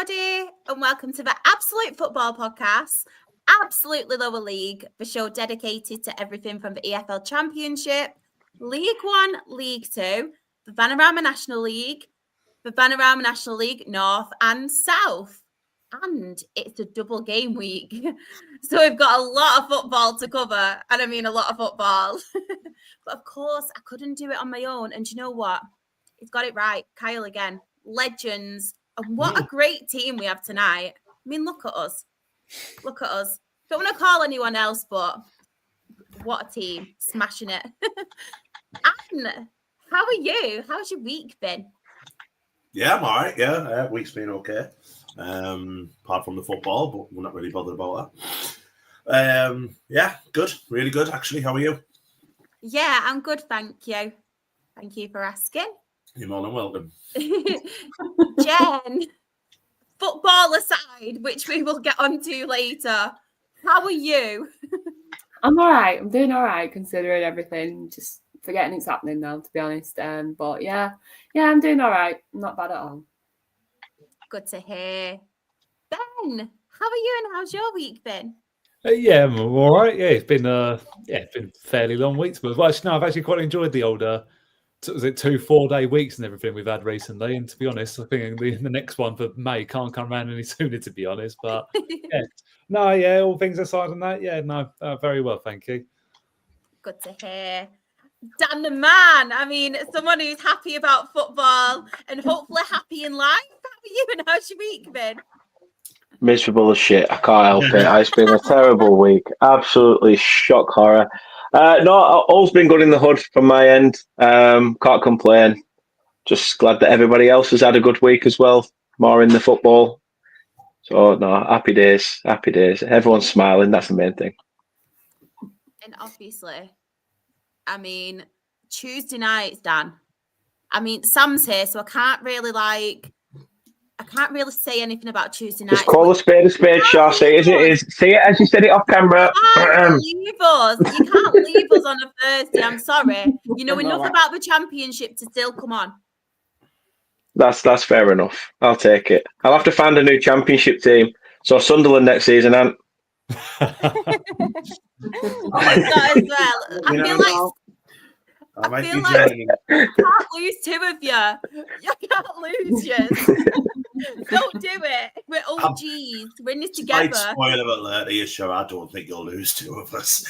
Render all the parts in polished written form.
everybody, and welcome to the Absolute Football Podcast, Absolutely Lower League, the show dedicated to everything from the EFL Championship, League One, League Two, the Vanarama National League, the Vanarama National League North and South. And it's a double game week. So we've got a lot of football to cover, and I mean a lot of football. But of course, I couldn't do it on my own. And you know what? He's got it right. Kyle again. Legends. And what a great team we have tonight. I mean, look at us. Look at us. Don't want to call anyone else, but what a team. Smashing it. Anne, how are you? How's your week been? Yeah, I'm all right. Yeah, week's been okay. Apart from the football, but we're not really bothered about that. Yeah, good. Really good, actually. How are you? Yeah, I'm good, thank you. Thank you for asking. You're more than welcome. Jen, football aside, which we will get onto later, how are you? I'm all right. I'm doing all right considering everything. Just forgetting it's happening now, to be honest. But yeah, I'm doing all right. Not bad at all. Good to hear. Ben, how are you and how's your week been? Yeah, I'm all right. Yeah, it's been fairly long weeks, but actually, no, I've actually quite enjoyed the older. Was it 2 4-day weeks and everything we've had recently? And to be honest, I think the next one for May can't come around any sooner, to be honest. But all things aside on that, very well, thank you. Good to hear. Dan the man, I mean, someone who's happy about football and hopefully happy in life. How are you and how's your week been? Miserable as shit. I can't help it. It's been a terrible week. Absolutely shock horror. No, all's been good in the hood from my end. Can't complain. Just glad that everybody else has had a good week as well. More in the football. So, no, happy days. Happy days. Everyone's smiling. That's the main thing. And obviously, I mean, Tuesday nights, Dan. I mean, Sam's here, so I can't really say anything about Tuesday nights. Just call a spade, Shah. Say it as it is. Say it as you said it off camera. You can't leave us. You can't leave us on a Thursday. I'm sorry. You know enough about the championship to still come on. That's fair enough. I'll take it. I'll have to find a new championship team. So Sunderland next season, and as well. I feel like you can't lose two of you. You can't lose you. Don't do it. We're OGs. We're in this together. Spoiler alert here, sure. I don't think you'll lose two of us.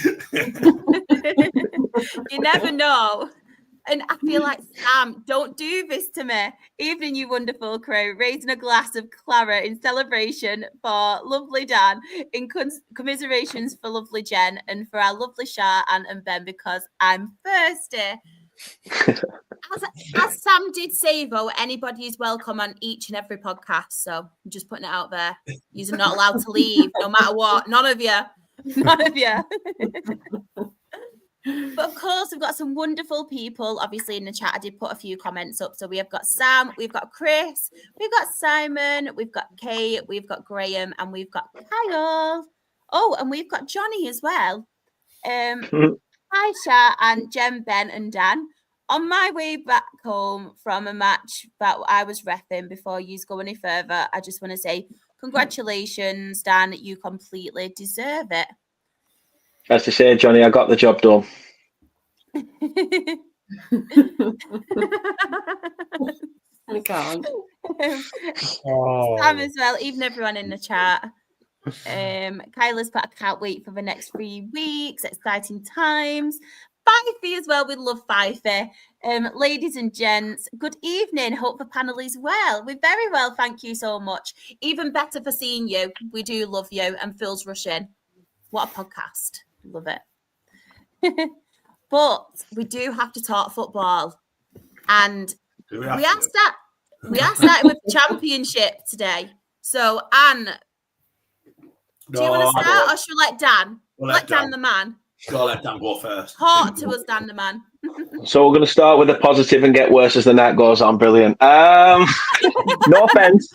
You never know. And I feel like, Sam, don't do this to me. Evening, you wonderful crew. Raising a glass of claret in celebration for lovely Dan, in commiserations for lovely Jen, and for our lovely Shah, Anne and Ben, because I'm thirsty. As Sam did say, though, anybody is welcome on each and every podcast. So I'm just putting it out there. You're not allowed to leave, no matter what. None of you. None of you. But of course, we've got some wonderful people, obviously, in the chat. I did put a few comments up. So we have got Sam, we've got Chris, we've got Simon, we've got Kate, we've got Graham, and we've got Kyle. Oh, and we've got Johnny as well. Hi, Shah, and Jem, Ben, and Dan. On my way back home from a match that I was reffing, before you go any further, I just want to say congratulations, Dan. You completely deserve it. As to say, Johnny, I got the job done. I can't. Sam as well, even everyone in the chat. Kyla's put, I can't wait for the next 3 weeks. Exciting times. Fifey as well. We love Fifey. Ladies and gents, good evening. Hope the panel is well. We're very well, thank you so much. Even better for seeing you. We do love you. And Phil's rushing. What a podcast. Love it. But we do have to talk football. And we are starting with the championship today. So, Anne, do you want to start or should we let Dan? Let Dan the man. Go, let Dan go first. Talk to us, Dan the man. So we're going to start with the positive and get worse as the night goes on. Brilliant. No offense.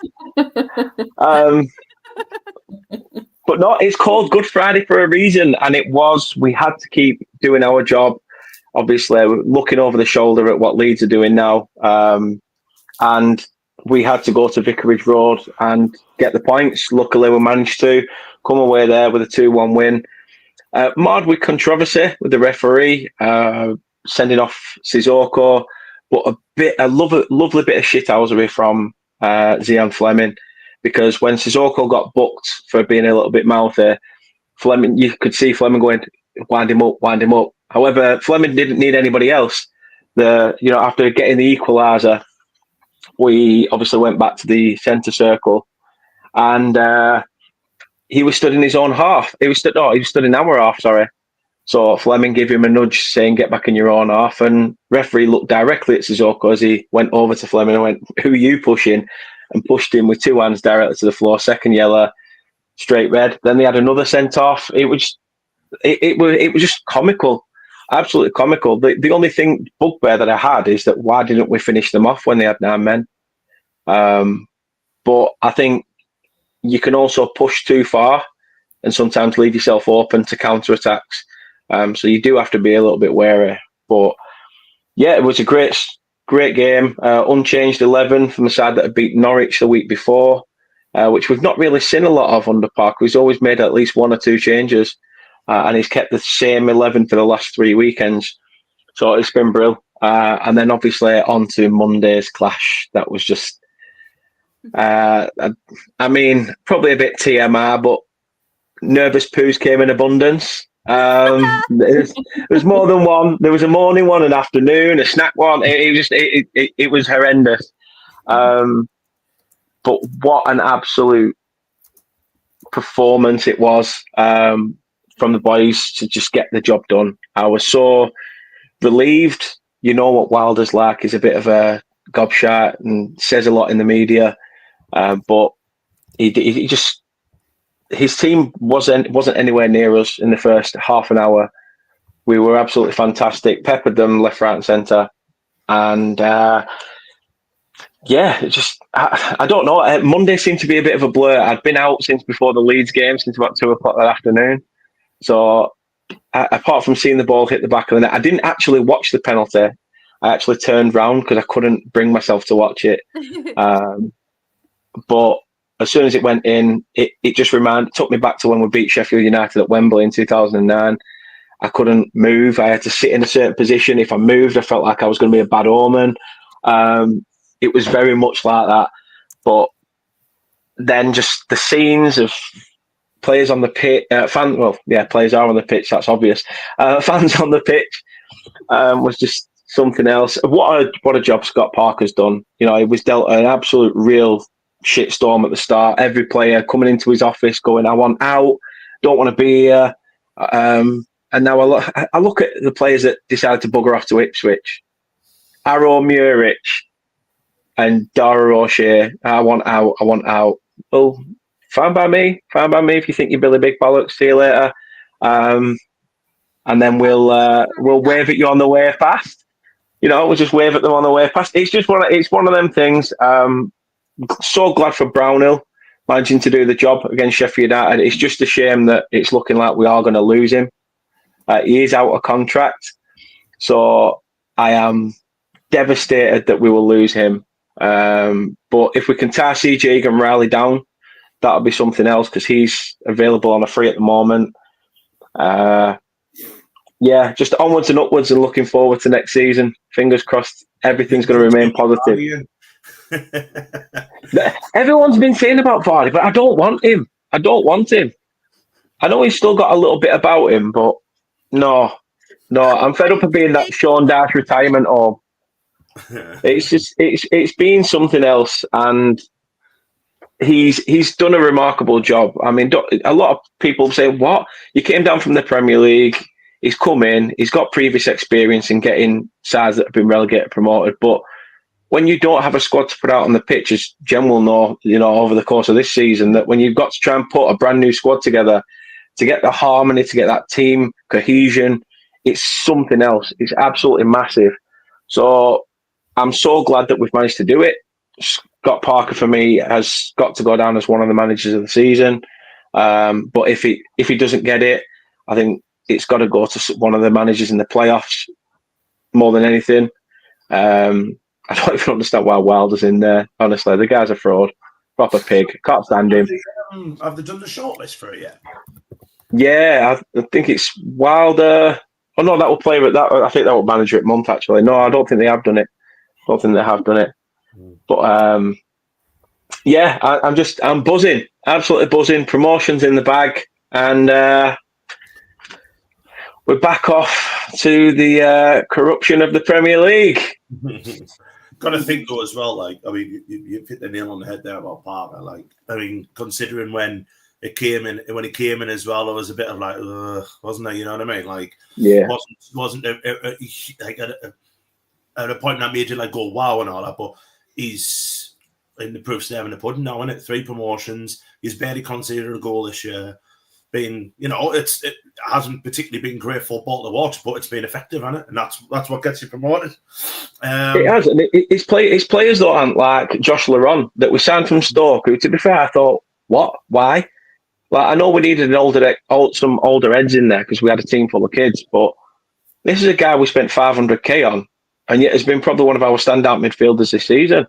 But no, it's called Good Friday for a reason. And we had to keep doing our job. Obviously, we're looking over the shoulder at what Leeds are doing now. And we had to go to Vicarage Road and get the points. Luckily, we managed to come away there with a 2-1 win. Marred with controversy with the referee sending off Sissoko, but a lovely bit of shithousery from Zian Fleming, because when Sissoko got booked for being a little bit mouthy, Fleming, you could see Fleming going, wind him up. However, Fleming didn't need anybody else. After getting the equaliser, we obviously went back to the centre circle, and he was stood in his own half. He was stood in our half, sorry. So Fleming gave him a nudge saying, get back in your own half, and referee looked directly at Sissoko as he went over to Fleming and went, who are you pushing? And pushed him with 2 hands directly to the floor. Second yellow, straight red. Then they had another sent off. It was just comical, absolutely comical. The only bugbear that I had is that why didn't we finish them off when they had 9 men? But I think you can also push too far and sometimes leave yourself open to counter-attacks. So you do have to be a little bit wary. But yeah, it was a great game. Unchanged 11 from the side that had beat Norwich the week before, which we've not really seen a lot of under Parker. He's always made at least 1 or 2 changes, and he's kept the same 11 for the last 3 weekends. So it's been brilliant. And then obviously on to Monday's clash. That was just, probably a bit TMR, but nervous poos came in abundance. There's more than one. There was a morning one, an afternoon, a snack one. It was horrendous. But what an absolute performance it was from the boys to just get the job done. I was so relieved. You know what Wilder's like. He's a bit of a gobshite and says a lot in the media, but he just. His team wasn't anywhere near us in the first half an hour. We were absolutely fantastic, peppered them left, right, and centre, and I don't know. Monday seemed to be a bit of a blur. I'd been out since before the Leeds game, since about 2:00 that afternoon. So apart from seeing the ball hit the back of the net, I didn't actually watch the penalty. I actually turned round because I couldn't bring myself to watch it. But as soon as it went in, it just took me back to when we beat Sheffield United at Wembley in 2009. I couldn't move. I had to sit in a certain position. If I moved, I felt like I was going to be a bad omen. It was very much like that. But then just the scenes of players on the pitch, players are on the pitch, that's obvious. Fans on the pitch was just something else. What a job Scott Parker's done. He was dealt an absolute real shitstorm at the start. Every player coming into his office going, I want out, don't want to be here. And now I look at the players that decided to bugger off to Ipswich. Arrow Murich and Dara O'Shea. I want out. Well, fine by me if you think you're Billy Big Bollocks. See you later. And then we'll wave at you on the way past. We'll just wave at them on the way past. It's one of them things. So glad for Brownhill managing to do the job against Sheffield United. It's just a shame that it's looking like we are going to lose him. He is out of contract, so I am devastated that we will lose him. But if we can tie CJ Egan Riley down, that'll be something else because he's available on a free at the moment. Just onwards and upwards and looking forward to next season. Fingers crossed everything's going to remain positive. Everyone's been saying about Vardy, but I don't want him. I know he's still got a little bit about him, but no, I'm fed up of being that Sean Dyche retirement home. It's been something else, and he's done a remarkable job. I mean, a lot of people say, "What? You came down from the Premier League. He's come in. He's got previous experience in getting sides that have been relegated, promoted, but." When you don't have a squad to put out on the pitch, as Jen will know, over the course of this season, that when you've got to try and put a brand new squad together to get the harmony, to get that team cohesion, it's something else. It's absolutely massive. So I'm so glad that we've managed to do it. Scott Parker, for me, has got to go down as one of the managers of the season. But if he doesn't get it, I think it's got to go to one of the managers in the playoffs more than anything. I don't even understand why Wilder's in there. Honestly, the guy's a fraud. Proper pig. Can't stand him. Have they done the shortlist for it yet? Yeah, I think it's Wilder. Oh no, that will play with that. I think that will manager it month actually. No, I don't think they have done it. Don't think they have done it. But yeah, I'm buzzing. Absolutely buzzing. Promotions in the bag, and we're back off to the corruption of the Premier League. Got to think though as well. Like, I mean, you hit the nail on the head there about Parker. Like, I mean, considering when he came in as well, there was a bit of like, wasn't there? You know what I mean? Like, yeah, wasn't like at a point that made you like go wow and all that. But he's in the proof's there in the pudding now, isn't it? 3 promotions. He's barely conceded a goal this year. It hasn't particularly been great football to watch, but it's been effective, hasn't it? And that's what gets you promoted. It has. And his players though aren't like Josh Laron that we signed from Stoke. Who, to be fair, I thought, what? Why? Like, I know we needed some older heads in there because we had a team full of kids, but this is a guy we spent 500k on, and yet has been probably one of our standout midfielders this season.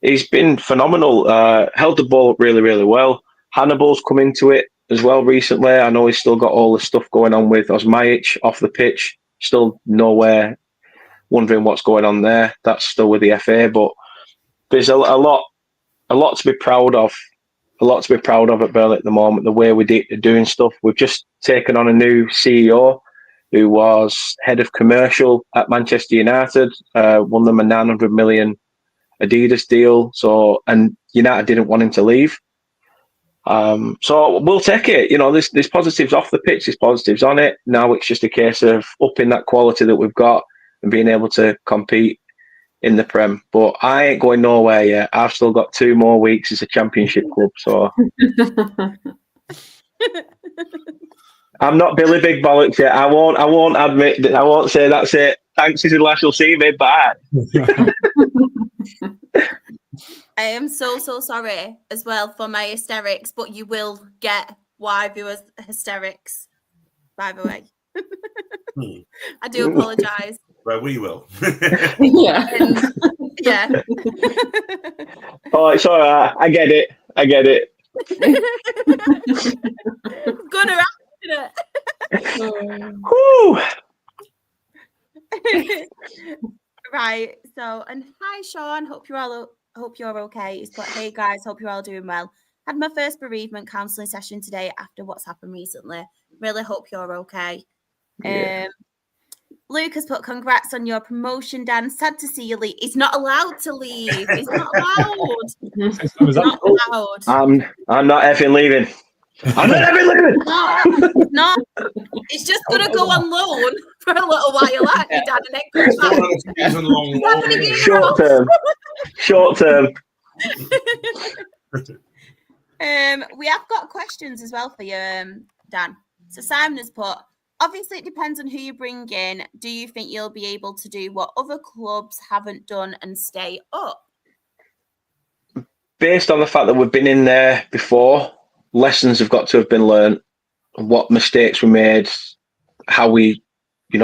He's been phenomenal. Held the ball up really, really well. Hannibal's come into it as well recently. I know he's still got all the stuff going on with Osmajic off the pitch. Still nowhere, wondering what's going on there. That's still with the FA, but there's a lot to be proud of. A lot to be proud of at Burnley at the moment. The way we're doing stuff. We've just taken on a new CEO who was head of commercial at Manchester United. Won them a 900 million Adidas deal. And United didn't want him to leave. So we'll take it. You know, there's positives off the pitch, there's positives on it. Now it's just a case of upping that quality that we've got and being able to compete in the Prem. But I ain't going nowhere yet. I've still got 2 more weeks as a Championship club. So I'm not Billy Big Bollocks yet. I won't admit that. I won't say that's it. Thanks, this is the last you'll see me. Bye. I am so sorry as well for my hysterics, but you will get why there was hysterics, by the way. I do apologise. Well, we will. Yeah. Yeah. Oh, it's all right. I get it. Gonna happen it. Whew. Right. So, and hi, Sean. Hope you're okay. He's put, hey guys, hope you're all doing well. Had my first bereavement counselling session today after what's happened recently. Really hope you're okay. Yeah. Luke has put, congrats on your promotion, Dan. Sad to see you leave. He's not allowed to leave. He's not allowed. He's not allowed. I'm not effing leaving. I'm not effing leaving. No, it's just going to go on loan for a little while, aren't you, Dan? And then come back. Short term. We have got questions as well for you, Dan. So Simon has put, obviously it depends on who you bring in. Do you think you'll be able to do what other clubs haven't done and stay up? Based on the fact that we've been in there before, lessons have got to have been learned. What mistakes we made, how we,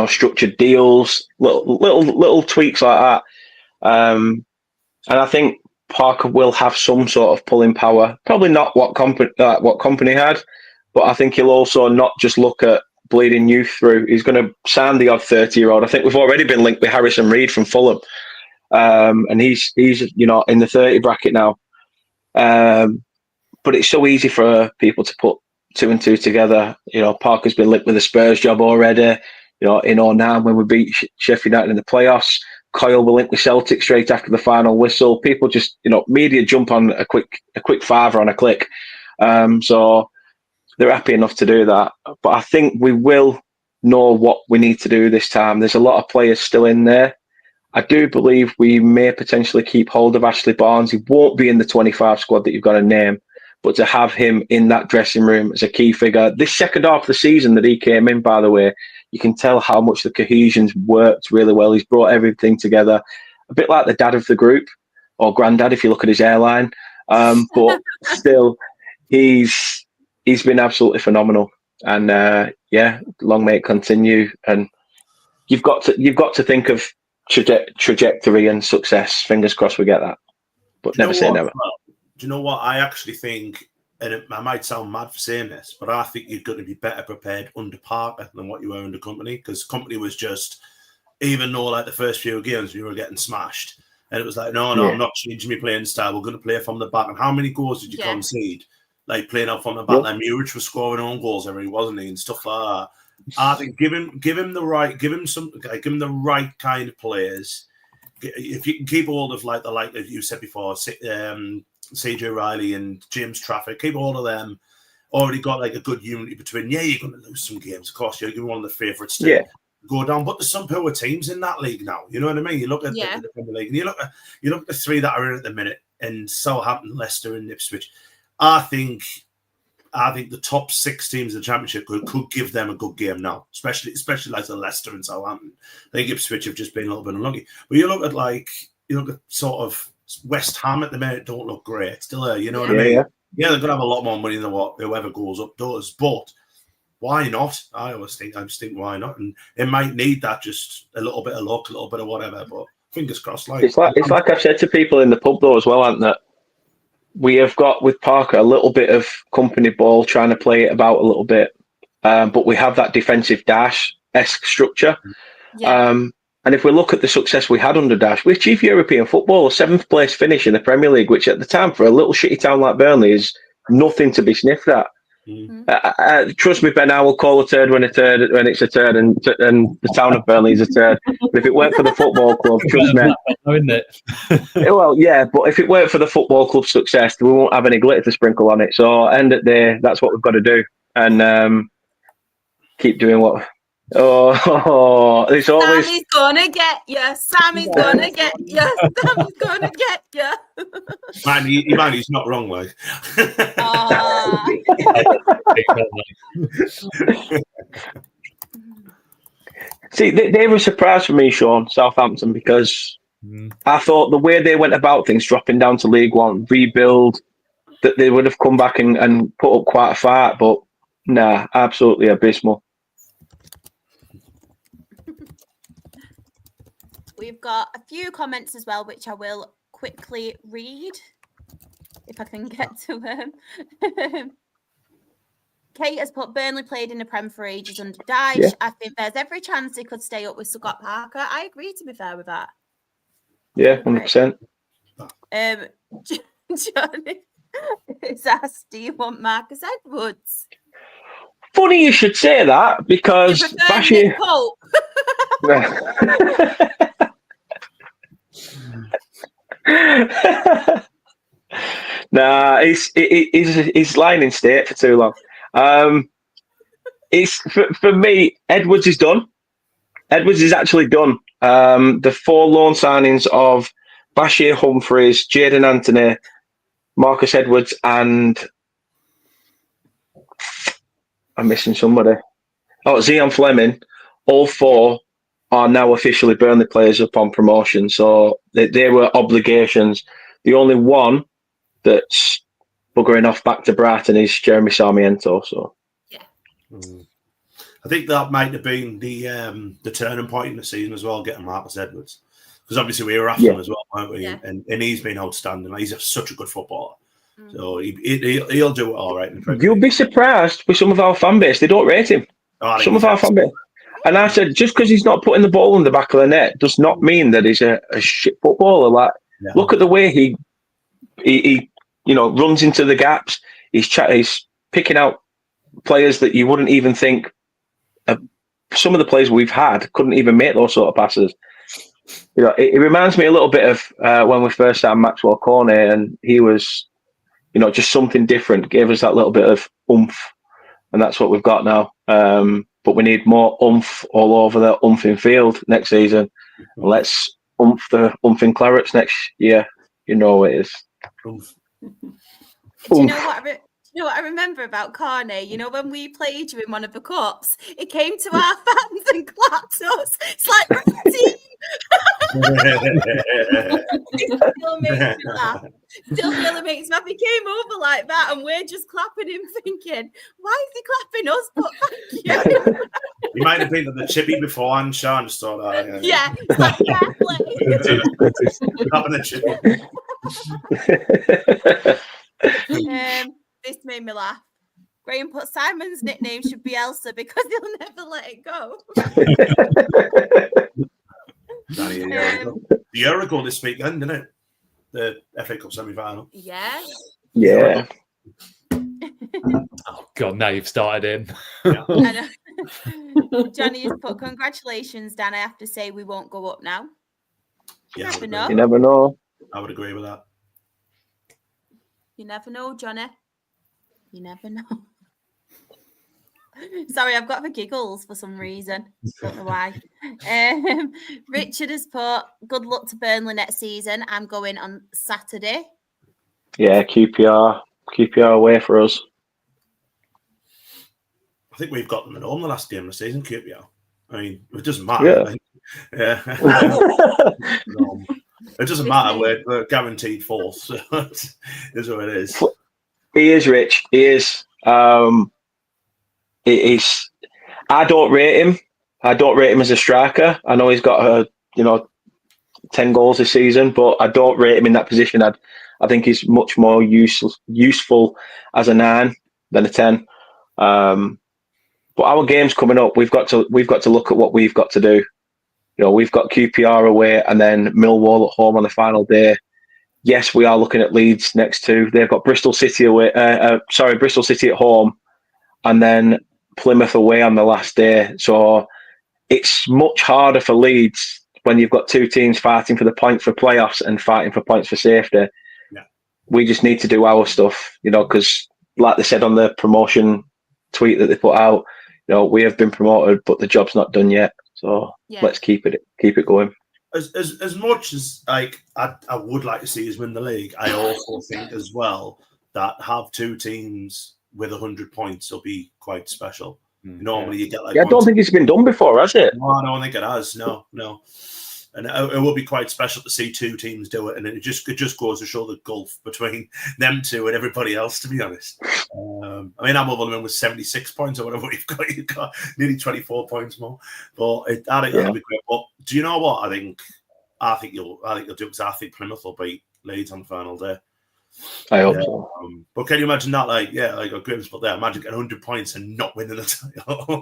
structured deals, little tweaks like that. And I think Parker will have some sort of pulling power. Probably not what company had, but I think he'll also not just look at bleeding youth through. He's going to sign the odd 30-year-old. I think we've already been linked with Harrison Reed from Fulham, and he's in the 30 bracket now. But it's so easy for people to put 2 and 2 together. Parker's been linked with a Spurs job already. In 2009 when we beat Sheffield United in the playoffs, Coyle will link with Celtic straight after the final whistle. People just, media jump on a quick fiver on a click. So they're happy enough to do that. But I think we will know what we need to do this time. There's a lot of players still in there. I do believe we may potentially keep hold of Ashley Barnes. He won't be in the 25 squad that you've got to name, but to have him in that dressing room as a key figure. This second half of the season that he came in, by the way, you can tell how much the cohesion's worked really well. He's brought everything together, a bit like the dad of the group, or granddad if you look at his hairline. But still, he's been absolutely phenomenal. And long may it continue. And you've got to think of trajectory and success. Fingers crossed we get that, but never say never. Do you know what? I actually think, and I might sound mad for saying this, but I think you're going to be better prepared under Parker than what you were under Company, because Company was just, even though like the first few games we were getting smashed, and it was like, no, I'm not changing my playing style. We're going to play from the back. And how many goals did you concede? Like playing out from the back, like Muric was scoring own goals every, wasn't he, and stuff like that. I think give him the right kind of players. If you can keep hold of like that you said before, CJ Riley and James Trafford, keep hold of them. Already got like a good unity between. Yeah, you're going to lose some games, of course. You're one of the favourites to go down, but there's some poor teams in that league now. You know what I mean? You look at the Premier League, and you look at the three that are in at the minute, and Southampton, Leicester, and Ipswich. I think the top 6 teams in the Championship could give them a good game now, especially like the Leicester and Southampton. I think Ipswich have just been a little bit unlucky. But you look at sort of West Ham at the minute, don't look great. Still there, you know what I mean? Yeah, they're going to have a lot more money than what whoever goes up does. But why not? I just think why not? And it might need that, just a little bit of luck, a little bit of whatever. But fingers crossed. It's like I've said to people in the pub though as well, that we have got with Parker a little bit of Company ball, trying to play it about a little bit, but we have that defensive Dash-esque structure. Yeah. And if we look at the success we had under Dash, we achieved European football, a 7th place finish in the Premier League, which at the time for a little shitty town like Burnley is nothing to be sniffed at. Mm-hmm. Trust me, Ben, I will call a turd when it's a turd, and the town of Burnley is a turd. But if it weren't for the football club, trust me. Isn't it? Well, yeah, but if it weren't for the football club's success, we won't have any glitter to sprinkle on it. So, end of the day, that's what we've got to do, and keep doing what. It's always. Sammy's gonna get you. Sammy's gonna get you. Sammy's gonna get you. Man, he's not wrong, like. See, they were a surprise for me, Sean, Southampton, because I thought the way they went about things, dropping down to League One, rebuild, that they would have come back and put up quite a fight, but nah, absolutely abysmal. We've got a few comments as well, which I will quickly read if I can get to them. Kate has put Burnley played in the Prem for ages under Dyche. Yeah. I think there's every chance they could stay up with Scott Parker. I agree, to be fair with that. Yeah, 100%. Johnny is asked, do you want Marcus Edwards? Funny you should say that, because Bashir... Nah, he's lying in state for too long. It's for me, Edwards is done. Edwards is actually done. The 4 loan signings of Bashir Humphreys, Jadon Anthony, Marcus Edwards, and I'm missing somebody. Zion Fleming. All 4 are now officially Burnley players upon promotion. So they were obligations. The only one that's buggering off back to Brighton is Jeremy Sarmiento. So yeah. I think that might have been the turning point in the season as well, getting Marcus Edwards. Because obviously we were after him as well, weren't we? Yeah. And he's been outstanding. Like, he's such a good footballer. So he'll do it all right. You'll be surprised with some of our fan base. They don't rate him. Some of our fan base. And I said, just because he's not putting the ball in the back of the net does not mean that he's a shit footballer. Like, look at the way he runs into the gaps. He's picking out players that you wouldn't even think. Some of the players we've had couldn't even make those sort of passes. It reminds me a little bit of when we first had Maxwell Cornet, and he was, just something different. Gave us that little bit of oomph, and that's what we've got now. But we need more oomph all over the oomph field next season. Let's oomph the oomph clarets next year. You know it is. Oomph. Do you know what I remember about Carney? When we played you in one of the cups, it came to our fans and clapped us. It's like, team. Still makes me laugh. Still really makes me laugh. He came over like that and we're just clapping him thinking, why is he clapping us? But thank you. You might have been to the chippy beforehand, Sean. Just thought, Yeah, it's like, yeah, play. Clapping the chippy. This made me laugh. Graham put Simon's nickname should be Elsa because he'll never let it go. The Euro goal this weekend, didn't it? The FA Cup semi-final. Yes. Yeah. Oh God, now you've started in. I know. Johnny has put, congratulations, Dan. I have to say we won't go up now. Yeah, You never know. You never know. I would agree with that. You never know, Johnny. You never know. Sorry, I've got the giggles for some reason. Don't know why. Richard has put, good luck to Burnley next season. I'm going on Saturday. Yeah, QPR away for us. I think we've got them at home the last game of the season, QPR. I mean, it doesn't matter. Yeah. It doesn't matter. We're guaranteed fourth. So it is what it is. He is, Rich. He is. I don't rate him. I don't rate him as a striker. I know he's got 10 goals this season, but I don't rate him in that position. I think he's much more useful as a 9 than a 10. But our game's coming up. We've got to look at what we've got to do. We've got QPR away and then Millwall at home on the final day. Yes, we are looking at Leeds next to. They've got Bristol City away. Bristol City at home, and then Plymouth away on the last day. So it's much harder for Leeds when you've got two teams fighting for the points for playoffs and fighting for points for safety. Yeah. We just need to do our stuff, because like they said on the promotion tweet that they put out, we have been promoted, but the job's not done yet. So let's keep it going. As much as I would like to see us win the league, I also think as well that have two teams with 100 points will be quite special. Normally you get like... Yeah, I don't think it's been done before, has it? No, I don't think it has. No. And it will be quite special to see two teams do it, and it just goes to show the gulf between them two and everybody else, to be honest. I mean, I'm over them with 76 points or whatever you've got nearly 24 points more. But I think it'll be great. But do you know what? I think you'll do it because I think Plymouth will beat Leeds on the final day. I hope so. But can you imagine that? Like a Grimms put there. Imagine getting 100 points and not winning the title.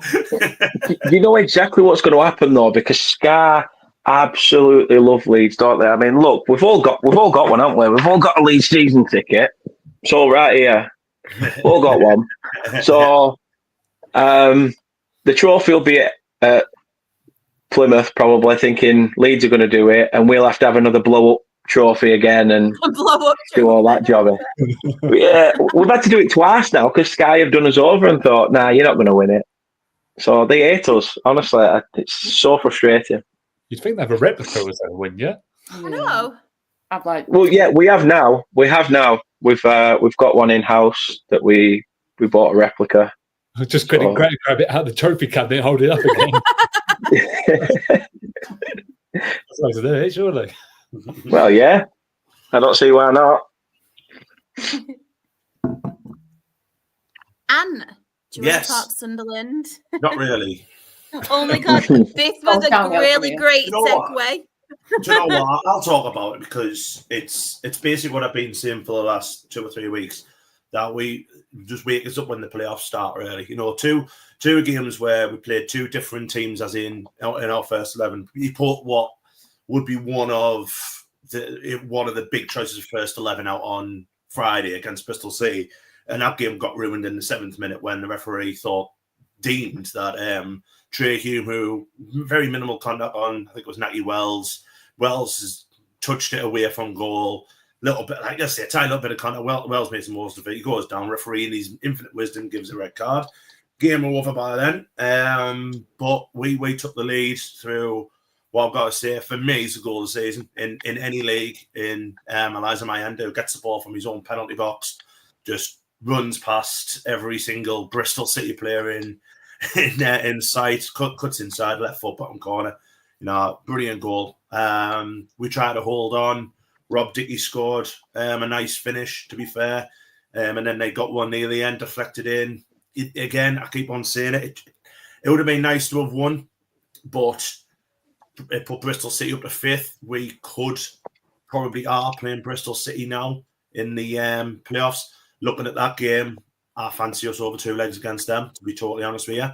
You know exactly what's going to happen though, because Scar absolutely love Leeds, don't they? I mean, look, we've all got one, haven't we? We've all got a Leeds season ticket. It's all right here. We've all got one. So the trophy will be at Plymouth, probably thinking Leeds are going to do it, and we'll have to have another blow up trophy again and do all that job. Yeah, we've had to do it twice now because Sky have done us over and thought, nah, you're not going to win it. So they hate us. Honestly, it's so frustrating. You'd think they have a replica of that win, yeah? I know. Well, yeah, we have now. We've got one in house that we bought a replica. I just couldn't grab it out of the trophy cabinet, hold it up again. That's nice to do it, surely. Well, yeah. I don't see why not. Anne, do you want to talk Sunderland? Not really. Oh my God, this was a really great segue. Do you know what? I'll talk about it because it's basically what I've been saying for the last 2 or 3 weeks, that we just wake us up when the playoffs start, really. Two games where we played two different teams, as in our first 11. You put what would be one of the big choices of first 11 out on Friday against Bristol City, and that game got ruined in the 7th minute when the referee deemed that Trey Hume, who very minimal contact on, I think it was Natty Wells. Wells has touched it away from goal. Little bit, I guess, a tiny little bit of contact. Wells made some most of it. He goes down. Referee, in his infinite wisdom, gives a red card. Game over by then. But we took the lead through what I've got to say, for me, is the goal of the season in any league. In Eliza Mayendo gets the ball from his own penalty box, just runs past every single Bristol City player in sight, cuts inside left foot bottom corner. Brilliant goal. We tried to hold on. Rob Dickey scored a nice finish, to be fair. And then they got one near the end, deflected in. Again, I keep on saying it. It would have been nice to have won, but it put Bristol City up to 5th. We could probably are playing Bristol City now in the playoffs. Looking at that game, I fancy us over 2 legs against them, to be totally honest with you.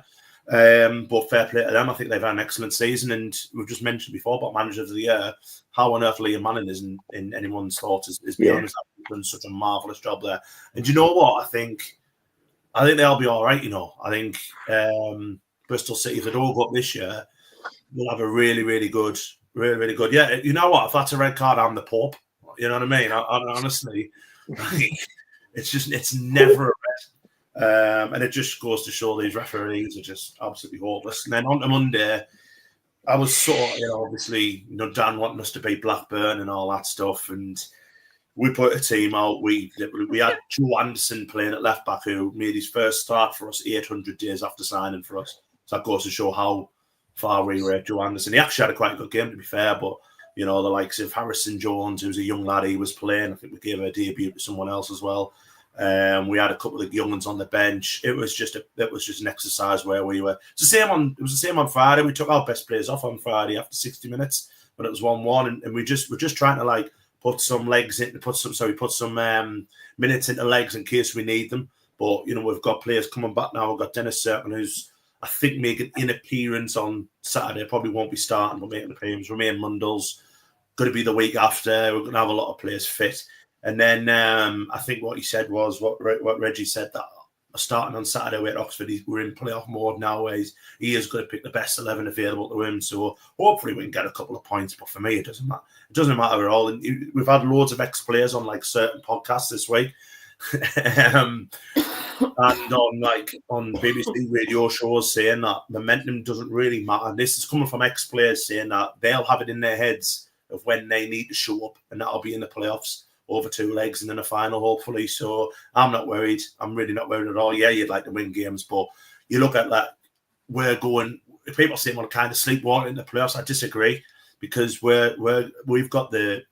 But fair play to them. I think they've had an excellent season. And we've just mentioned before about Manager of the Year. How on earth Liam Manning isn't in anyone's thoughts is beyond us. He's done such a marvellous job there. And you know what? I think they'll be all right, I think Bristol City, if they don't go up this year, we'll have a really, really good. Yeah, you know what? If that's a red card, I'm the Pope. You know what I mean? Honestly, it's never a red. And it just goes to show these referees are just absolutely hopeless. And then on to Monday, I was obviously, Dan wanting us to beat Blackburn and all that stuff. And we put a team out. We had Joe Anderson playing at left back, who made his first start for us 800 days after signing for us. So that goes to show how far we rate Joe Anderson. He actually had a quite good game, to be fair, but the likes of Harrison Jones, who's a young lad, he was playing. I think we gave a debut to someone else as well. We had a couple of young ones on the bench. It was just an exercise where we were. It was the same on Friday. We took our best players off on Friday after 60 minutes, but it was 1-1, and we're just trying to put some minutes into legs in case we need them. But we've got players coming back now. We've got Dennis Serkin, who's I think making an appearance on Saturday. Probably won't be starting, but making an appearance. Romain Mundell's going to be the week after. We're going to have a lot of players fit. And then I think what he said was what Reggie said, that starting on Saturday with Oxford, we're in playoff mode now. Where he is going to pick the best 11 available to him. So hopefully we can get a couple of points. But for me, it doesn't matter. It doesn't matter at all. And we've had loads of ex-players on certain podcasts this week. And on BBC radio shows saying that momentum doesn't really matter. And this is coming from ex-players saying that they'll have it in their heads of when they need to show up, and that'll be in the playoffs over 2 legs and then a final, hopefully. So I'm not worried. I'm really not worried at all. Yeah, you'd like to win games, but you look at that, we're going. If people say we're kind of sleepwalking in the playoffs, I disagree, because we've got the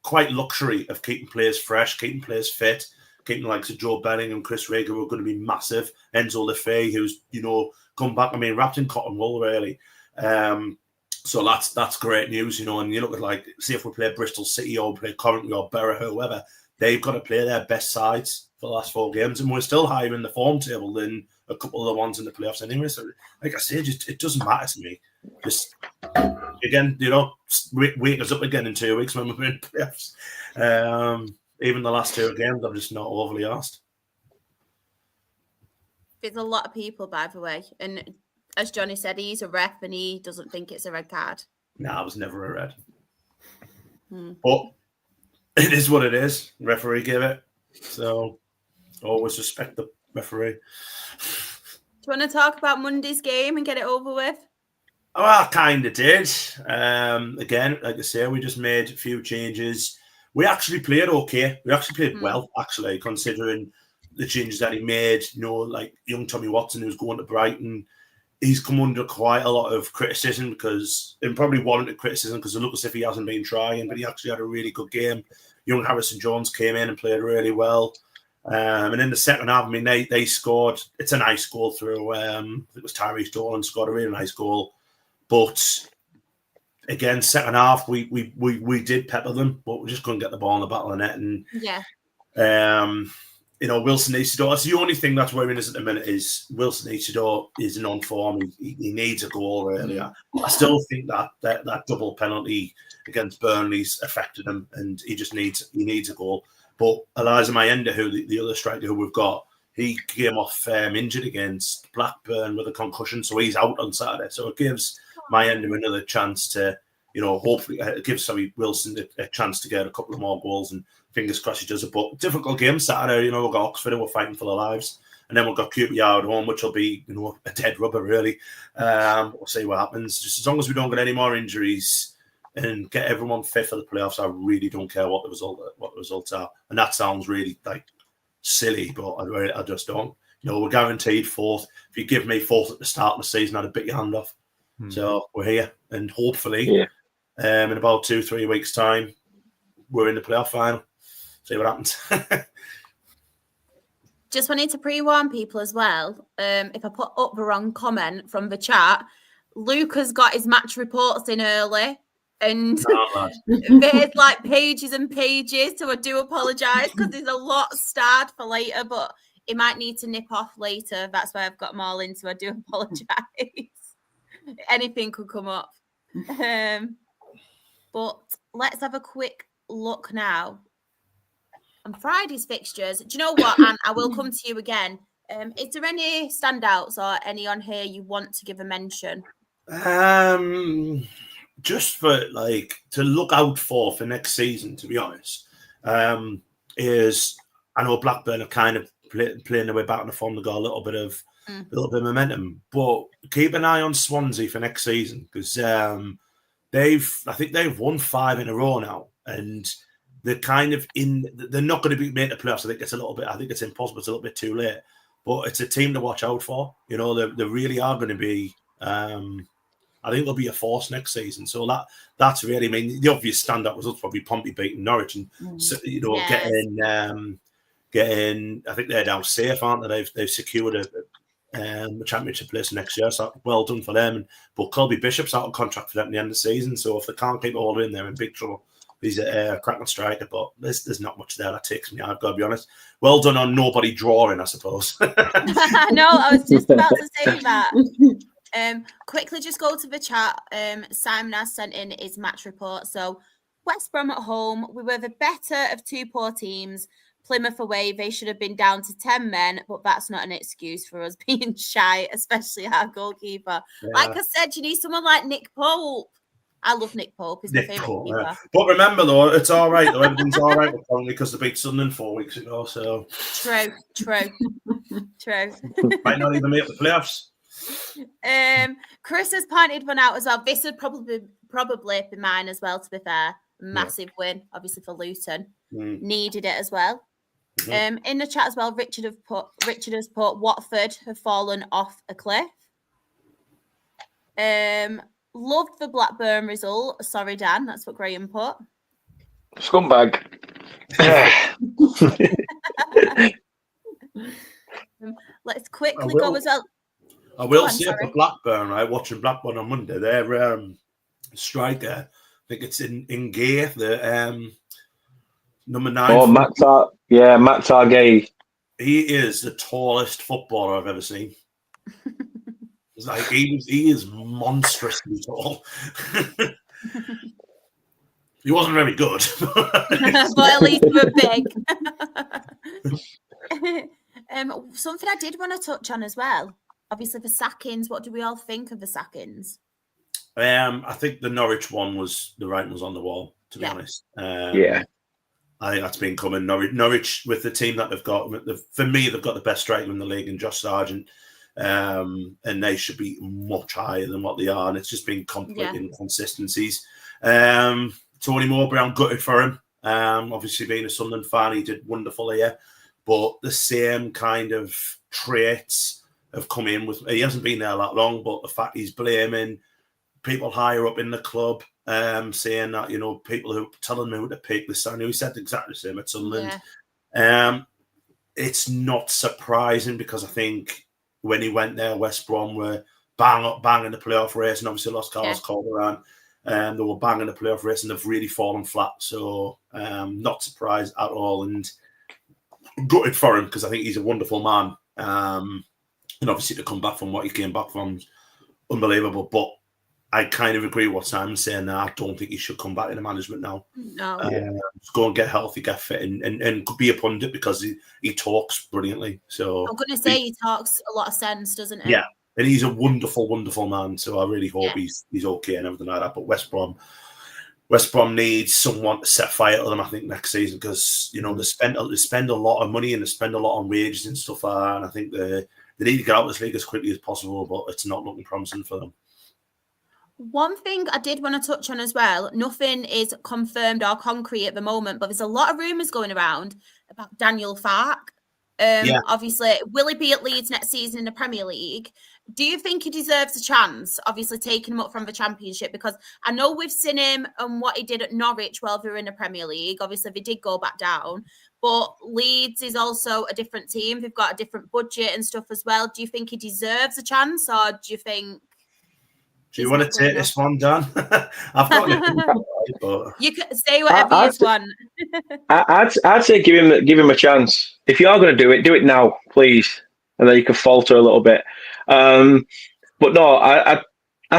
quite luxury of keeping players fresh, keeping players fit. Keeping the likes of Joe Bellingham, Chris Rager, who are going to be massive. Enzo Lefebvre, who's come back. I mean, wrapped in cotton wool, really. So that's great news, And you look at see if we play Bristol City or play Coventry or Borough, whoever, they've got to play their best sides for the last 4 games, and we're still higher in the form table than a couple of the ones in the playoffs anyway. So, like I say, it doesn't matter to me. Just again, wake us up again in 2 weeks when we're in playoffs. Even the last 2 games, I'm just not overly asked. There's a lot of people, by the way. And as Johnny said, he's a ref and he doesn't think it's a red card. No, it was never a red. But it is what it is. Referee gave it. So always respect the referee. Do you want to talk about Monday's game and get it over with? Oh, I kind of did. Again, like I say, we just made a few changes. We actually played okay. We actually played well, actually, considering the changes that he made. Like young Tommy Watson, who's going to Brighton, he's come under quite a lot of criticism and probably warranted criticism because it looks as if he hasn't been trying, but he actually had a really good game. Young Harrison Jones came in and played really well. And in the second half, I mean, they scored. It's a nice goal through. It was Tyrese Dolan scored a really nice goal, but again, second half, we did pepper them, but we just couldn't get the ball in the back of the net. And Wilson Isidore. That's the only thing that's worrying us at the minute is Wilson Isidore is in on form. He needs a goal really. I still think that double penalty against Burnley's affected him, and he needs a goal. But Eliza Mayenda, who the other striker who we've got, he came off injured against Blackburn with a concussion, so he's out on Saturday. So it gives Mayenda another chance to, hopefully it gives Wilson a chance to get a couple of more goals, and fingers crossed he does it. But difficult game Saturday, we've got Oxford who we're fighting for their lives, and then we've got QPR at home, which will be, a dead rubber really. We'll see what happens. Just as long as we don't get any more injuries and get everyone fit for the playoffs, I really don't care what the results are. And that sounds really silly, but I just don't. We're guaranteed 4th. If you give me 4th at the start of the season, I'd have bit your hand off. So we're here. and hopefully in about 2-3 weeks' time, we're in the playoff final. See what happens. Just wanted to pre-warn people as well. If I put up the wrong comment from the chat, Luke has got his match reports in early. And there's like pages and pages, so I do apologise because there's a lot starred for later, but it might need to nip off later. That's why I've got them all in, so I do apologise. Anything could come up. But let's have a quick look now on Friday's fixtures. Do you know what, Anne? I will come to you again. Is there any standouts or any on here you want to give a mention? Just for to look out for next season, to be honest, is I know Blackburn are kind of playing their way back in the form. They've got a little bit of momentum, but keep an eye on Swansea for next season because I think they've won 5 in a row now, and they're kind of they're not going to be made the playoffs. I think it's impossible. It's a little bit too late, but it's a team to watch out for. You know, they really are going to be. I think they'll be a force next season. So that's really, I mean, the obvious standout was probably Pompey beating Norwich and getting. I think they're now safe, aren't they? They've secured a championship place next year. So well done for them. But Colby Bishop's out of contract for them at the end of the season. So if they can't keep it all in, they're in big trouble. He's a cracking striker, but there's not much there that takes me out. I've got to be honest. Well done on nobody drawing, I suppose. No, I was just about to say that. Quickly just go to the chat. Simon has sent in his match report. So West Brom at home, we were the better of 2 poor teams. Plymouth away, they should have been down to 10 men, but that's not an excuse for us being shy, especially our goalkeeper. Yeah. Like I said, you need someone like Nick Pope. I love Nick Pope. He's my favourite keeper. Yeah. But remember, though, it's all right, though. Everything's all right with Burnley because they beat Sunderland 4 weeks ago. So True. Might not even make the playoffs. Chris has pointed one out as well. This would probably be mine as well, to be fair. Massive win, obviously, for Luton. Needed it as well. In the chat as well, Richard has put Watford have fallen off a cliff. Loved the Blackburn result. Sorry, Dan, that's what Graham put. Scumbag. Let's quickly go as well. I will say for Blackburn, right? Watching Blackburn on Monday, their striker, I think it's in gear, the number 9. Oh, Matt Targay. He is the tallest footballer I've ever seen. It's like he is monstrously tall. He wasn't very good, but at least we're big. Something I did want to touch on as well. Obviously, the sackings. What do we all think of the sackings? I think the Norwich one was the writing was on the wall. To be honest, I think that's been coming. Norwich with the team that they've got. For me, they've got the best striker in the league, and Josh Sargent, and they should be much higher than what they are. And it's just been complete inconsistencies. Tony Mowbray, I'm gutted for him. Obviously, being a Sunderland fan, he did wonderful here, but the same kind of traits have come in with. He hasn't been there that long, but the fact he's blaming people higher up in the club, saying that, you know, people who telling him who to pick this time. He said exactly the same at Sunderland. Yeah. It's not surprising because I think when he went there, West Brom were bang in the playoff race, and obviously lost Carlos Calderon. They were bang in the playoff race, and they've really fallen flat. So not surprised at all, and gutted for him because I think he's a wonderful man. And obviously to come back from what he came back from is unbelievable. But I kind of agree with what Simon's saying now. I don't think he should come back into management now. No. Just go and get healthy, get fit, and could be a pundit because he talks brilliantly. So I'm going to say he talks a lot of sense, doesn't he? Yeah, and he's a wonderful, wonderful man. So I really hope he's okay and everything like that. But West Brom needs someone to set fire to them, I think, next season because, you know, they spend a lot of money and they spend a lot on wages and stuff like that. And I think they need to get out of this league as quickly as possible, but it's not looking promising for them. One thing I did want to touch on as well, nothing is confirmed or concrete at the moment, but there's a lot of rumours going around about Daniel Farke. Obviously, will he be at Leeds next season in the Premier League? Do you think he deserves a chance, obviously taking him up from the Championship? Because I know we've seen him and what he did at Norwich while they were in the Premier League. Obviously, they did go back down. But Leeds is also a different team. They've got a different budget and stuff as well. Do you think he deserves a chance, or do you think... Do you want to take this one, Dan? I've got it. But... You can say whatever you want. I'd say give him a chance. If you are going to do it now, please. And then you can falter a little bit. But no, I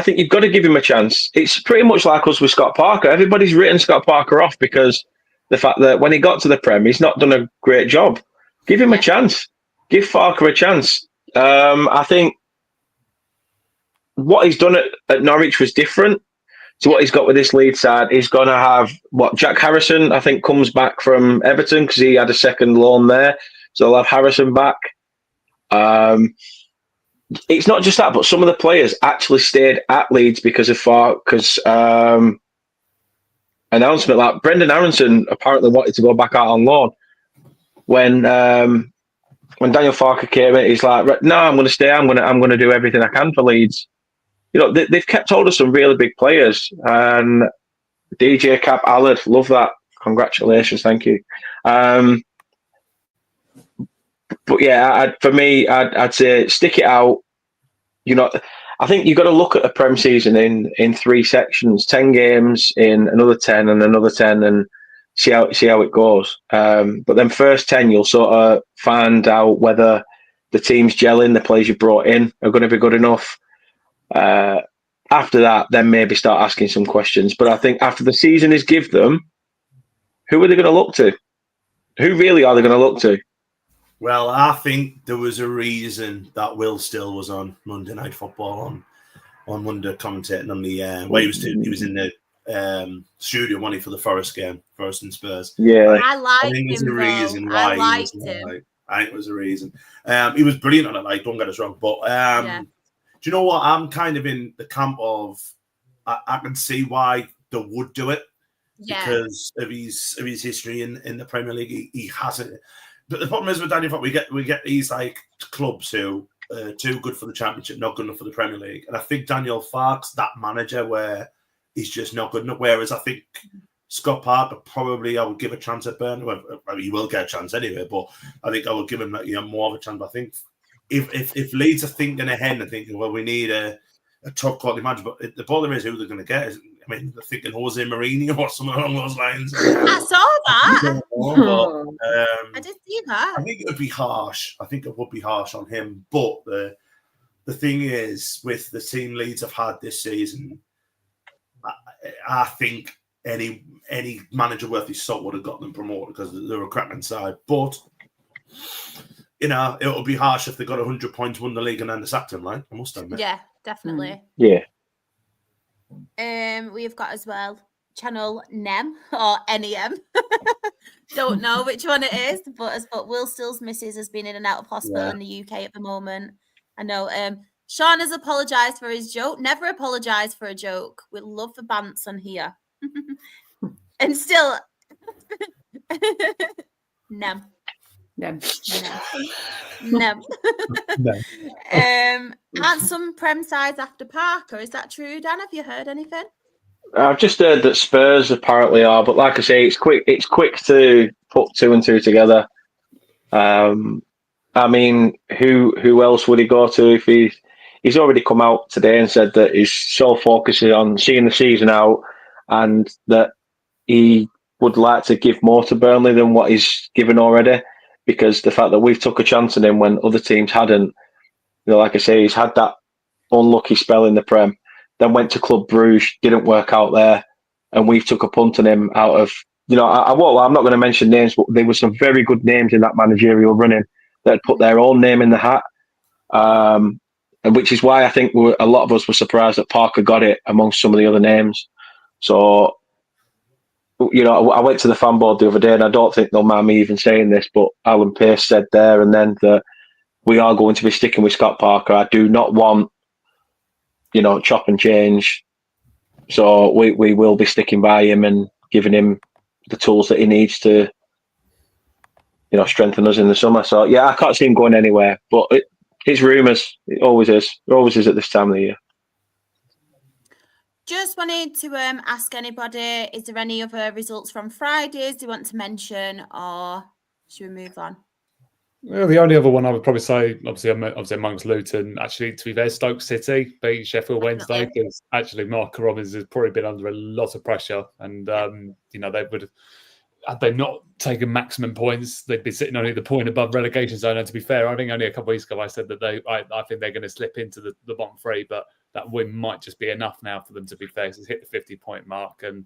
think you've got to give him a chance. It's pretty much like us with Scott Parker. Everybody's written Scott Parker off because the fact that when he got to the Prem, he's not done a great job. Give him a chance. Give Parker a chance. I think what he's done at Norwich was different to what he's got with this Leeds side. He's going to have, Jack Harrison, I think, comes back from Everton because he had a second loan there. So they'll have Harrison back. It's not just that, but some of the players actually stayed at Leeds because of Farke's announcement. Like Brendan Aronson apparently wanted to go back out on loan. When Daniel Farke came in, he's like, "No, I'm going to stay. I'm going to do everything I can for Leeds." You know, they've kept hold of some really big players, and DJ Cap Allard, love that. Congratulations, thank you. But yeah, for me, I'd say stick it out. You know, I think you've got to look at a Prem season in 3 sections: 10 games, in another 10, and another 10, and see how it goes. But then first 10, you'll sort of find out whether the team's gelling, the players you brought in are going to be good enough. After that, then maybe start asking some questions. But I think after the season is give them, who are they going to look to? Who really are they going to look to? Well, I think there was a reason that Will Still was on Monday Night Football on Monday commentating on the he was in the studio money for the Forest game, Forest and Spurs. Yeah, I liked him. I think there's a reason why I liked him. I think there's a reason. He was brilliant on it. Like, don't get us wrong, but do you know what? I'm kind of in the camp of I can see why they would do it because of his history in the Premier League. He hasn't. But the problem is with Daniel Farke, we get these like clubs who are too good for the Championship, not good enough for the Premier League. And I think Daniel Farke's that manager where he's just not good enough. Whereas I think Scott Parker probably I would give a chance at Burnley. Well, I mean, he will get a chance anyway, but I think I would give him more of a chance. I think if Leeds are thinking ahead and thinking, well, we need a top quality manager, but the problem is who they're going to get. I mean, they're thinking Jose Mourinho or something along those lines. I saw that. I did see that. I think it would be harsh. I think it would be harsh on him. But the thing is, with the team Leeds have had this season, I think any manager worth his salt would have got them promoted because they're a cracking side. But you know, it would be harsh if they got 100 points, won the league, and then they sacked him. Right? I must admit. Yeah, definitely. Yeah. We've got as well Channel NEM or NEM. Don't know which one it is, but Will Still's missus has been in and out of hospital in the UK at the moment. I know. Sean has apologised for his joke. Never apologise for a joke. We love the bants on here. And still, NEM. No. No. And some Prem sides after Parker. Is that true, Dan? Have you heard anything? I've just heard that Spurs apparently are, but like I say, it's quick to put 2 and 2 together. I mean, who else would he go to if he's already come out today and said that he's so focused on seeing the season out and that he would like to give more to Burnley than what he's given already. Because the fact that we've took a chance on him when other teams hadn't, like I say, he's had that unlucky spell in the Prem, then went to Club Bruges, didn't work out there, and we've took a punt on him out of, I'm not going to mention names, but there were some very good names in that managerial running that had put their own name in the hat, and which is why I think a lot of us were surprised that Parker got it amongst some of the other names. So, I went to the fan board the other day, and I don't think they'll mind me even saying this, but Alan Pace said there and then that we are going to be sticking with Scott Parker. I do not want, chop and change. So we will be sticking by him and giving him the tools that he needs to, strengthen us in the summer. So, yeah, I can't see him going anywhere. But It's rumours. It always is. It always is at this time of the year. Just wanted to ask anybody, is there any other results from Fridays you want to mention, or should we move on? Well, the only other one I would probably say, obviously amongst Luton, actually, to be fair, Stoke City beat Sheffield Wednesday, because actually Mark Robbins has probably been under a lot of pressure, and they would, had they not taken maximum points, they'd be sitting only the point above relegation zone. And to be fair, I think only a couple of weeks ago I said that I think they're going to slip into the bottom three, but that win might just be enough now for them, to be fair. So it's hit the 50-point mark, and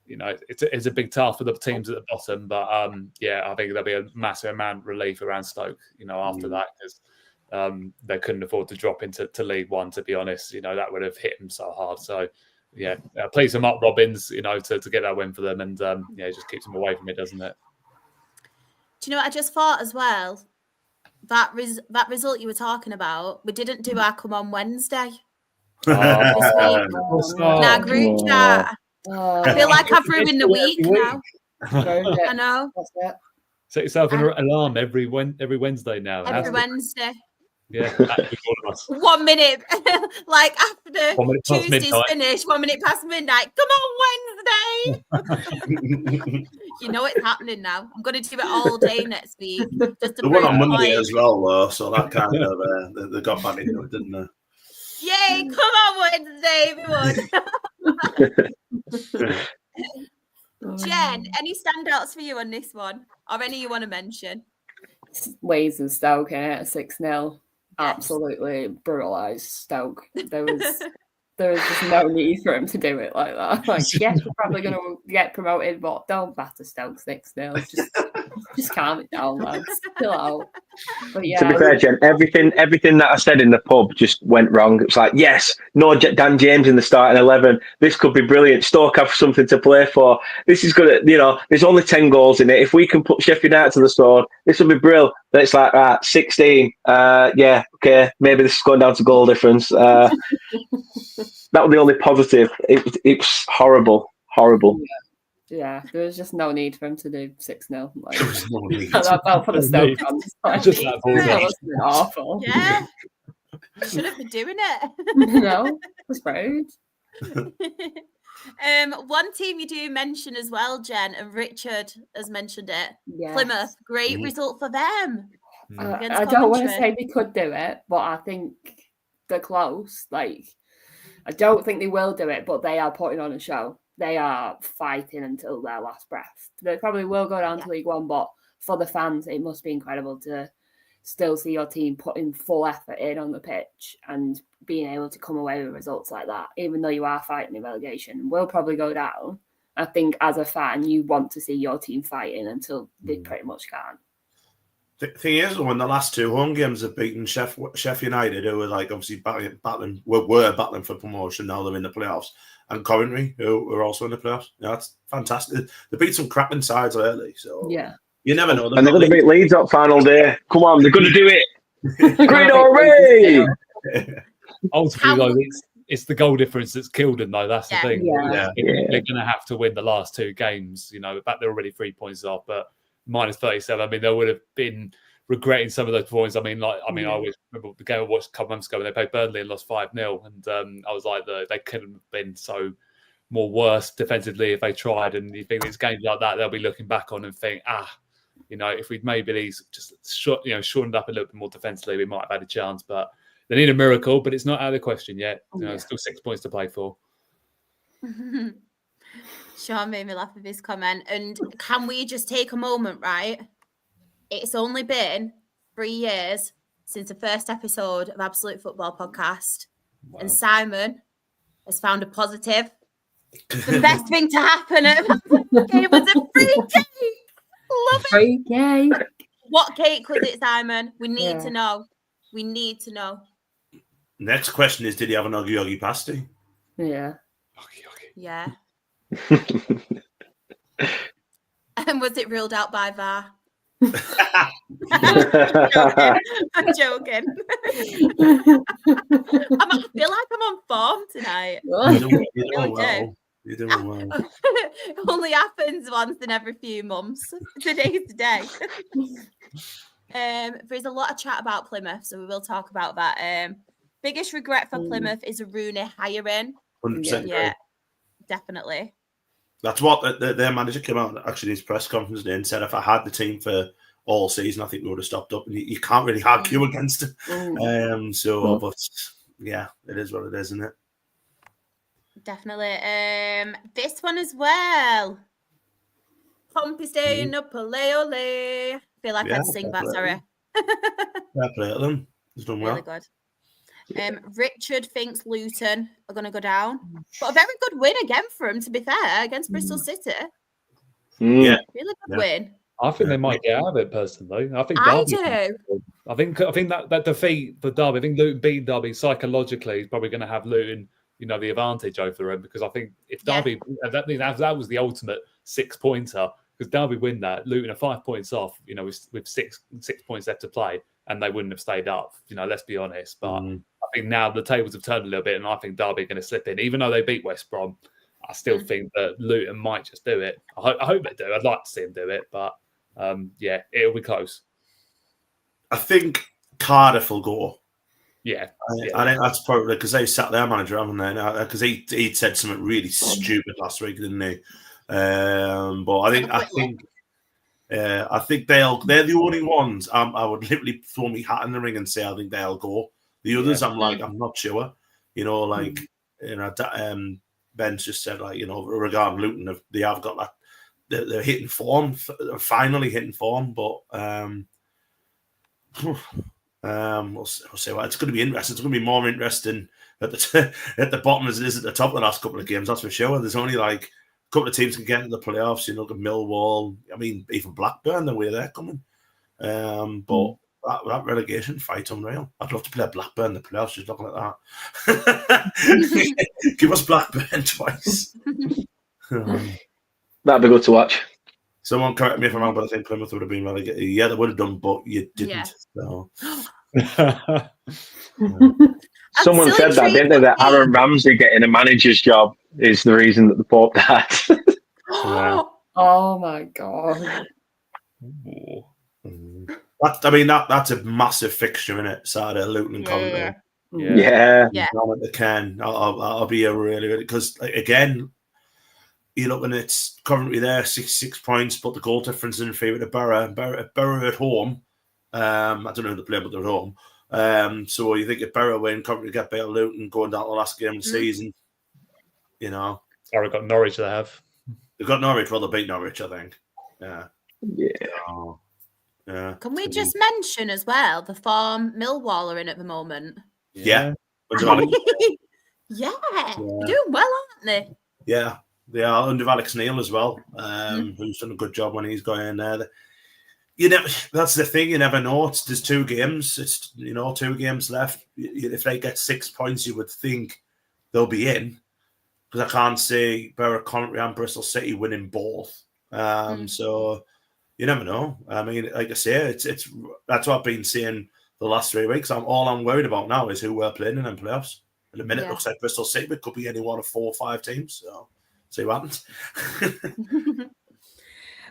it's a big task for the teams at the bottom. But I think there'll be a massive amount of relief around Stoke, after that, because they couldn't afford to drop into League One, to be honest. That would have hit them so hard. So please them up, Robbins, to get that win for them, and it just keeps them away from it, doesn't it? Do you know what I just thought as well? That result you were talking about, we didn't do our Come On Wednesday. In our group chat. I feel like I've ruined the week now. I know. Set yourself an alarm every Wednesday now. Every Wednesday. Yeah, all of us. 1 minute, like after 1 minute past Tuesday's midnight. finished, 1 minute past midnight. Come on, Wednesday. You know it's happening now. I'm going to do it all day next week. Just to the one on prove Monday my as well, though, so that kind of they got back into it, didn't they? Yay! Come on, Wednesday, everyone. Jen, any standouts for you on this one, or any you want to mention? Ways and Stoke, 6-0. Absolutely brutalised Stoke. There was just no need for him to do it like that. Like, yes, we're probably going to get promoted, but don't batter Stoke 6-0. Just calm it down, lads. Chill out. But To be fair, Jen, everything that I said in the pub just went wrong. It's like, yes, no Dan James in the starting 11. This could be brilliant. Stoke have something to play for. This is good. There's only 10 goals in it. If we can put Sheffield United to the sword, this will be brilliant. But it's like, 16. Okay, maybe this is going down to goal difference. That was the only positive. It was horrible. Yeah, there was just no need for him to do 6-0. Like, There was no need. that felt for the Stoke fans. Just that ball That game. was awful. Yeah. Shouldn't be doing it. No, that's right. One team you do mention as well, Jen, and Richard has mentioned it. Yes. Plymouth, great result for them. I don't want to say they could do it, but I think they're close. Like, I don't think they will do it, but they are putting on a show. They are fighting until their last breath. They probably will go down to League One, but for the fans, it must be incredible to still see your team putting full effort in on the pitch and being able to come away with results like that, even though you are fighting in relegation. Will probably go down. I think as a fan, you want to see your team fighting until they pretty much can't. The thing is, when the last two home games have beaten Sheffield United, who were like obviously battling for promotion, now they're in the playoffs, and Coventry, who are also in the playoffs. That's fantastic. They beat some cracking sides early, so you never know. And they're going to beat Leeds up final day. Come on, they're going to do it. Great already. Ultimately, though, it's the goal difference that's killed them, though. That's the thing. Yeah. They're going to have to win the last two games. But they're already 3 points off, but minus 37. I mean, they would have been regretting some of those points. I always remember the game I watched a couple months ago when they played Burnley and lost 5-0. And I was like, they couldn't have been so more worse defensively if they tried. And you think these games like that, they'll be looking back on and think, if we'd maybe just shortened up a little bit more defensively, we might have had a chance. But they need a miracle, but it's not out of the question yet. Still 6 points to play for. Sean made me laugh with his comment. And can we just take a moment, right? It's only been 3 years since the first episode of Absolute Football Podcast. Wow. And Simon has found a positive. The best thing to happen at the game was a free cake. Love it. Free cake. What cake was it, Simon? We need to know. We need to know. Next question is, did he have an Oggy Oggy pasty? Yeah. Yeah. And was it ruled out by VAR? I'm joking. I feel like I'm on form tonight. You're doing well. It only happens once in every few months. Today's the day. There's a lot of chat about Plymouth, so we will talk about that. Biggest regret for Plymouth is a Rooney hiring. 100%. Yeah, definitely. That's what their manager came out actually in his press conference and said, if I had the team for all season, I think we would have stopped up. And you can't really argue against it. But yeah, it is what it is, isn't it? Definitely. This one as well. Pompey staying up, ole ole. I feel like I'd sing that, sorry. Fair play to them. He's done well. Really good. Richard thinks Luton are going to go down. But a very good win again for him, to be fair, against Bristol City. Yeah. Really good win. I think they might get out of it personally. I think I Derby, do. I think that defeat for Derby, I think Luton beating Derby psychologically is probably going to have Luton, the advantage over them, because I think if Derby, that was the ultimate 6-pointer, because Derby win that, Luton are 5 points off, with 6 points left to play, and they wouldn't have stayed up. Let's be honest. But I think now the tables have turned a little bit, and I think Derby are going to slip in, even though they beat West Brom. I still think that Luton might just do it. I hope they do. I'd like to see them do it, but it'll be close. I think Cardiff will go. Yeah. I think that's probably because they sat their manager, haven't they? Because he said something really stupid last week, didn't he? But I think they're the only ones. I would literally throw my hat in the ring and say I think they'll go. The others, I'm not sure. Ben's just said regarding Luton, they have got that. They're hitting form, finally hitting form, but we'll see what it's going to be interesting. It's going to be more interesting at the bottom as it is at the top of the last couple of games. That's for sure. There's only like a couple of teams can get into the playoffs. Look at Millwall. I mean, even Blackburn, the way they're coming. But that relegation fight, unreal. I'd love to play Blackburn in the playoffs. Just looking at that. Give us Blackburn twice. That'd be good to watch. Someone correct me if I'm wrong, but I think Plymouth would have been relegated. Yeah, they would have done, but you didn't. Yeah. So. Someone said that, didn't they? That Aaron Ramsey getting a manager's job is the reason that the Pope died. Oh my God. That's a massive fixture, isn't it? Saturday, Luton and Coventry. Yeah. They can. I'll be a really because again, you're looking at Coventry there, 6 points, but the goal difference is in favour of Borough. Borough at home. I don't know who they play, but they're at home. So you think if Borough win, Coventry get better Luton going down to the last game of the season. Sorry, got Norwich they have. They've got Norwich. Well, they beat Norwich, I think. Yeah. Yeah. Can we just mention as well the form Millwall are in at the moment? Yeah. They're doing well, aren't they? Yeah. They are under Alex Neil as well, who's done a good job when he's going in there. That's the thing. You never know. There's 2 games. It's 2 games left. If they get 6 points, you would think they'll be in. Because I can't see Borough, Coventry, and Bristol City winning both. So you never know. I mean, like I say, it's that's what I've been saying the last 3 weeks. All I'm worried about now is who we're playing in playoffs. In a minute, it looks like Bristol City, but could be any one of 4 or 5 teams. So. See what happens.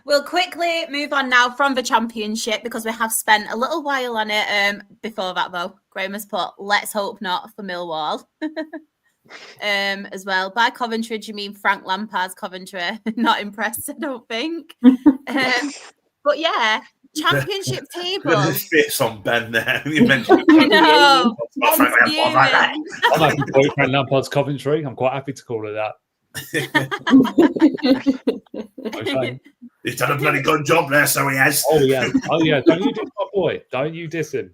We'll quickly move on now from the Championship because we have spent a little while on it. Before that, though, Graham has put, let's hope not for Millwall. As well. By Coventry, do you mean Frank Lampard's Coventry? Not impressed, I don't think. But yeah, Championship table. His face on Ben there. You mentioned I know. I'm happy to call it Frank Lampard's Coventry. I'm quite happy to call it that. He's done a bloody good job there, so he has. Oh yeah. Don't you diss my boy. Don't you diss him.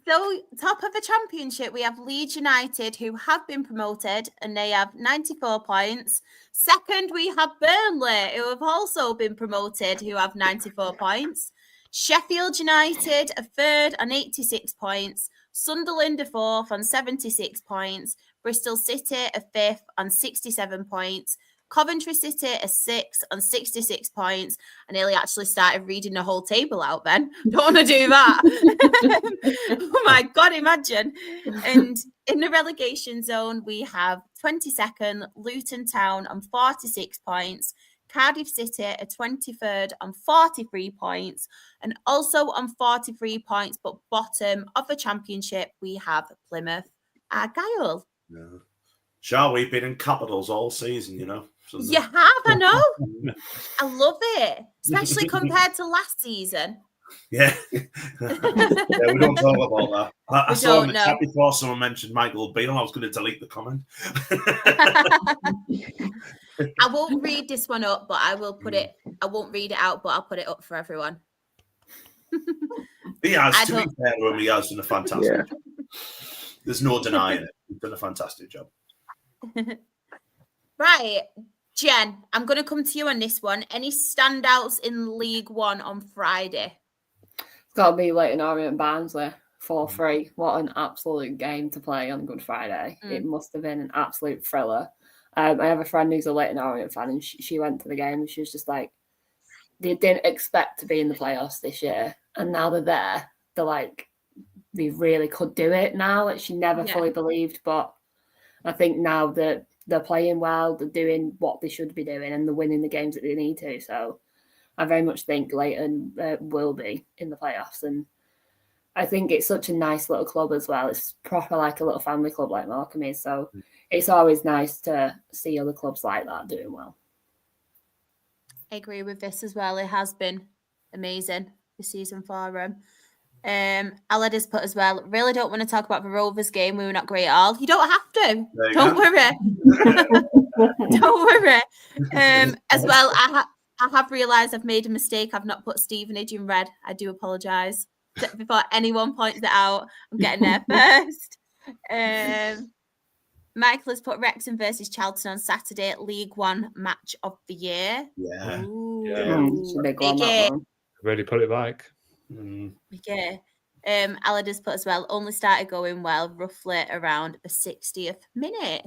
So, top of the Championship, we have Leeds United, who have been promoted, and they have 94 points. Second, we have Burnley, who have also been promoted, who have 94 points. Sheffield United are third on 86 points. Sunderland are fourth on 76 points. Bristol City are fifth on 67 points. Coventry City are sixth on 66 points. I nearly actually started reading the whole table out then. Don't want to do that. Oh my God, imagine. And in the relegation zone, we have 22nd Luton Town on 46 points. Cardiff City are 23rd on 43 points, and also on 43 points, but bottom of the Championship, we have Plymouth Argyle. Yeah. Shall we been in capitals all season, you know? So You have, I know. I love it, especially compared to last season. Yeah. Yeah, we don't talk about that. I saw in the chat before someone mentioned Michael Beale. I was going to delete the comment. I won't read this one up, but I will put it. I won't read it out, but I'll put it up for everyone. He has, to be fair to him, he has done a fantastic job. There's no denying it. He's done a fantastic job. Right. Jen, I'm going to come to you on this one. Any standouts in League One on Friday? It's got to be Leighton Orient Barnsley, 4-3. What an absolute game to play on Good Friday. It must have been an absolute thriller. I have a friend who's a Leighton Orient fan, and she went to the game, and she was just like, they didn't expect to be in the playoffs this year, and now they're there. They're like, they really could do it now. Like, she never fully believed, but I think now that they're playing well, they're doing what they should be doing, and they're winning the games that they need to. So I very much think Leighton will be in the playoffs, and I think it's such a nice little club as well. It's proper like a little family club like Morecambe is. So it's always nice to see other clubs like that doing well. I agree with this as well. It has been amazing this season for them. Alad has put as well, really don't want to talk about the Rovers game. We were not great at all. You don't have to. Don't worry. Don't worry. As well, I have realised I've made a mistake. I've not put Stevenage in red. I do apologise. Before anyone points it out, I'm getting there first. Michael has put Wrexham versus Charlton on Saturday at League One match of the year. Yeah. It's a big one. Really put it back. Okay. Alad has put as well, only started going well roughly around the 60th minute.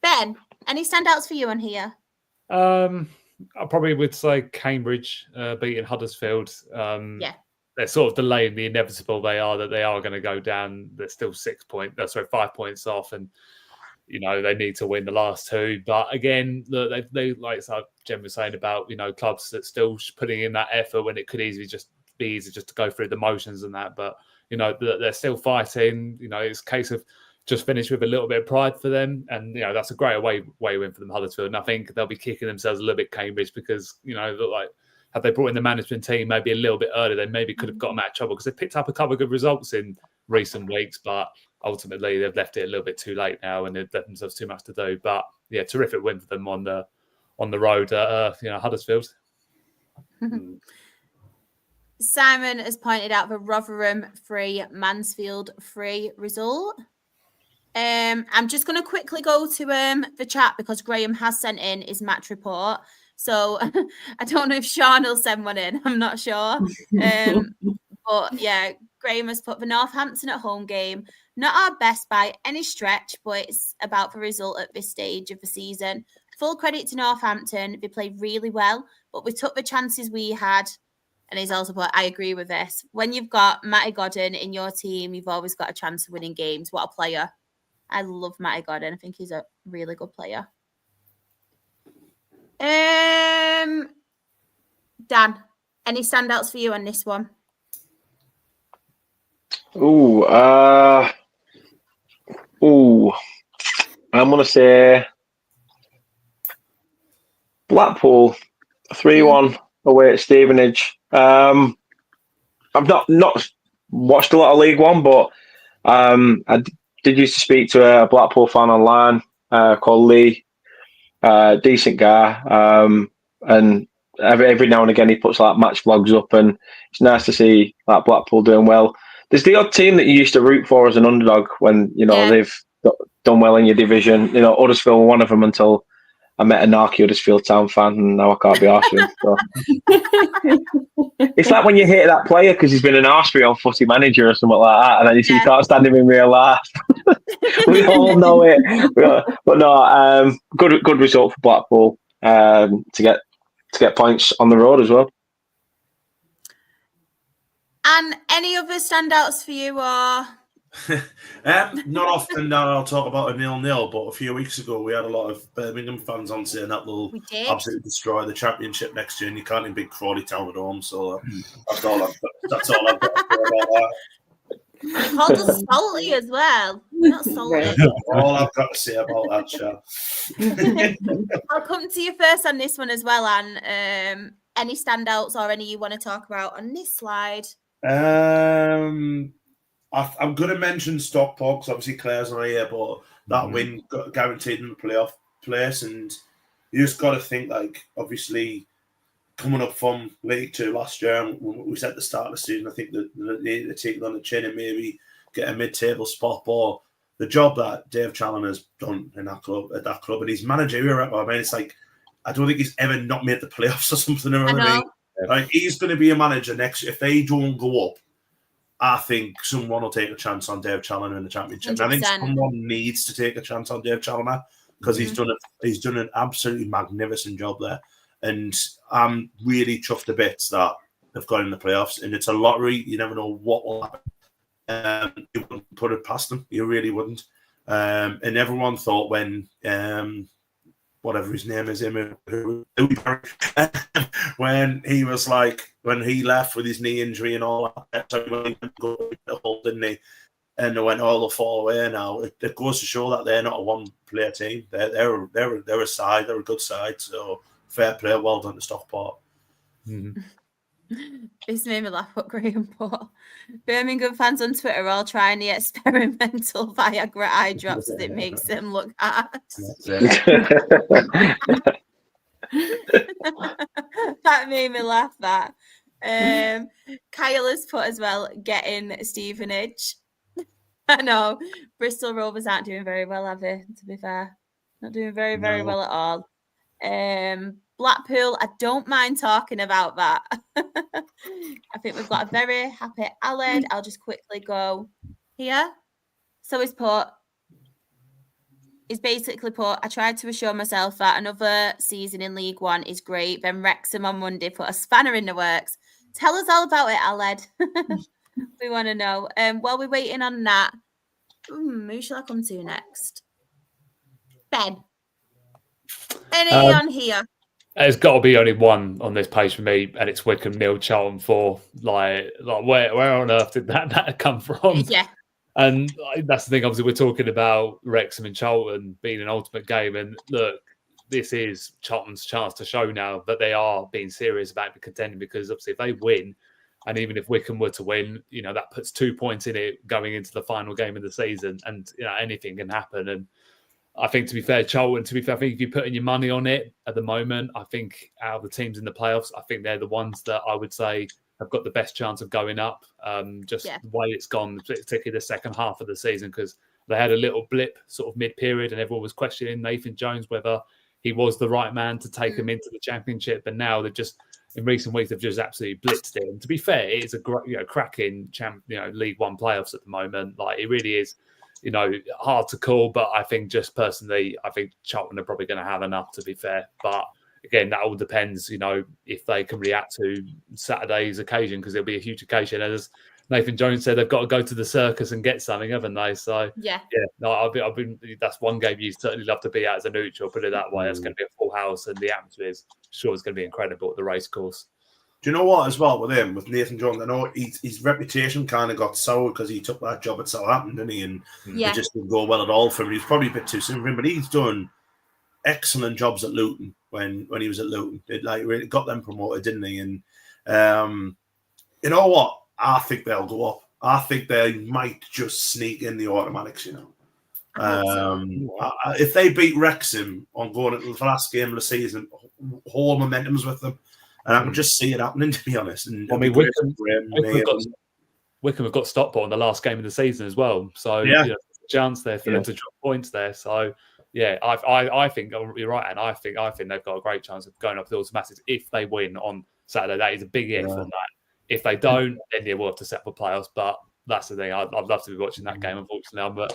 Ben, any standouts for you on here? I probably would say Cambridge beating Huddersfield. They're sort of delaying the inevitable. They are going to go down. They're still 5 points off, and you know they need to win the last two. But again, they like Jen was saying about clubs that still putting in that effort when it could easily just be easy just to go through the motions and that. But they're still fighting. It's a case of just finish with a little bit of pride for them, and that's a great away win for them, Huddersfield. And I think they'll be kicking themselves a little bit, Cambridge, because had they brought in the management team maybe a little bit earlier, they maybe could have got them out of trouble, because they picked up a couple of good results in recent weeks, but ultimately they've left it a little bit too late now, and they've left themselves too much to do. But yeah, terrific win for them on the road at Huddersfield. Simon has pointed out the Rotherham 3, Mansfield 3 result. I'm just going to quickly go to the chat because Graham has sent in his match report. So I don't know if Sean will send one in. I'm not sure. But yeah, Graham has put the Northampton at home game. Not our best by any stretch, but it's about the result at this stage of the season. Full credit to Northampton. They played really well, but we took the chances we had. And he's also put, I agree with this. When you've got Matty Godden in your team, you've always got a chance of winning games. What a player. I love Matty Godden. I think he's a really good player. Dan, any standouts for you on this one? I'm going to say Blackpool 3-1 away at Stevenage. I've not watched a lot of League One, but I did used to speak to a Blackpool fan online called Lee. Decent guy, and every now and again he puts like match vlogs up, and it's nice to see like Blackpool doing well. There's the odd team that you used to root for as an underdog when they've done well in your division. Huddersfield were one of them until I met a narky Huddersfield Town fan, and now I can't be arsed with him. So. It's like when you hate that player because he's been an arse for you on Footy Manager or something like that, and then you see you can't stand him in real life. We all know it. But no, good result for Blackpool to get points on the road as well. And any other standouts for you, or Not often that I'll talk about a 0-0, but a few weeks ago we had a lot of Birmingham fans on saying that they'll absolutely destroy the Championship next year, and you can't in big Crawley Town at home. So that's all I've got to say about that. They called us salty as well. Not salty. All I've got to say about that, Chad. I'll come to you first on this one as well, Anne. Any standouts or any you want to talk about on this slide? I'm going to mention Stockport because obviously Claire's not here, but that win got guaranteed in the playoff place, and you just got to think, like, obviously coming up from League 2 last year, we said at the start of the season, I think that they need to take it on the chin and maybe get a mid-table spot. But the job that Dave Challoner's done in that club, and his managerial record, I mean, it's like, I don't think he's ever not made the playoffs or something. I mean, like, he's going to be a manager next year. If they don't go up, I think someone will take a chance on Dave Challoner in the Championship. 100%. I think someone needs to take a chance on Dave Challoner because he's done an absolutely magnificent job there. And I'm really chuffed to bits that they've got in the playoffs. And it's a lottery. You never know what will happen. You wouldn't put it past them. You really wouldn't. And everyone thought when whatever his name is, when he was like, when he left with his knee injury and all that, so he went to go to the Hull, didn't he? And they went, they'll fall away now. It goes to show that they're not a one-player team. They're a side. They're a good side. So fair play. Well done to Stockport. Mm-hmm. This made me laugh what Graham put. Birmingham fans on Twitter are all trying the experimental Viagra eye drops as it makes them look hard. That made me laugh, that. Kyle has put as well, getting Stevenage. I know. Bristol Rovers aren't doing very well, have they, to be fair? Not doing very well at all. Blackpool, I don't mind talking about that. I think we've got a very happy Aled. I'll just quickly go here. So he's basically put, I tried to assure myself that another season in League One is great. Then Wrexham on Monday put a spanner in the works. Tell us all about it, Aled. We want to know. While we're waiting on that, who shall I come to next? Ben. Any on here? There's got to be only one on this page for me, and it's Wycombe 0, Charlton 4. Like where on earth did that come from? Yeah. And that's the thing. Obviously, we're talking about Wrexham and Charlton being an ultimate game, and look, this is Charlton's chance to show now that they are being serious about contending. Because obviously, if they win, and even if Wycombe were to win, that puts 2 points in it going into the final game of the season, and anything can happen. And I think, to be fair, Charlton, I think if you're putting your money on it at the moment, I think out of the teams in the playoffs, I think they're the ones that I would say have got the best chance of going up. The way it's gone, particularly the second half of the season, because they had a little blip sort of mid-period and everyone was questioning Nathan Jones, whether he was the right man to take them into the Championship. And now they've just, in recent weeks, they've just absolutely blitzed it. And to be fair, it is a cracking League One playoffs at the moment. Like, it really is. Hard to call, but I think just personally, I think Charlton are probably going to have enough, to be fair. But again, that all depends, if they can react to Saturday's occasion, because it'll be a huge occasion. As Nathan Jones said, they've got to go to the circus and get something, haven't they? So I've been. That's one game you certainly love to be at as a neutral. Put it that way. It's going to be a full house, and the atmosphere is sure it's going to be incredible at the racecourse. Do you know what, as well, with him, with Nathan Jones, I know his reputation kind of got sour because he took that job at Southampton, didn't he? And it just didn't go well at all for him. He was probably a bit too soon for him, but he's done excellent jobs at Luton when he was at Luton. It really got them promoted, didn't he? And you know what? I think they'll go up. I think they might just sneak in the automatics, If they beat Wrexham on going into the last game of the season, whole momentum's with them. And I can just see it happening, to be honest. And Wycombe have got Stockport in the last game of the season as well. So there's a chance there for them to drop points there. So I think you're right, and I think they've got a great chance of going up the automatics if they win on Saturday. That is a big if on that. If they don't, then they will have to set for playoffs. But that's the thing. I'd love to be watching that game. Unfortunately,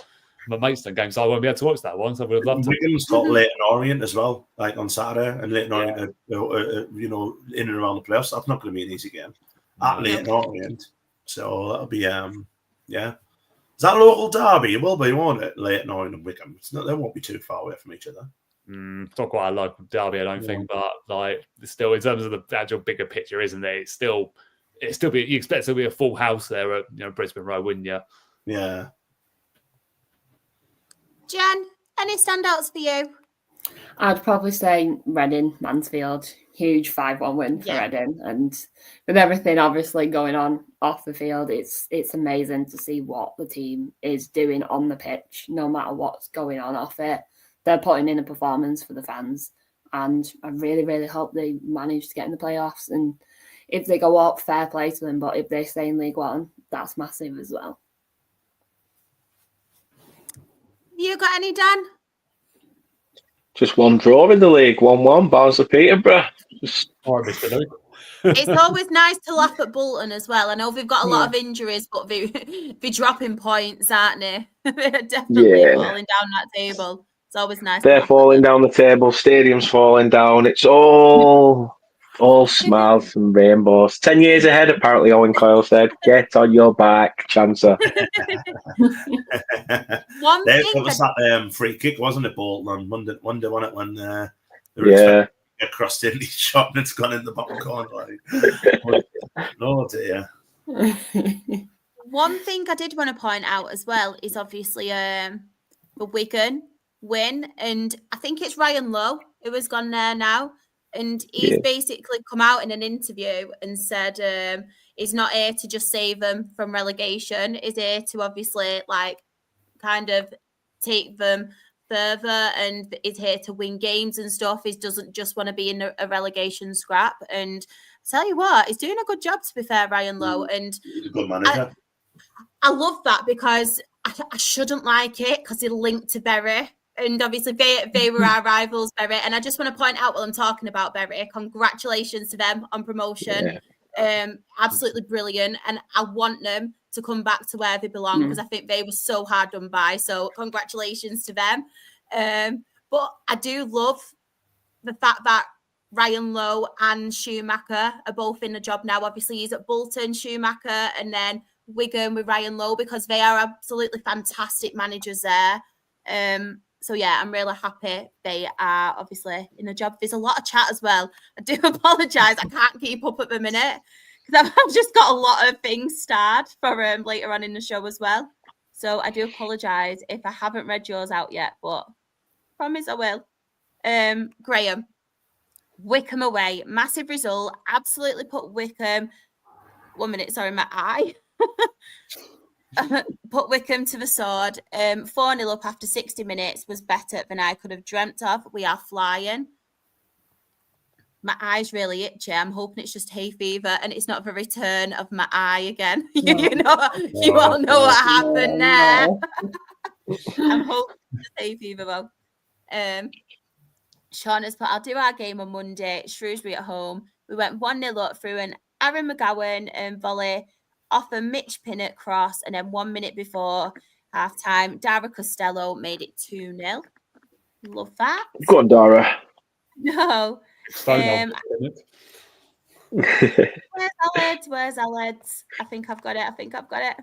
my mate's done game, so I won't be able to watch that one. So I would have loved to. Wickham got Leighton Orient as well, like on Saturday, and Leighton Orient, in and around the playoffs. That's not going to be an easy game at Leighton Orient. So that'll be, Is that a local derby? It will be, won't it? Late night and Wickham. They won't be too far away from each other. It's not quite a local derby, I don't think, but like still, in terms of the actual bigger picture, isn't it? It's still be. You expect it to be a full house there at Brisbane Road, wouldn't you? Yeah. Jen, any standouts for you? I'd probably say Reading, Mansfield. Huge 5-1 win for Reading. And with everything obviously going on off the field, it's amazing to see what the team is doing on the pitch, no matter what's going on off it. They're putting in a performance for the fans. And I really, really hope they manage to get in the playoffs. And if they go up, fair play to them. But if they stay in League One, that's massive as well. You got any, Dan? Just one draw in the league, 1-1, Barnes of Peterborough. It's always nice to laugh at Bolton as well. I know they've got a lot of injuries, but they're dropping points, aren't they? They're definitely falling down that table. It's always nice. They're falling down the table. Stadium's falling down. It's all smiles and rainbows. 10 years ahead, apparently, Owen Coyle said. Get on your back, Chancer. What was that free kick, wasn't it, Bolton, on Monday, wasn't it, when they were expecting a crossed-in shot and it's gone in the bottom corner. Oh, dear. One thing I did want to point out as well is obviously the Wigan win, and I think it's Ryan Lowe who has gone there now. And he's basically come out in an interview and said he's not here to just save them from relegation. He's here to obviously kind of take them further, and is here to win games and stuff. He doesn't just want to be in a relegation scrap. And I tell you what, he's doing a good job, to be fair, Ryan Lowe. And he's a good manager. I love that because I shouldn't like it because he's linked to Bury. And obviously they were our rivals, Bury. And I just want to point out while I'm talking about Bury, congratulations to them on promotion. Absolutely brilliant. And I want them to come back to where they belong because I think they were so hard done by. So congratulations to them. But I do love the fact that Ryan Lowe and Schumacher are both in the job now. Obviously, he's at Bolton, Schumacher, and then Wigan with Ryan Lowe because they are absolutely fantastic managers there. So, yeah, I'm really happy they are obviously in a job. There's a lot of chat as well. I do apologise. I can't keep up at the minute because I've just got a lot of things starred for later on in the show as well. So I do apologise if I haven't read yours out yet, but promise I will. Graham, Wickham away. Massive result. Absolutely put Wickham. 1 minute, sorry, my eye. Put Wickham to the sword. 4-0 up after 60 minutes was better than I could have dreamt of. We are flying. My eye's really itchy. I'm hoping it's just hay fever and it's not the return of my eye again. You all know what happened there. I'm hoping it's hay fever though. Sean has put, I'll do our game on Monday. Shrewsbury at home. We went 1-0 up through an Aaron McGowan volley off a Mitch Pinnett cross, and then 1 minute before half-time, Dara Costello made it 2-0. Love that. Go on, Dara. No. Where's our lads? I think I've got it.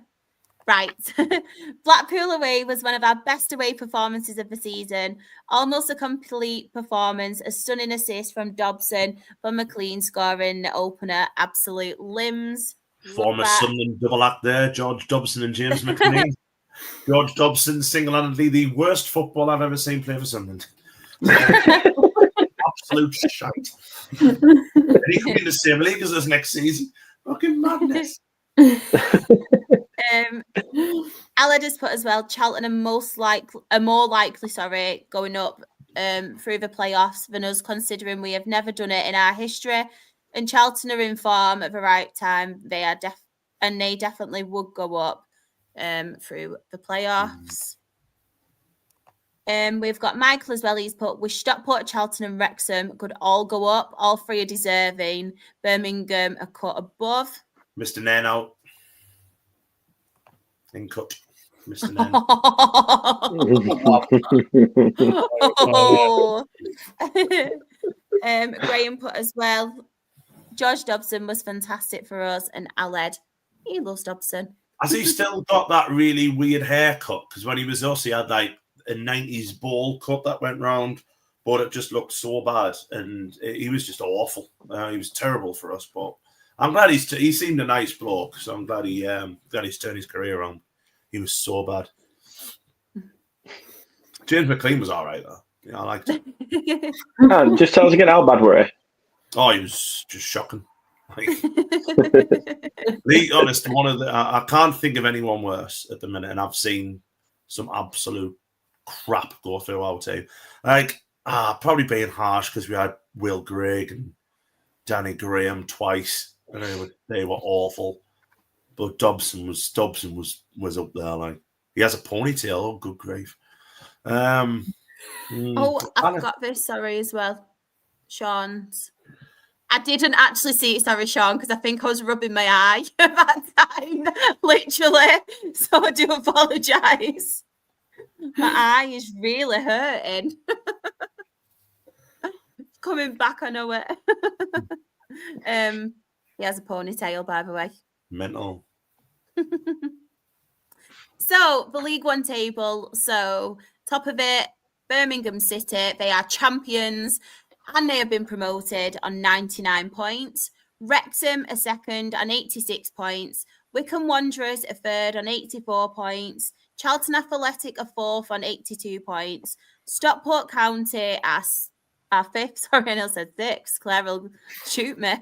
Right. Blackpool away was one of our best away performances of the season. Almost a complete performance. A stunning assist from Dobson, but McLean scoring the opener. Absolute limbs. Former Sunderland double act there, George Dobson and James McLean. George Dobson, single-handedly the worst football I've ever seen play for Sunderland. Absolute shite. And he could be in the same league as us next season. Fucking madness. Aled has put as well, Charlton are more likely going up through the playoffs than us, considering we have never done it in our history. And Charlton are in form at the right time. They are they definitely would go up through the playoffs. We've got Michael as well. He's put, with Stockport, Charlton and Wrexham could all go up. All three are deserving. Birmingham are cut above. Mr. Nairn out. In cut. Mr. Nairn. Graham put as well, George Dobson was fantastic for us, and Aled, he loves Dobson. Has he still got that really weird haircut? Because when he was us, he had like a 90s ball cut that went round, but it just looked so bad. And he was just awful. He was terrible for us. But I'm glad he seemed a nice bloke. So I'm glad he's turned his career around. He was so bad. James McLean was all right, though. Yeah, I liked him. Just tell us again, how bad were he? Oh, he was just shocking. Like, honest, I can't think of anyone worse at the minute, and I've seen some absolute crap go through our team. Like, probably being harsh because we had Will Grigg and Danny Graham twice, and they were awful. But Dobson was up there. Like, he has a ponytail. Oh, good grief. I forgot this. Sorry, as well, Sean's. I didn't actually see it, sorry, Sean, because I think I was rubbing my eye at that time, literally. So I do apologise. My eye is really hurting. Coming back, I know it. He has a ponytail, by the way. Mental. So, the League One table. So, top of it, Birmingham City. They are champions. And they have been promoted on 99 points. Wrexham are second on 86 points. Wycombe Wanderers are third on 84 points. Charlton Athletic are fourth on 82 points. Stockport County are fifth. Sorry, I nearly said sixth. Claire will shoot me.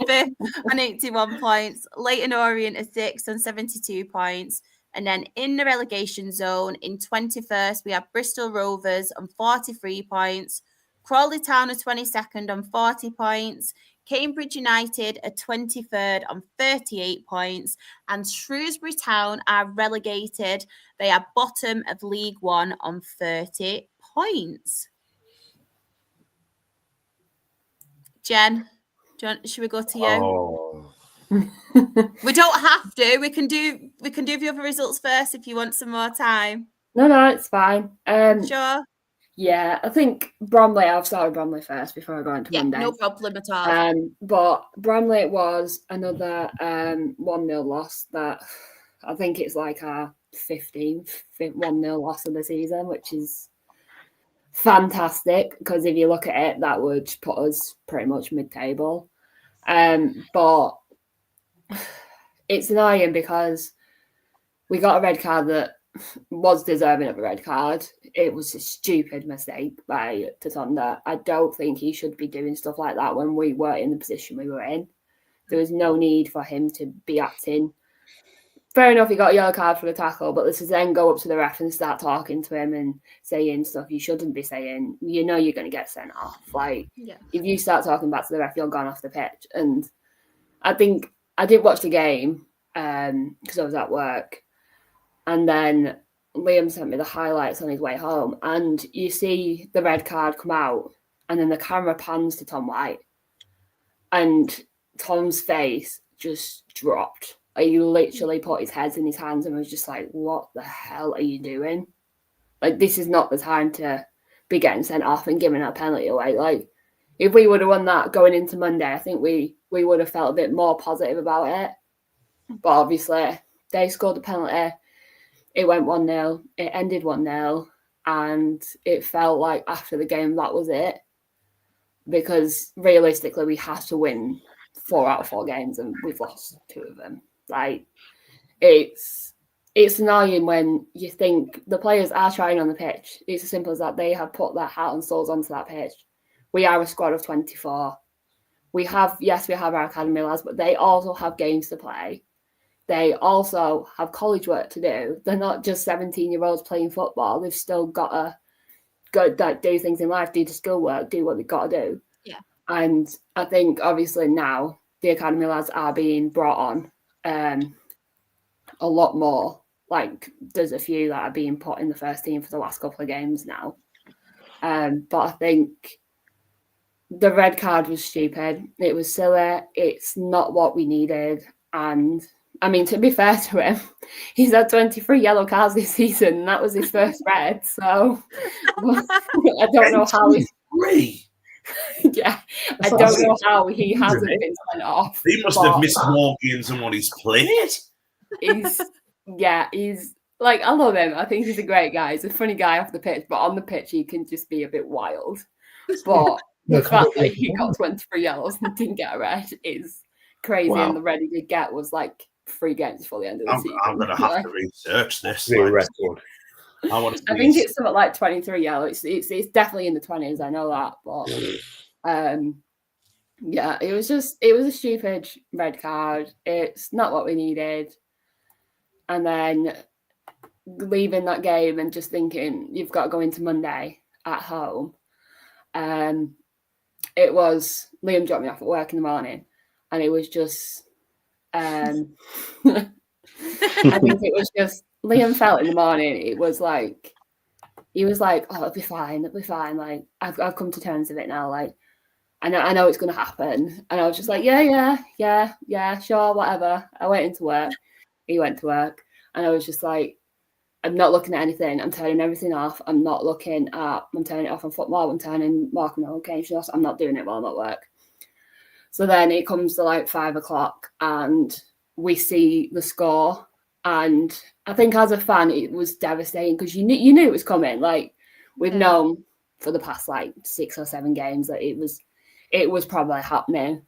Fifth on 81 points. Leyton Orient are sixth on 72 points. And then in the relegation zone, in 21st, we have Bristol Rovers on 43 points. Crawley Town are 22nd on 40 points. Cambridge United are 23rd on 38 points. And Shrewsbury Town are relegated. They are bottom of League One on 30 points. Jen, should we go to you? Oh. We don't have to. We can do the other results first if you want some more time. No, it's fine. Sure. Yeah, I think Bromley, I'll start with Bromley first before I go into Monday. No problem at all. But Bromley was another 1-0 loss that I think it's like our 15th 1-0 loss of the season, which is fantastic because if you look at it, that would put us pretty much mid-table. But it's annoying because we got a red card that was deserving of a red card. It was a stupid mistake by Tatonda. I don't think he should be doing stuff like that when we were in the position we were in. There was no need for him to be acting. Fair enough, he got a yellow card for the tackle, but this is then go up to the ref and start talking to him and saying stuff you shouldn't be saying. You know you're going to get sent off. If you start talking back to the ref, you're gone off the pitch. And I think I did watch the game because I was at work. And then Liam sent me the highlights on his way home. And you see the red card come out. And then the camera pans to Tom White. And Tom's face just dropped. He literally put his head in his hands and was just like, what the hell are you doing? Like, this is not the time to be getting sent off and giving a penalty away. Like, if we would have won that going into Monday, I think we would have felt a bit more positive about it. But obviously, they scored the penalty. It went 1-0. It ended 1-0. And it felt like after the game, that was it. Because realistically, we had to win 4 out of 4 games and we've lost 2 of them. Like, it's annoying when you think the players are trying on the pitch. It's as simple as that. They have put their heart and souls onto that pitch. We are a squad of 24. We have our academy lads, but they also have games to play. They also have college work to do. They're not just 17-year-olds playing football. They've still got to do things in life, do the school work, do what they've got to do. Yeah. And I think, obviously, now the academy lads are being brought on a lot more. Like, there's a few that are being put in the first team for the last couple of games now. But I think the red card was stupid. It was silly. It's not what we needed. And I mean, to be fair to him, he's had 23 yellow cards this season, and that was his first red. So I don't know how he's... Yeah, I don't know how he hasn't been sent off. He must have missed more games than what he's played. he's like, I love him. I think he's a great guy. He's a funny guy off the pitch, but on the pitch he can just be a bit wild. But the fact that he got 23 yellows and didn't get a red is crazy. Wow. And the red he did get was like 3 games before the end of the season. I'm going to have to research this. record. I think it's something like 23 yellows. It's definitely in the 20s. I know that, but yeah, it was a stupid red card. It's not what we needed. And then leaving that game and just thinking you've got to go into Monday at home. It was Liam dropped me off at work in the morning, and it was just I think it was just Liam felt in the morning. It was like he was like, "Oh, it'll be fine. Like I've come to terms with it now. Like I know it's going to happen." And I was just like, "Yeah, sure, whatever." I went into work. He went to work, and I was just like, I'm not looking at anything. I'm turning everything off. I'm turning it off on football. I'm turning marking notifications off. I'm not doing it while I'm at work. So then it comes to like 5 o'clock and we see the score. And I think as a fan, it was devastating because you knew it was coming. Like we've known for the past like 6 or 7 games that it was probably happening.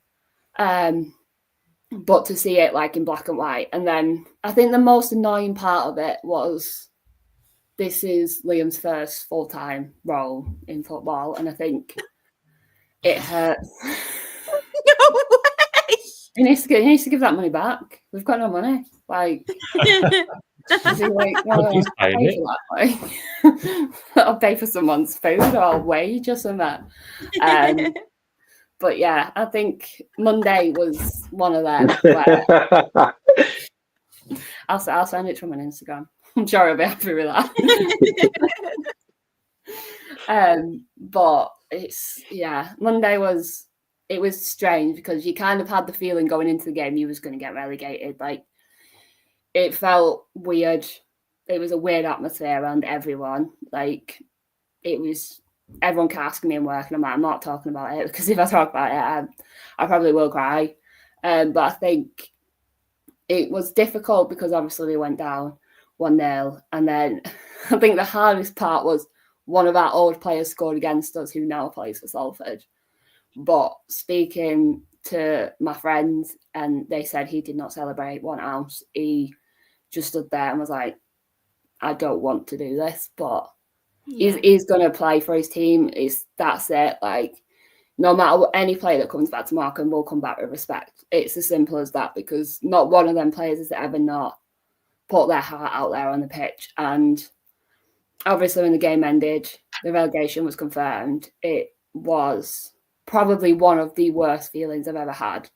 But to see it like in black and white. And then I think the most annoying part of it was this is Liam's first full-time role in football. And I think it hurts. No way! He needs to give that money back. We've got no money. Like, is he like, He's paying it. I'll pay for someone's food or wage or something. But yeah, I think Monday was one of them where I'll send it to him on Instagram. I'm sure he'll be happy with that. But Monday was strange because you kind of had the feeling going into the game you was going to get relegated. Like it felt weird. It was a weird atmosphere around everyone. Like it was. Everyone kept asking me in work, and I'm like, I'm not talking about it because if I talk about it, I probably will cry. But I think it was difficult because obviously we went down 1-0, and then I think the hardest part was one of our old players scored against us who now plays for Salford. But speaking to my friends, and they said he did not celebrate 1 ounce. He just stood there and was like, I don't want to do this, but he's going to play for his team. That's it. Like, no matter what, any player that comes back to Markham will come back with respect. It's as simple as that because not one of them players has ever not put their heart out there on the pitch. And obviously when the game ended, the relegation was confirmed. It was probably one of the worst feelings I've ever had.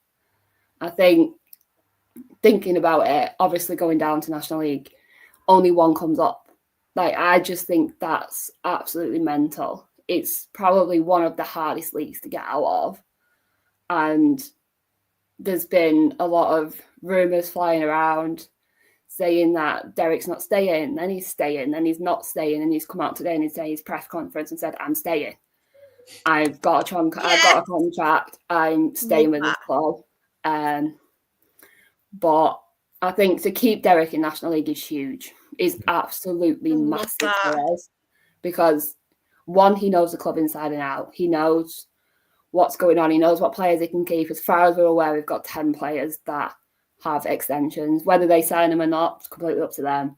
I think thinking about it, obviously going down to National League, only one comes up. Like, I just think that's absolutely mental. It's probably one of the hardest leagues to get out of. And there's been a lot of rumours flying around saying that Derek's not staying, then he's staying, then he's not staying, and he's come out today and he's saying his press conference and said, I'm staying. I've got a contract, I'm staying with this club. But I think to keep Derek in National League is huge. Is absolutely massive for us because one, he knows the club inside and out. He knows what's going on. He knows what players he can keep. As far as we're aware, we've got 10 players that have extensions. Whether they sign them or not, it's completely up to them.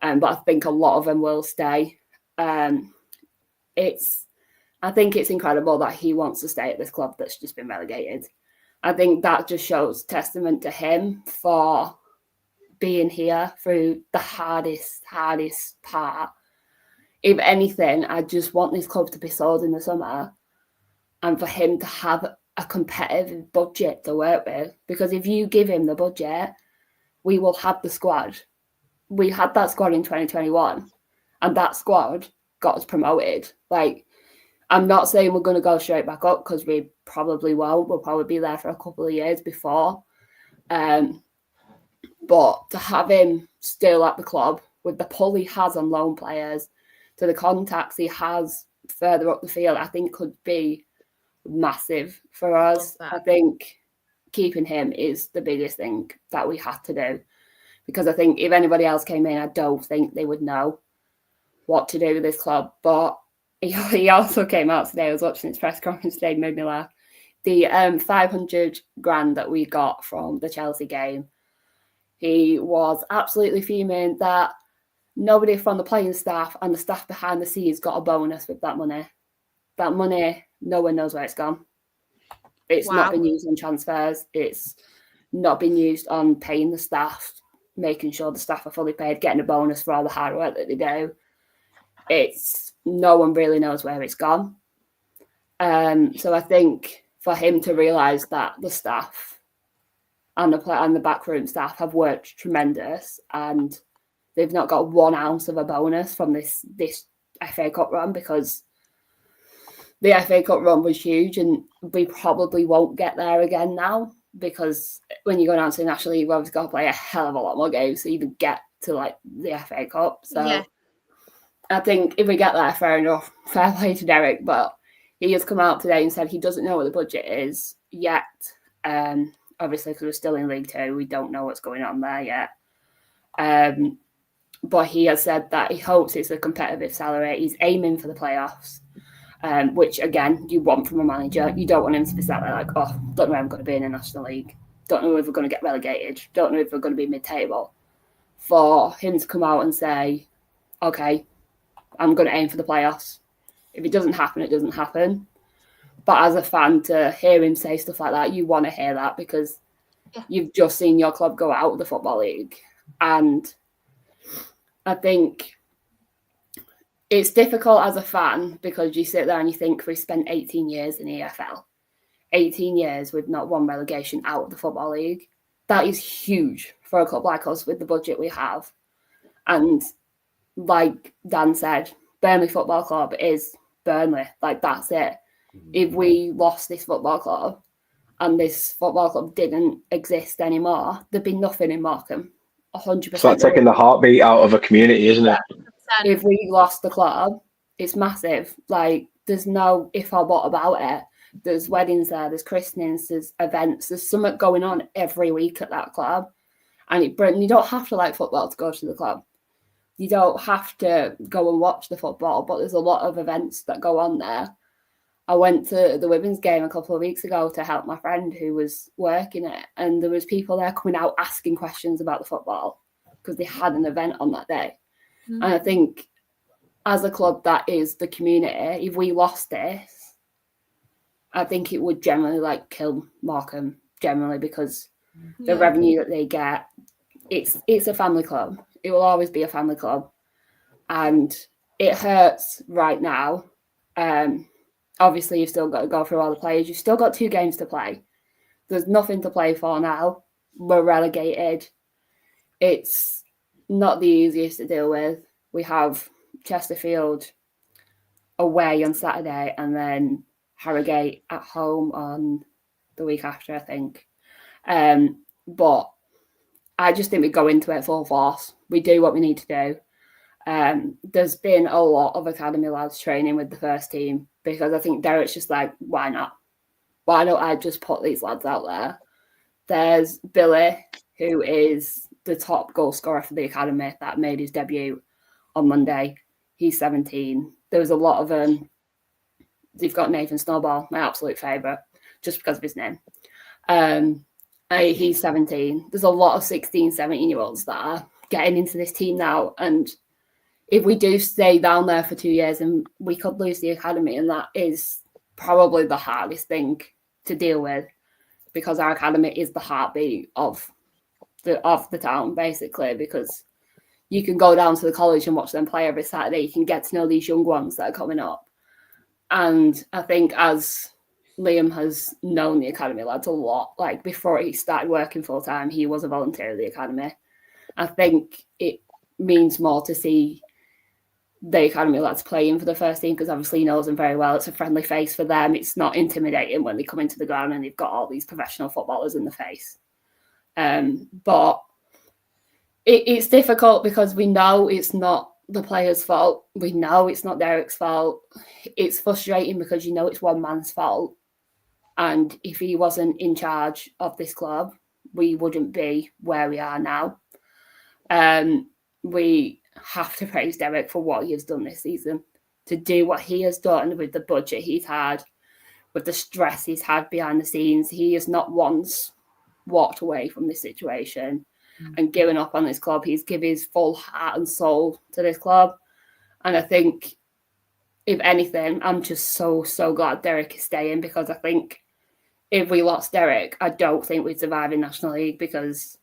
But I think a lot of them will stay. I think it's incredible that he wants to stay at this club that's just been relegated. I think that just shows testament to him for being here through the hardest part. If anything, I just want this club to be sold in the summer and for him to have a competitive budget to work with. Because if you give him the budget, we will have the squad. We had that squad in 2021 and that squad got us promoted. Like, I'm not saying we're going to go straight back up because we probably won't. We'll probably be there for a couple of years before. But to have him still at the club with the pull he has on loan players, to the contacts he has further up the field, I think could be massive for us. I think keeping him is the biggest thing that we have to do because I think if anybody else came in, I don't think they would know what to do with this club. But he also came out today. I was watching his press conference today, made me laugh. The 500 grand that we got from the Chelsea game, he was absolutely fuming that nobody from the playing staff and the staff behind the scenes got a bonus with that money. That money, no one knows where it's gone. It's not been used on transfers. It's not been used on paying the staff, making sure the staff are fully paid, getting a bonus for all the hard work that they do. It's no one really knows where it's gone. So I think for him to realise that the staff and the backroom staff have worked tremendous, and they've not got 1 ounce of a bonus from this FA Cup run, because the FA Cup run was huge, and we probably won't get there again now, because when you go down to the National League, Rovers got to play a hell of a lot more games to even get to like the FA Cup. So I think if we get there, fair enough. Fair play to Derek, but he has come out today and said he doesn't know what the budget is yet. Obviously, because we're still in League Two, we don't know what's going on there yet. But he has said that he hopes it's a competitive salary. He's aiming for the playoffs, which, again, you want from a manager. You don't want him to be sat there like, oh, don't know if I'm going to be in the National League. Don't know if we're going to get relegated. Don't know if we're going to be mid-table. For him to come out and say, okay, I'm going to aim for the playoffs. If it doesn't happen, it doesn't happen. But as a fan, to hear him say stuff like that, you want to hear that, because you've just seen your club go out of the Football League. And I think it's difficult as a fan, because you sit there and you think, we spent 18 years in EFL, 18 years with not one relegation out of the Football League. That is huge for a club like us with the budget we have. And like Dan said, Burnley Football Club is Burnley. Like, that's it. If we lost this football club and this football club didn't exist anymore, there'd be nothing in Morecambe. 100%. It's like taking the heartbeat out of a community, isn't it? If we lost the club, it's massive. Like, there's no if or what about it. There's weddings there, there's christenings, there's events, there's something going on every week at that club. And you don't have to like football to go to the club. You don't have to go and watch the football, but there's a lot of events that go on there. I went to the women's game a couple of weeks ago to help my friend who was working it, and there was people there coming out asking questions about the football because they had an event on that day. And I think as a club that is the community, if we lost this, I think it would generally like kill Morecambe generally, because the revenue that they get, it's a family club. It will always be a family club, and it hurts right now. Obviously, you've still got to go through all the players. You've still got 2 games to play. There's nothing to play for now. We're relegated. It's not the easiest to deal with. We have Chesterfield away on Saturday and then Harrogate at home on the week after, I think. But I just think we go into it full force. We do what we need to do. There's been a lot of academy lads training with the first team, because I think Derek's just like, why not? Why don't I just put these lads out there? There's Billy, who is the top goal scorer for the academy, that made his debut on Monday. He's 17. There was a lot of you've got Nathan Snowball, my absolute favourite, just because of his name. He's 17. There's a lot of 16, 17-year-olds that are getting into this team now, and if we do stay down there for 2 years, and we could lose the academy, and that is probably the hardest thing to deal with, because our academy is the heartbeat of the town, basically, because you can go down to the college and watch them play every Saturday. You can get to know these young ones that are coming up. And I think as Liam has known the academy lads a lot, like before he started working full time, he was a volunteer at the academy. I think it means more to see the academy lads playing for the first team, because obviously he knows them very well. It's a friendly face for them. It's not intimidating when they come into the ground and they've got all these professional footballers in the face. But it's difficult, because we know it's not the players' fault. We know it's not Derek's fault. It's frustrating because you know it's one man's fault. And if he wasn't in charge of this club, we wouldn't be where we are now. we have to praise Derek for what he has done this season. To do what he has done with the budget he's had, with the stress he's had behind the scenes, he has not once walked away from this situation and given up on this club. He's given his full heart and soul to this club. And I think, if anything, I'm just so glad Derek is staying, because I think if we lost Derek, I don't think we'd survive in National League, because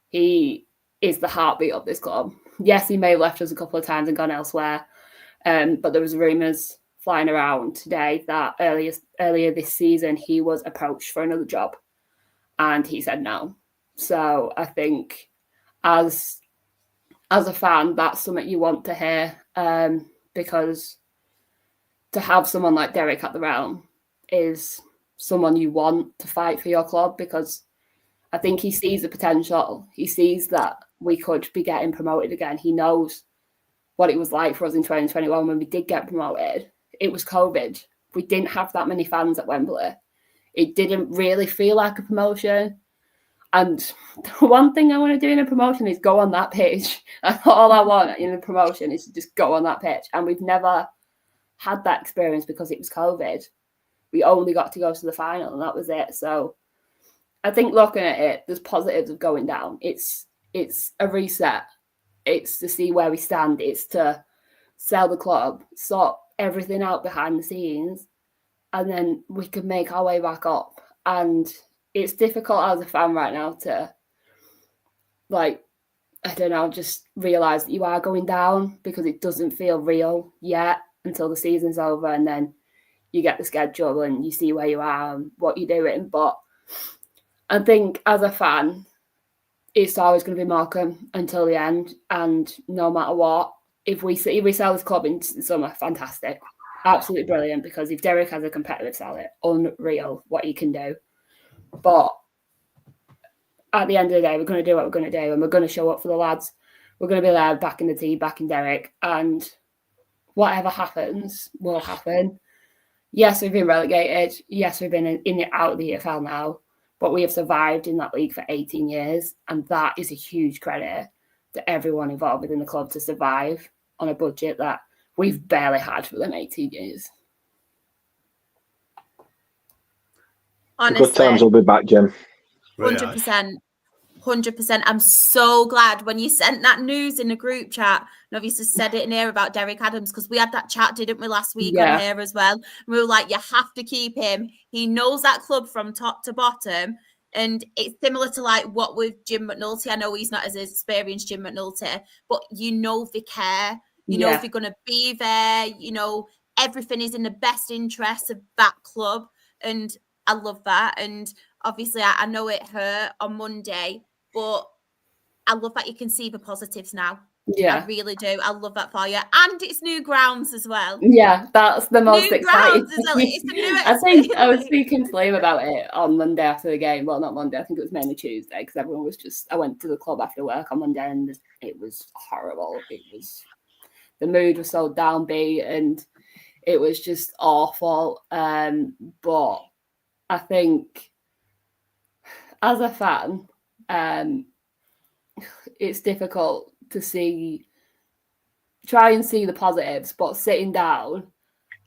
he is the heartbeat of this club. Yes, he may have left us a couple of times and gone elsewhere, but there was rumours flying around today that earlier this season he was approached for another job and he said no. So I think as a fan, that's something you want to hear, because to have someone like Derek at the Realm is someone you want to fight for your club, because I think he sees the potential. He sees that we could be getting promoted again. He knows what it was like for us in 2021 when we did get promoted. It was COVID. We didn't have that many fans at Wembley. It didn't really feel like a promotion. And the one thing I want to do in a promotion is go on that pitch. All I want in a promotion is to just go on that pitch. And we've never had that experience because it was COVID. We only got to go to the final and that was it. So I think looking at it, there's positives of going down. It's a reset. It's to see where we stand. It's to sell the club, sort everything out behind the scenes, and then we can make our way back up. And it's difficult as a fan right now to, just realise that you are going down, because it doesn't feel real yet until the season's over, and then you get the schedule and you see where you are and what you're doing. But I think as a fan, it's always going to be Morecambe until the end, and no matter what, if we sell this club in the summer, fantastic, absolutely brilliant, because if Derek has a competitive sell, it unreal what he can do. But at the end of the day, we're going to do what we're going to do, and we're going to show up for the lads. We're going to be there, back in the team, back in Derek, and whatever happens will happen. Yes, we've been relegated. Yes, we've been in out of the EFL now, but we have survived in that league for 18 years, and that is a huge credit to everyone involved within the club to survive on a budget that we've barely had for them 18 years. Honestly, good times will be back, Jim. 100%. 100%. I'm so glad when you sent that news in the group chat, and obviously said it in here about Derek Adams, because we had that chat, didn't we, last week on here as well. And we were like, you have to keep him. He knows that club from top to bottom. And it's similar to like what with Jim McNulty. I know he's not as experienced Jim McNulty, but you know they care. You know if you're going to be there, you know, everything is in the best interest of that club. And I love that. And obviously, I know it hurt on Monday, but I love that you can see the positives now. Yeah, I really do. I love that for you. And it's new grounds as well. Yeah, that's the most exciting. Well. It's a new I think I was speaking to Liam about it on Monday after the game. Well, not Monday. I think it was mainly Tuesday, because everyone was I went to the club after work on Monday and it was horrible. The mood was so downbeat and it was just awful. But I think as a fan, it's difficult to try and see the positives, but sitting down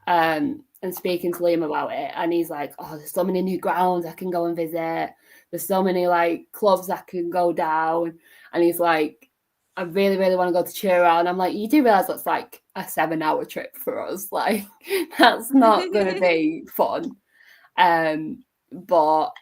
and speaking to Liam about it, and he's like, oh, there's so many new grounds I can go and visit. There's so many like clubs that can go down. And he's like, I really, really want to go to Chura. And I'm like, you do realise that's like a 7-hour trip for us. Like, that's not going to be fun. But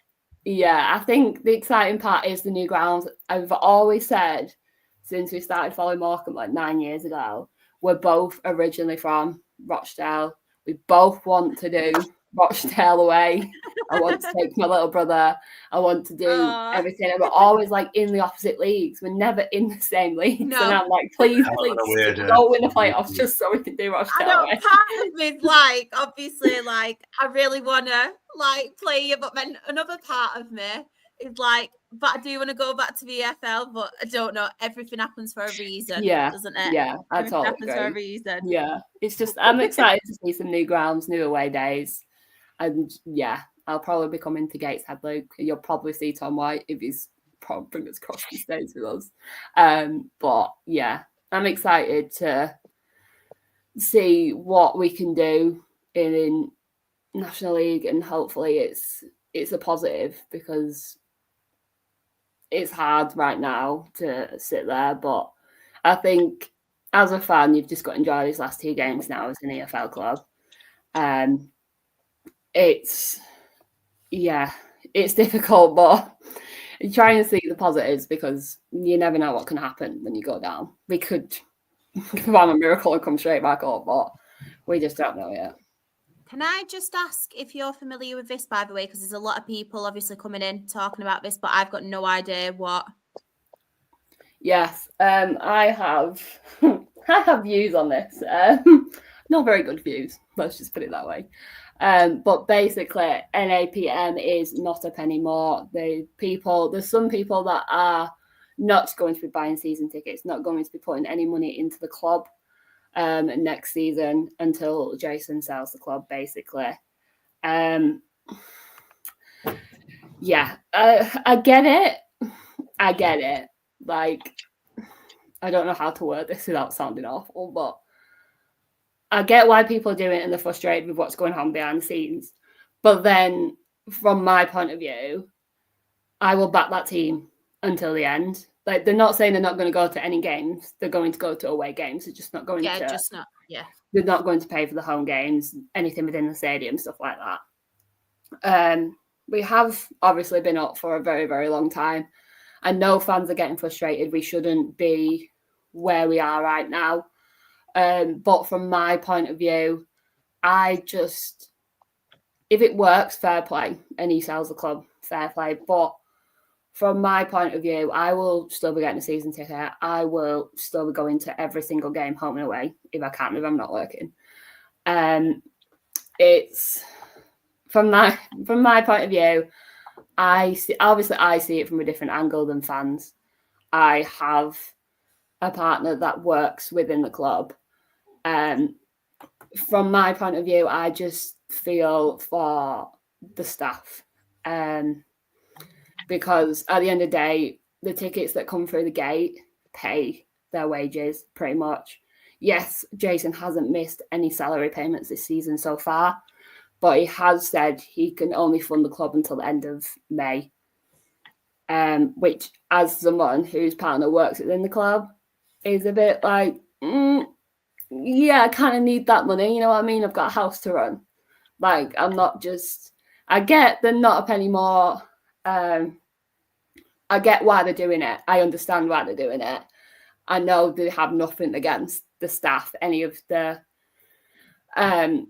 yeah, I think the exciting part is the new grounds. I've always said, since we started following Morecambe like 9 years ago, we're both originally from Rochdale. We both want to do Rochdale away. I want to take my little brother. I want to do everything. And we're always like in the opposite leagues. We're never in the same leagues. No. And I'm like, please, don't win the playoffs just so we can do Rochdale away. Part of me is like, obviously, like, I really want to like play you, but then another part of me is like, but I do want to go back to the EFL, but I don't know. Everything happens for a reason, doesn't it? Yeah, I totally happens agree. for a reason. Yeah, it's just, I'm excited to see some new grounds, new away days. And yeah, I'll probably be coming to Gateshead, Luke. You'll probably see Tom White if he's fingers crossed he stays with us. But yeah, I'm excited to see what we can do in National League, and hopefully it's a positive, because it's hard right now to sit there. But I think as a fan, you've just got to enjoy these last 2 games now as an EFL club. It's difficult, but you try and see the positives, because you never know what can happen when you go down. We could perform a miracle and come straight back up, but we just don't know yet. Can I just ask if you're familiar with this, by the way, because there's a lot of people obviously coming in talking about this, but I've got no idea what. Yes, I have I have views on this. Not very good views, let's just put it that way. But basically, NAPM is not a penny more. There's some people that are not going to be buying season tickets, not going to be putting any money into the club next season until Jason sells the club, basically. I get it. Like, I don't know how to word this without sounding awful, but I get why people are doing it and they're frustrated with what's going on behind the scenes. But then, from my point of view, I will back that team until the end. Like, they're not saying they're not going to go to any games. They're going to go to away games. They're just not going to. They're not going to pay for the home games, anything within the stadium, stuff like that. We have obviously been up for a very, very long time. I know fans are getting frustrated. We shouldn't be where we are right now. But from my point of view, if it works, fair play, and he sells the club, fair play. But from my point of view, I will still be getting a season ticket. I will still be going to every single game, home and away, if I can, if I'm not working. It's from my point of view, I see it from a different angle than fans. I have a partner that works within the club. From my point of view, I just feel for the staff. Because at the end of the day, the tickets that come through the gate pay their wages pretty much. Yes, Jason hasn't missed any salary payments this season so far, but he has said he can only fund the club until the end of May. Which, as someone whose partner works within the club, is a bit like, yeah, I kind of need that money. You know what I mean? I've got a house to run. Like, I'm not just... I get they're not a penny more. I get why they're doing it. I understand why they're doing it. I know they have nothing against the staff, any of the... I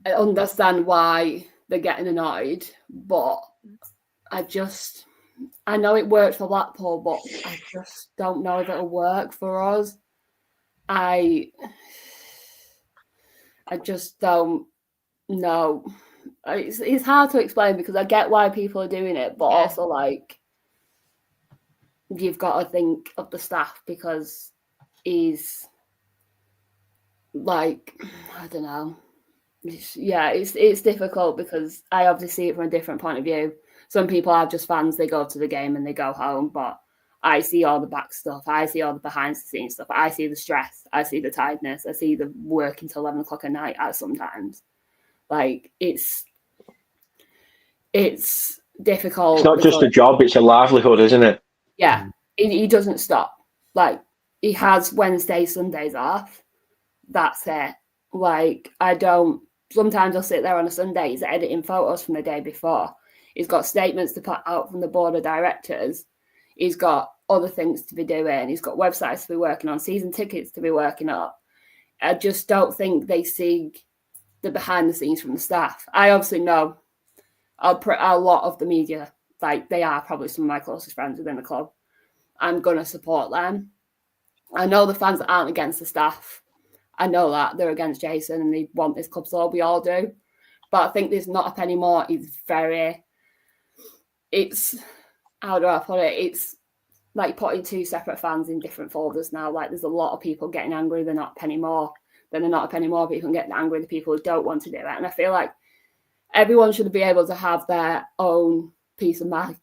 understand why they're getting annoyed, but I know it worked for Blackpool, but I just don't know if it'll work for us. I just don't know. It's hard to explain, because I get why people are doing it, but also, like, you've got to think of the staff, because he's like, I don't know. It's difficult, because I obviously see it from a different point of view. Some people are just fans, they go to the game and they go home, but I see all the back stuff. I see all the behind the scenes stuff. I see the stress. I see the tiredness. I see the work until 11 o'clock at night sometimes. Like, it's difficult. It's not just a job, it's a livelihood, isn't it? Yeah, he doesn't stop. Like, he has Wednesdays, Sundays off. That's it. Like, sometimes I'll sit there on a Sunday, he's editing photos from the day before. He's got statements to put out from the board of directors. He's got other things to be doing. He's got websites to be working on, season tickets to be working on. I just don't think they see the behind the scenes from the staff. I obviously know a lot of the media, like, they are probably some of my closest friends within the club. I'm going to support them. I know the fans that aren't against the staff. I know that they're against Jason and they want this club sold. We all do. But I think there's not a penny more. How do I put it? It's like putting 2 separate fans in different folders now. Like, there's a lot of people getting angry they're not a penny more. Then they're not a penny more. People getting angry at the people who don't want to do it. And I feel like everyone should be able to have their own peace of mind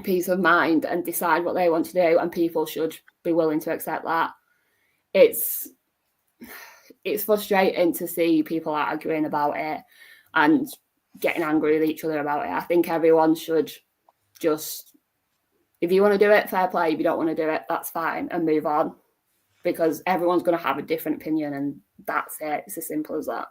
peace of mind and decide what they want to do, and people should be willing to accept that. It's frustrating to see people arguing about it and getting angry with each other about it. I think everyone should just, if you want to do it, fair play. If you don't want to do it, that's fine, and move on, because everyone's going to have a different opinion, and that's it. It's as simple as that.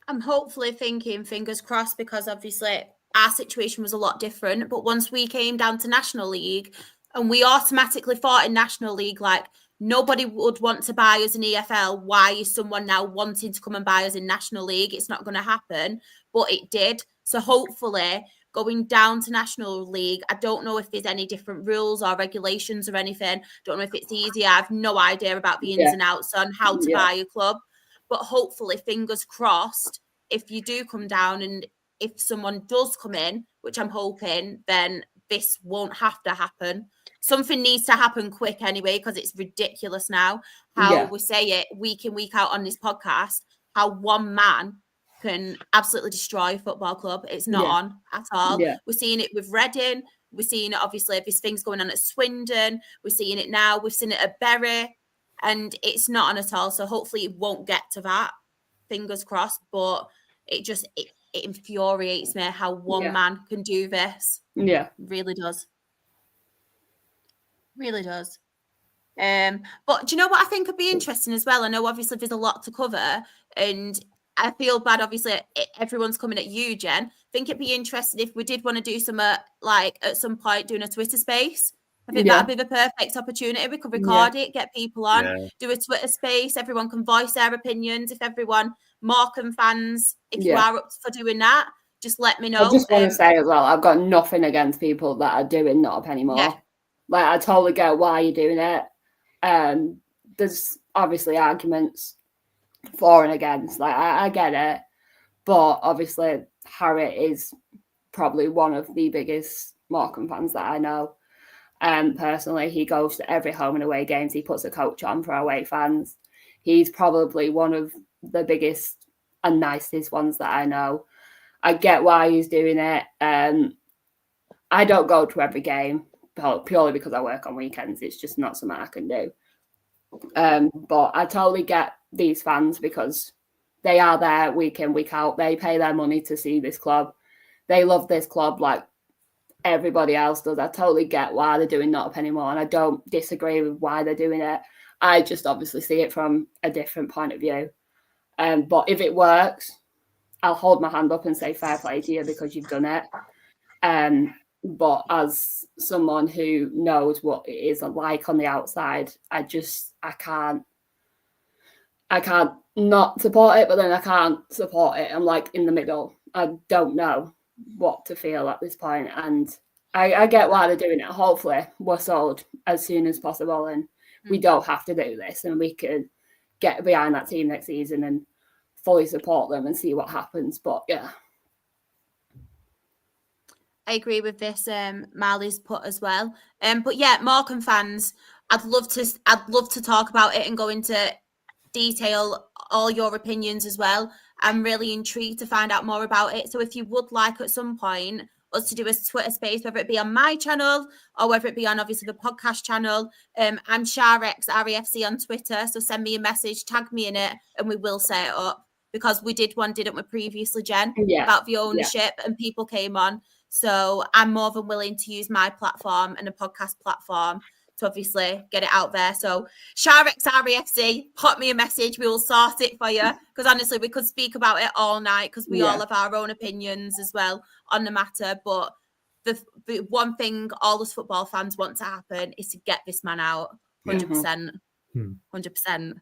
I'm hopefully thinking, fingers crossed, because obviously our situation was a lot different. But once we came down to National League and we automatically fought in National League, like nobody would want to buy us in EFL. Why is someone now wanting to come and buy us in National League? It's not going to happen, but it did. So hopefully going down to National League, I don't know if there's any different rules or regulations or anything. Don't know if it's easier. I have no idea about the ins and outs on how to buy a club. But hopefully, fingers crossed, if you do come down and if someone does come in, which I'm hoping, then this won't have to happen. Something needs to happen quick anyway, because it's ridiculous now how we say it week in, week out on this podcast, how one man can absolutely destroy a football club. It's not on at all. Yeah. We're seeing it with Reading. We're seeing it, obviously, if this thing's going on at Swindon. We're seeing it now. We've seen it at Bury. And it's not on at all. So hopefully it won't get to that. Fingers crossed. But it just, it infuriates me how one man can do this. Yeah. Really does. Really does. But do you know what I think would be interesting as well? I know obviously there's a lot to cover, and I feel bad, obviously, everyone's coming at you, Jen. I think it'd be interesting if we did want to do some, like at some point, doing a Twitter space. I think that'd be the perfect opportunity. We could record it, get people on, do a Twitter space. Everyone can voice their opinions. If everyone, Morecambe fans, if you are up for doing that, just let me know. I just want to say as well, I've got nothing against people that are doing Not Up Anymore. Yeah. Like, I totally get why you're doing it. There's obviously arguments for and against. Like, I get it. But obviously, Harriet is probably one of the biggest Morecambe fans that I know. Personally, he goes to every home and away games. He puts a coach on for away fans. He's probably one of the biggest and nicest ones that I know. I get why he's doing it. I don't go to every game purely because I work on weekends. It's just not something I can do. But I totally get these fans because they are there week in, week out. They pay their money to see this club. They love this club like everybody else does. I totally get why they're doing Not Up Anymore, and I don't disagree with why they're doing it. I just obviously see it from a different point of view. But if it works, I'll hold my hand up and say fair play to you because you've done it. But as someone who knows what it is like on the outside, I can't not support it, but then I can't support it. I'm like in the middle. I don't know what to feel at this point, and I get why they're doing it. Hopefully we're sold as soon as possible and we don't have to do this, and we can get behind that team next season and fully support them and see what happens. But yeah, I agree with this. Marley's put as well. But yeah, Morecambe fans, I'd love to talk about it and go into detail all your opinions as well. I'm really intrigued to find out more about it. So if you would like at some point us to do a Twitter space, whether it be on my channel or whether it be on obviously the podcast channel, I'm Sharex REFC on Twitter. So send me a message, tag me in it, and we will set it up, because we did one, didn't we, previously, Jen, about the ownership, and people came on. So I'm more than willing to use my platform and a podcast platform to obviously get it out there. So Sharex REFC, pop me a message. We will sort it for you, because honestly, we could speak about it all night, because we all have our own opinions as well on the matter. But the one thing all us football fans want to happen is to get this man out. 100%. 100%.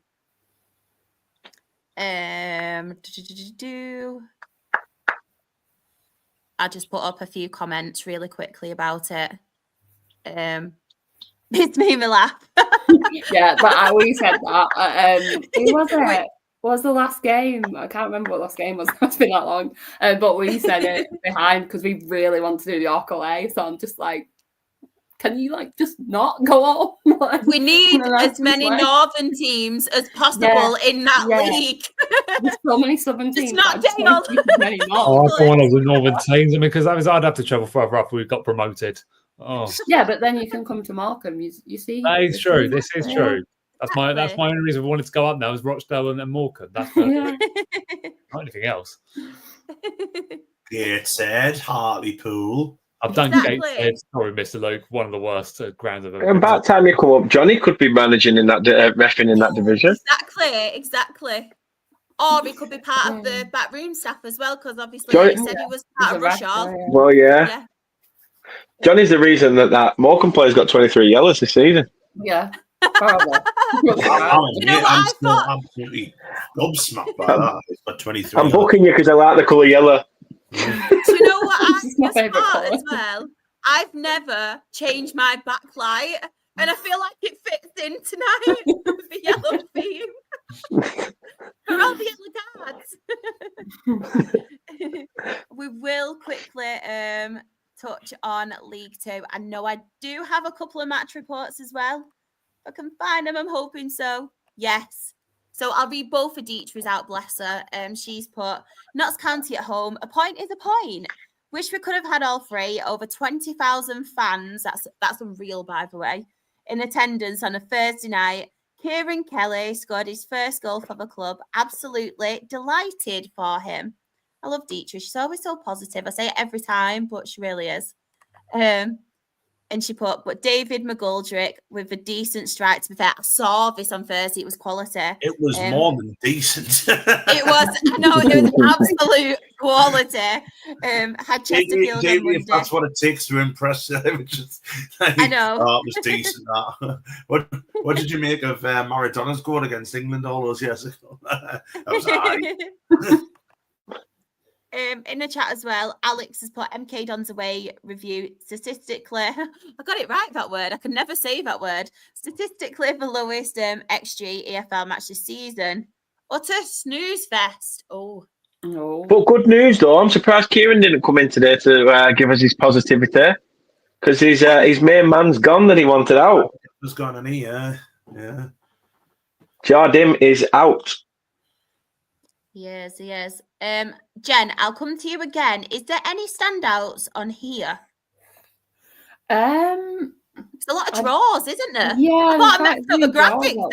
I just put up a few comments really quickly about it. It's made me laugh. Yeah, but we said that. Who was it? What was the last game? I can't remember what last game was. It's been that long. But we said it behind because we really want to do the Argyle. So I'm just like, can you just not go on? We need as many northern teams as possible in that league. There's so many southern teams. Not Dale. I don't want all the northern teams. Because I'd have to travel further up if we got promoted. Oh, yeah, but then you can come to Markham. You see, that is true. This is true. That's my only reason we wanted to go up now is Rochdale and Morecambe. That's not anything else. Gateshead, Hartlepool. I've done Gateshead. Sorry, Mr. Luke. One of the worst grounds I've ever been. About time you come up, Johnny could be managing in that reffing in that division. Exactly. Or he could be part of the backroom staff as well, because obviously he said he was part of Rushall. Well, yeah. Johnny's the reason that Morecambe players got 23 yellows this season. Yeah. I'm still absolutely gobsmacked by that. It's got 23. I'm booking you because I like the colour yellow. Do you know what as well? I've never changed my backlight, and I feel like it fits in tonight with the yellow theme. For all the yellow cards. We will quickly touch on League Two. I know I do have a couple of match reports as well. If I can find them, I'm hoping so. Yes. So I'll read both of Dietrich's out, bless her. She's put, Notts County at home, a point is a point. Wish we could have had all three. Over 20,000 fans, that's unreal, by the way, in attendance on a Thursday night. Kieran Kelly scored his first goal for the club. Absolutely delighted for him. I love Dietrich. She's always so positive. I say it every time, but she really is. And she put, but David McGoldrick with a decent strike. To be fair, I saw this on Thursday. It was quality. It was more than decent. It was absolute quality. Had Chesterfield David, on Monday. if that's what it takes to impress them. I know. Oh, it was decent. What did you make of Maradona's goal against England all those years ago? That was high. In the chat as well, Alex has put MK Don's away review statistically. I got it right, that word. I can never say that word. Statistically, the lowest XG EFL match this season. Utter snooze fest. Oh. No. But good news, though. I'm surprised Kieran didn't come in today to give us his positivity. Because his main man's gone that he wanted out. He's gone, and yeah. Jardim is out. He is. Jen, I'll come to you again. Is there any standouts on here? It's a lot of draws, isn't there? Yeah. I thought I messed up the graphics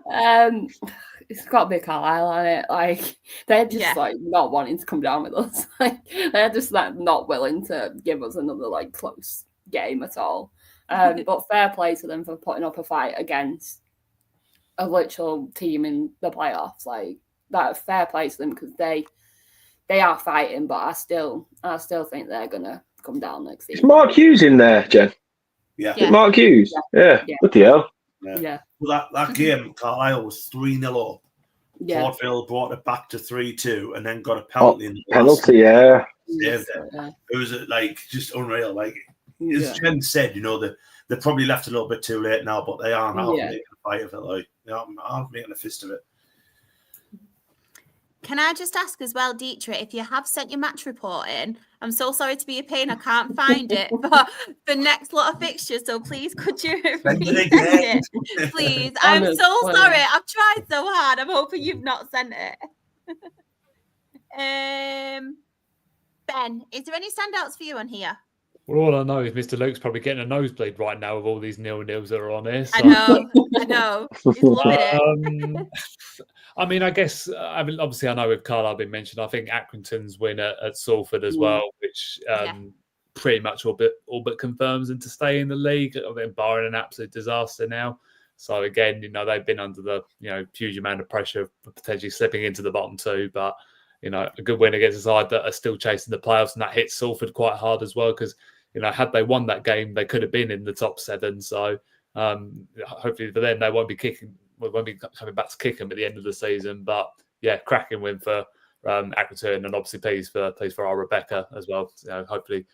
then. It's got to be Carlisle on it. They're just not wanting to come down with us. They're just not willing to give us another close game at all. But fair play to them for putting up a fight against a literal team in the playoffs. That fair play to them because they are fighting, but I still think they're gonna come down next season. Is Mark Hughes in there, Jen? Yeah. Mark Hughes. Yeah. What the hell? Yeah. Well, that game, Carlisle was 3-0 up. Yeah. Portville brought it back to 3-2 and then got a penalty in the penalty. Yeah. It was just unreal. As Jen said, they probably left a little bit too late now, but they are now making a fight of it. They are making a fist of it. Can I just ask as well, Dietrich, if you have sent your match report in, I'm so sorry to be a pain, I can't find it for the next lot of fixtures, so please could you resend it? Please, I'm so sorry. I've tried so hard. I'm hoping you've not sent it. Ben, is there any standouts for you on here? Well, all I know is Mr. Luke's probably getting a nosebleed right now with all these 0-0s that are on here. So. I know. He's loving it. I guess, obviously, I know with Carlisle been mentioned. I think Accrington's win at Salford as well, which pretty much all but confirms them to stay in the league, barring an absolute disaster now. So again, they've been under the huge amount of pressure for potentially slipping into the bottom two, but a good win against a side that are still chasing the playoffs, and that hits Salford quite hard as well because had they won that game, they could have been in the top 7. So hopefully for them, they won't be coming back to kick them at the end of the season. But cracking win for Accrington, and obviously pleased for our Rebecca as well. Hopefully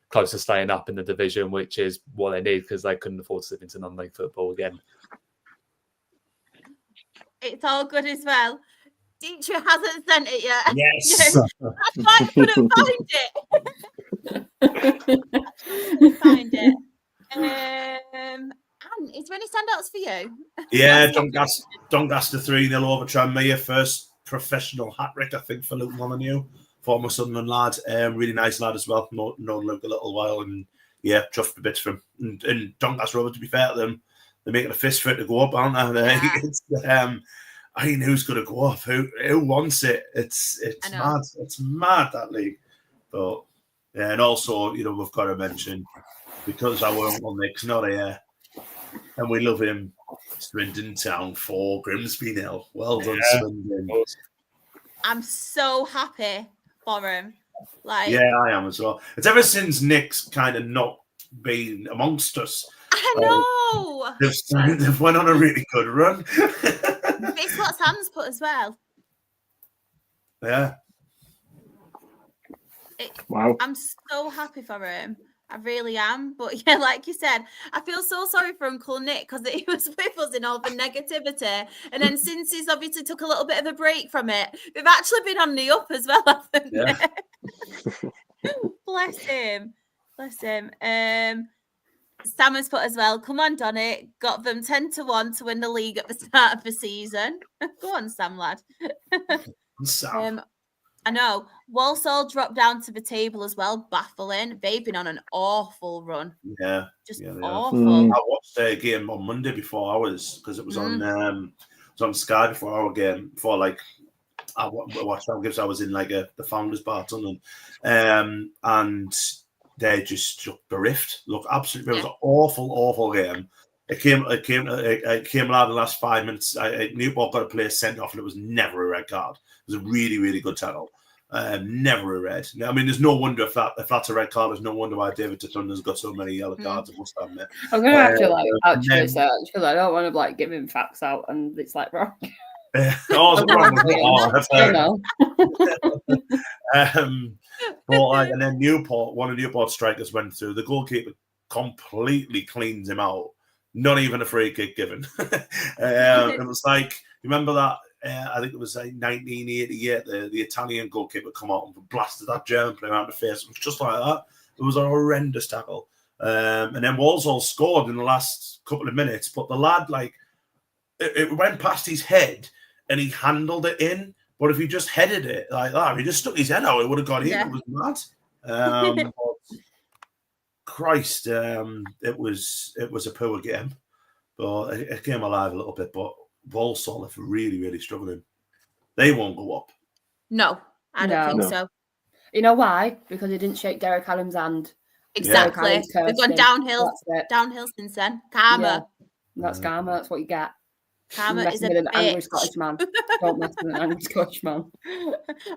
close to staying up in the division, which is what they need because they couldn't afford to slip into non-league football again. It's all good as well. Dietrich hasn't sent it yet. Yes. That's why I couldn't find it. you? Yeah, Doncaster 3-0 over Tranmere. First professional hat-trick, I think, for Luton Molyneux. Former Sunderland lad. Really nice lad as well. Known Luke a little while. And yeah, chuffed a bit for him. And Doncaster Rovers, to be fair to them, they're making a fist for it to go up, aren't they? Yeah. It's, I mean, who's going to go up? Who wants it? It's mad. It's mad, that league. But yeah, and also, you know, we've got to mention, because our Uncle Nick's not here, and we love him, Swindon Town 4, Grimsby 0. Well done, Swindon. I'm so happy for him. Like, yeah, I am as well. It's ever since Nick's kind of not been amongst us. I know. They've went on a really good run. It's what Sam's put as well. Yeah. Wow. I'm so happy for him. I really am. But yeah, like you said, I feel so sorry for Uncle Nick because he was with us in all the negativity. And then since he's obviously took a little bit of a break from it, we've actually been on the up as well, haven't we? Bless him. Bless him. Sam has put as well, come on, Donny. Got them 10-1 to win the league at the start of the season. Go on, Sam, lad. Sam. I know. Walsall dropped down to the table as well, baffling. They've been on an awful run. Yeah. Just yeah, awful. I watched their game on Monday before ours, because it was on Sky before our game, before like I watched our games. I was in like the Founders Bar, Sunderland, and they just bereft. Look, absolutely, it was an awful game. It came out the last 5 minutes. Newport got a player sent off, and it was never a red card. It was a really, really good tackle. Never a red. I mean, there's no wonder if that's a red card. There's no wonder why David Tutunda's got so many yellow cards. It must have it. I'm gonna have to actually search because I don't want to give him facts out and it's wrong. And then Newport, one of Newport's strikers went through. The goalkeeper completely cleans him out. Not even a free kick given. It was like, you remember that? I think it was like 1988. The Italian goalkeeper come out and blasted that German player out the face. It was just like that. It was a horrendous tackle. And then Walsall scored in the last couple of minutes, but the lad, it went past his head and he handled it in. But if he just headed it like that, if he just stuck his head out, it would have got in. Yeah. It was mad. Christ, it was a poor game, but it came alive a little bit. But Walsall are really, really struggling. They won't go up. No, I don't think so. You know why? Because he didn't shake Derek Adams' hand. Exactly. We've gone downhill since then. Karma. Yeah. That's karma. That's what you get. Karma is with an angry Scottish man. Don't mess with an angry Scottish man.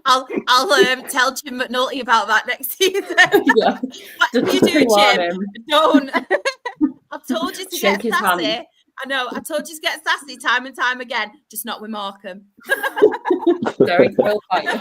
I'll tell Jim McNulty about that next season. Yeah. What do you do, Jim? Don't. I've told you to shake get sassy. Hand. I know. I told you to get sassy time and time again, just not with Markham. Derek will fight you.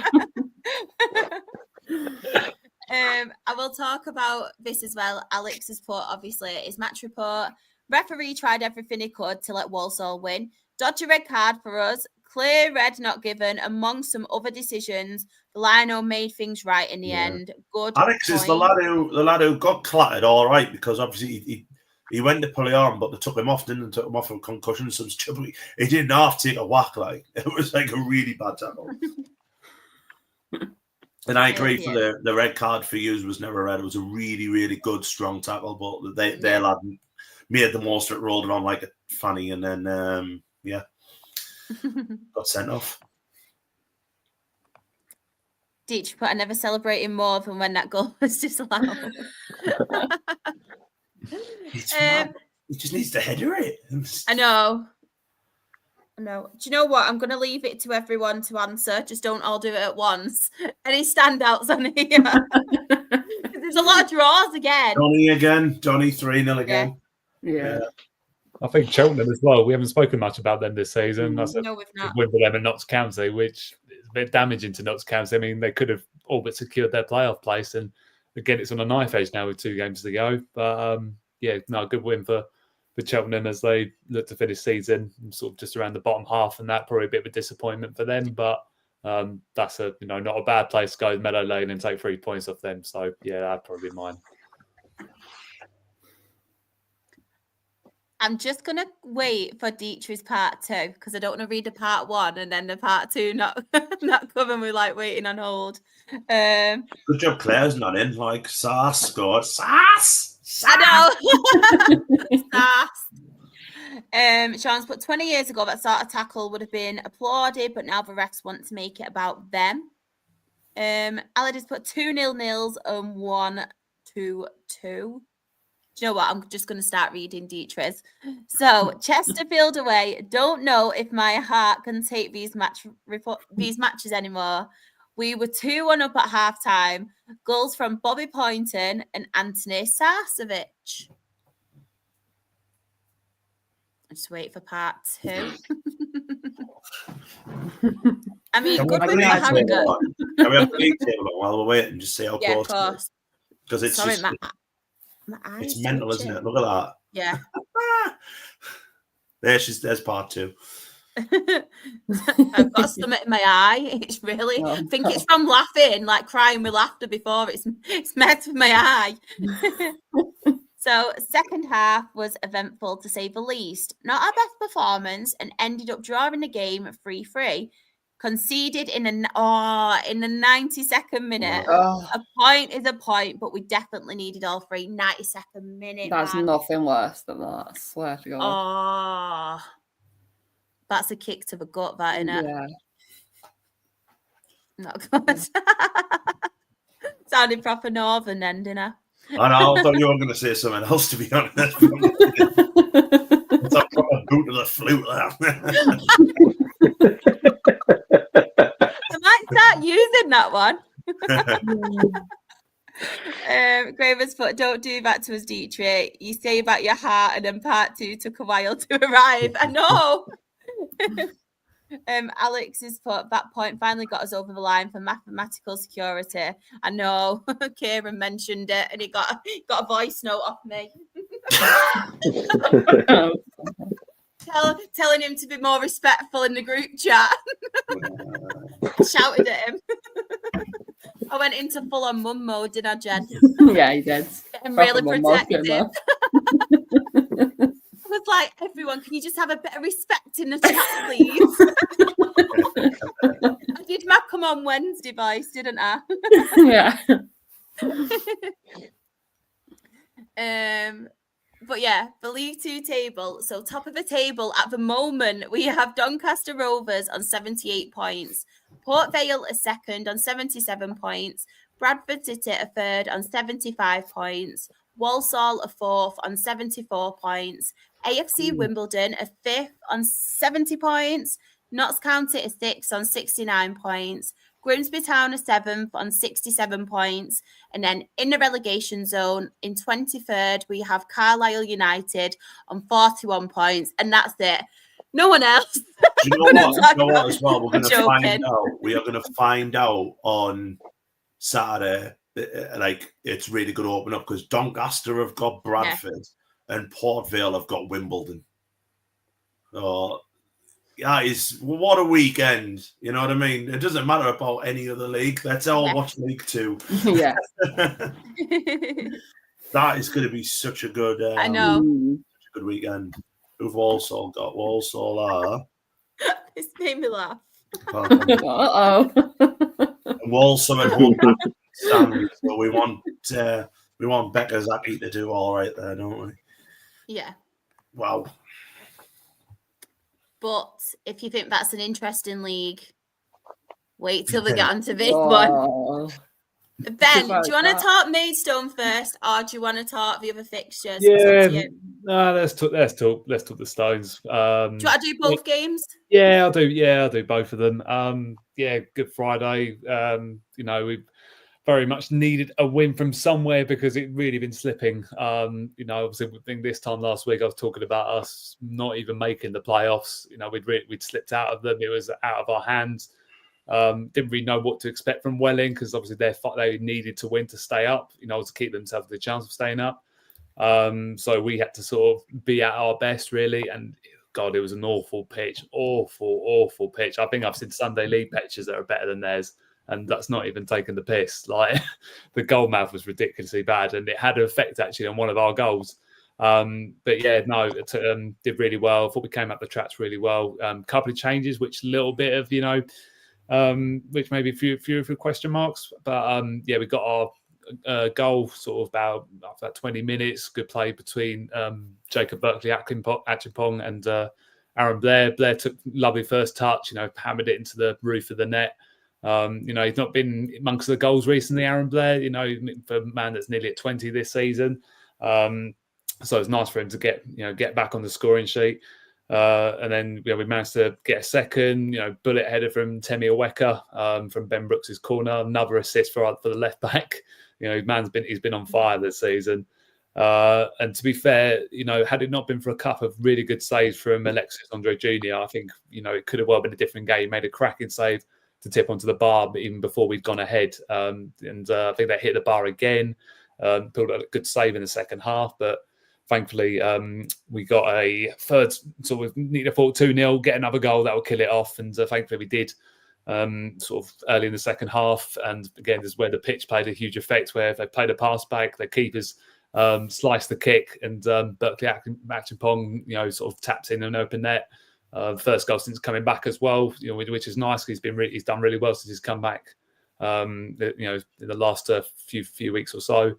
I will talk about this as well. Alex has put, obviously, his match report. Referee tried everything he could to let Walsall win. Dodgy red card for us. Clear red not given. Among some other decisions, the Lino made things right in the end. Good. Alex is the lad who got clattered all right, because obviously he went to pull it on, but they took him off, didn't they? Took him off for concussion. So he didn't have to take a whack. It was like a really bad tackle. And I agree for the red card for you was never red. It was a really, really good, strong tackle, but their lad made the most of it, rolled it on like a fanny, and then got sent off. Did you put I never celebrating more than when that goal was disallowed? He just needs to header it. I know. Do you know what? I'm going to leave it to everyone to answer. Just don't all do it at once. Any standouts on here? There's a lot of draws again. Johnny 3-0 again. Yeah. I think Cheltenham as well. We haven't spoken much about them this season. That's no, we've not. Win for them at Notts County, which is a bit damaging to Notts County. I mean, they could have all but secured their playoff place, and again, it's on a knife edge now with 2 games to go. But good win for Cheltenham as they look to finish season sort of just around the bottom half, and that probably a bit of a disappointment for them. But that's not a bad place to go to Meadow Lane and take 3 points off them. So yeah, that'd probably be mine. I'm just going to wait for Dietrich's part 2 because I don't want to read the part 1 and then the part 2 not coming. We're like waiting on hold. Good job Claire's not in. Like, Sass scored. Sass! I know. Sass. Sean's put 20 years ago that sort of tackle would have been applauded, but now the refs want to make it about them. Aladis put 2-0 nils and 1-2-2. Do you know what? I'm just going to start reading Dietrich's. So, Chesterfield away. Don't know if my heart can take these matches anymore. We were 2-1 up at half-time. Goals from Bobby Poynton and Anthony Sarcevic. I'll just wait for part 2. I mean, good with Mohammed. Can we have the league table on while we're waiting? Just see how Yeah, close. of course. Because it's Sorry, just, my eyes it's mental, isn't it? Look at that. Yeah. There's part 2. I've got something in my eye. It's really, I think it's from laughing, like crying with laughter before. It's met with my eye. So, second half was eventful to say the least. Not our best performance and ended up drawing the game 3-3. Conceded in the 92nd minute. Oh. A point is a point, but we definitely needed all 3. 92nd minute. That's man. nothing worse than that. I swear to God. Oh, that's a kick to the gut, that, innit? Yeah. Not good. Sounded proper northern then, didn't I? I know, I thought you were going to say something else, to be honest. It's a proper boot to the flute there. I might start using that one. Graver's put, don't do that to us, Dietrich. You say about your heart and then part 2 took a while to arrive. I know. Alex has put, that point finally got us over the line for mathematical security. I know. Kieran mentioned it and he got a voice note off me. Telling him to be more respectful in the group chat. Shouted at him. I went into full-on mum mode, didn't I, Jen? Yeah, he did. I'm really protective. I was like, everyone, can you just have a bit of respect in the chat, please? I did my come on Wednesday voice, didn't I? Yeah. But yeah, the League 2 table. So top of the table at the moment, we have Doncaster Rovers on 78 points. Port Vale is second on 77 points. Bradford City are third on 75 points. Walsall are fourth on 74 points. AFC Wimbledon are fifth on 70 points. Notts County are sixth on 69 points. Grimsby Town are seventh on 67 points. And then in the relegation zone, in 23rd, we have Carlisle United on 41 points. And that's it. No one else. Do you know what as well? We're going to find out. We are going to find out on Saturday. Like, it's really good to open up because Doncaster have got Bradford and Port Vale have got Wimbledon. So, yeah, what a weekend. You know what I mean? It doesn't matter about any other league. Let's all watch League 2. Yeah. That is going to be such a good I know. such a good weekend. Who've Walsall got? Walsall are... It's made me laugh. Uh-oh. Walsall and home Stanley. So we want Becca Zaki to do all right there, don't we? Yeah. Wow. But if you think that's an interesting league, wait till we get onto this one. Ben, do you want to talk Maidstone first, or do you want to talk the other fixtures? Yeah, no, let's talk the Stones. Do you want to do both games? Yeah, I'll do both of them. Good Friday. We very much needed a win from somewhere because it really been slipping. Obviously, I think this time last week I was talking about us not even making the playoffs. We'd slipped out of them. It was out of our hands. Didn't really know what to expect from Welling because obviously they needed to win to stay up, to keep themselves the chance of staying up. So we had to sort of be at our best, really. And God, it was an awful pitch, awful pitch. I think I've seen Sunday League pitches that are better than theirs, and that's not even taking the piss. Like the goal mouth was ridiculously bad, and it had an effect actually on one of our goals. But yeah, no, did really well. I thought we came up the traps really well. Couple of changes, which a little bit of, which maybe a few question marks. But yeah, we got our goal sort of about after that 20 minutes. Good play between Jacob Berkeley-Achimpoong and Aaron Blair. Blair took lovely first touch, hammered it into the roof of the net. He's not been amongst the goals recently, Aaron Blair, for a man that's nearly at 20 this season. So it's nice for him to get back on the scoring sheet. And then we managed to get a second, bullet header from Temi Aweka from Ben Brooks's corner. Another assist for the left back. He's been on fire this season. And to be fair, had it not been for a couple of really good saves from Alexis Andre Jr., I think it could have well been a different game. He made a cracking save to tip onto the bar, but even before we'd gone ahead. And I think they hit the bar again. Pulled a good save in the second half, but thankfully we got a third. So we need to fall 2-0, get another goal that will kill it off, and thankfully we did. Sort of early in the second half, and again, this is where the pitch played a huge effect. Where if they played a pass back, the keepers sliced the kick, and Berkeley-Achimpoong, sort of tapped in an open net. First goal since coming back as well, which is nice. He's done really well since he's come back. In the last few weeks or so.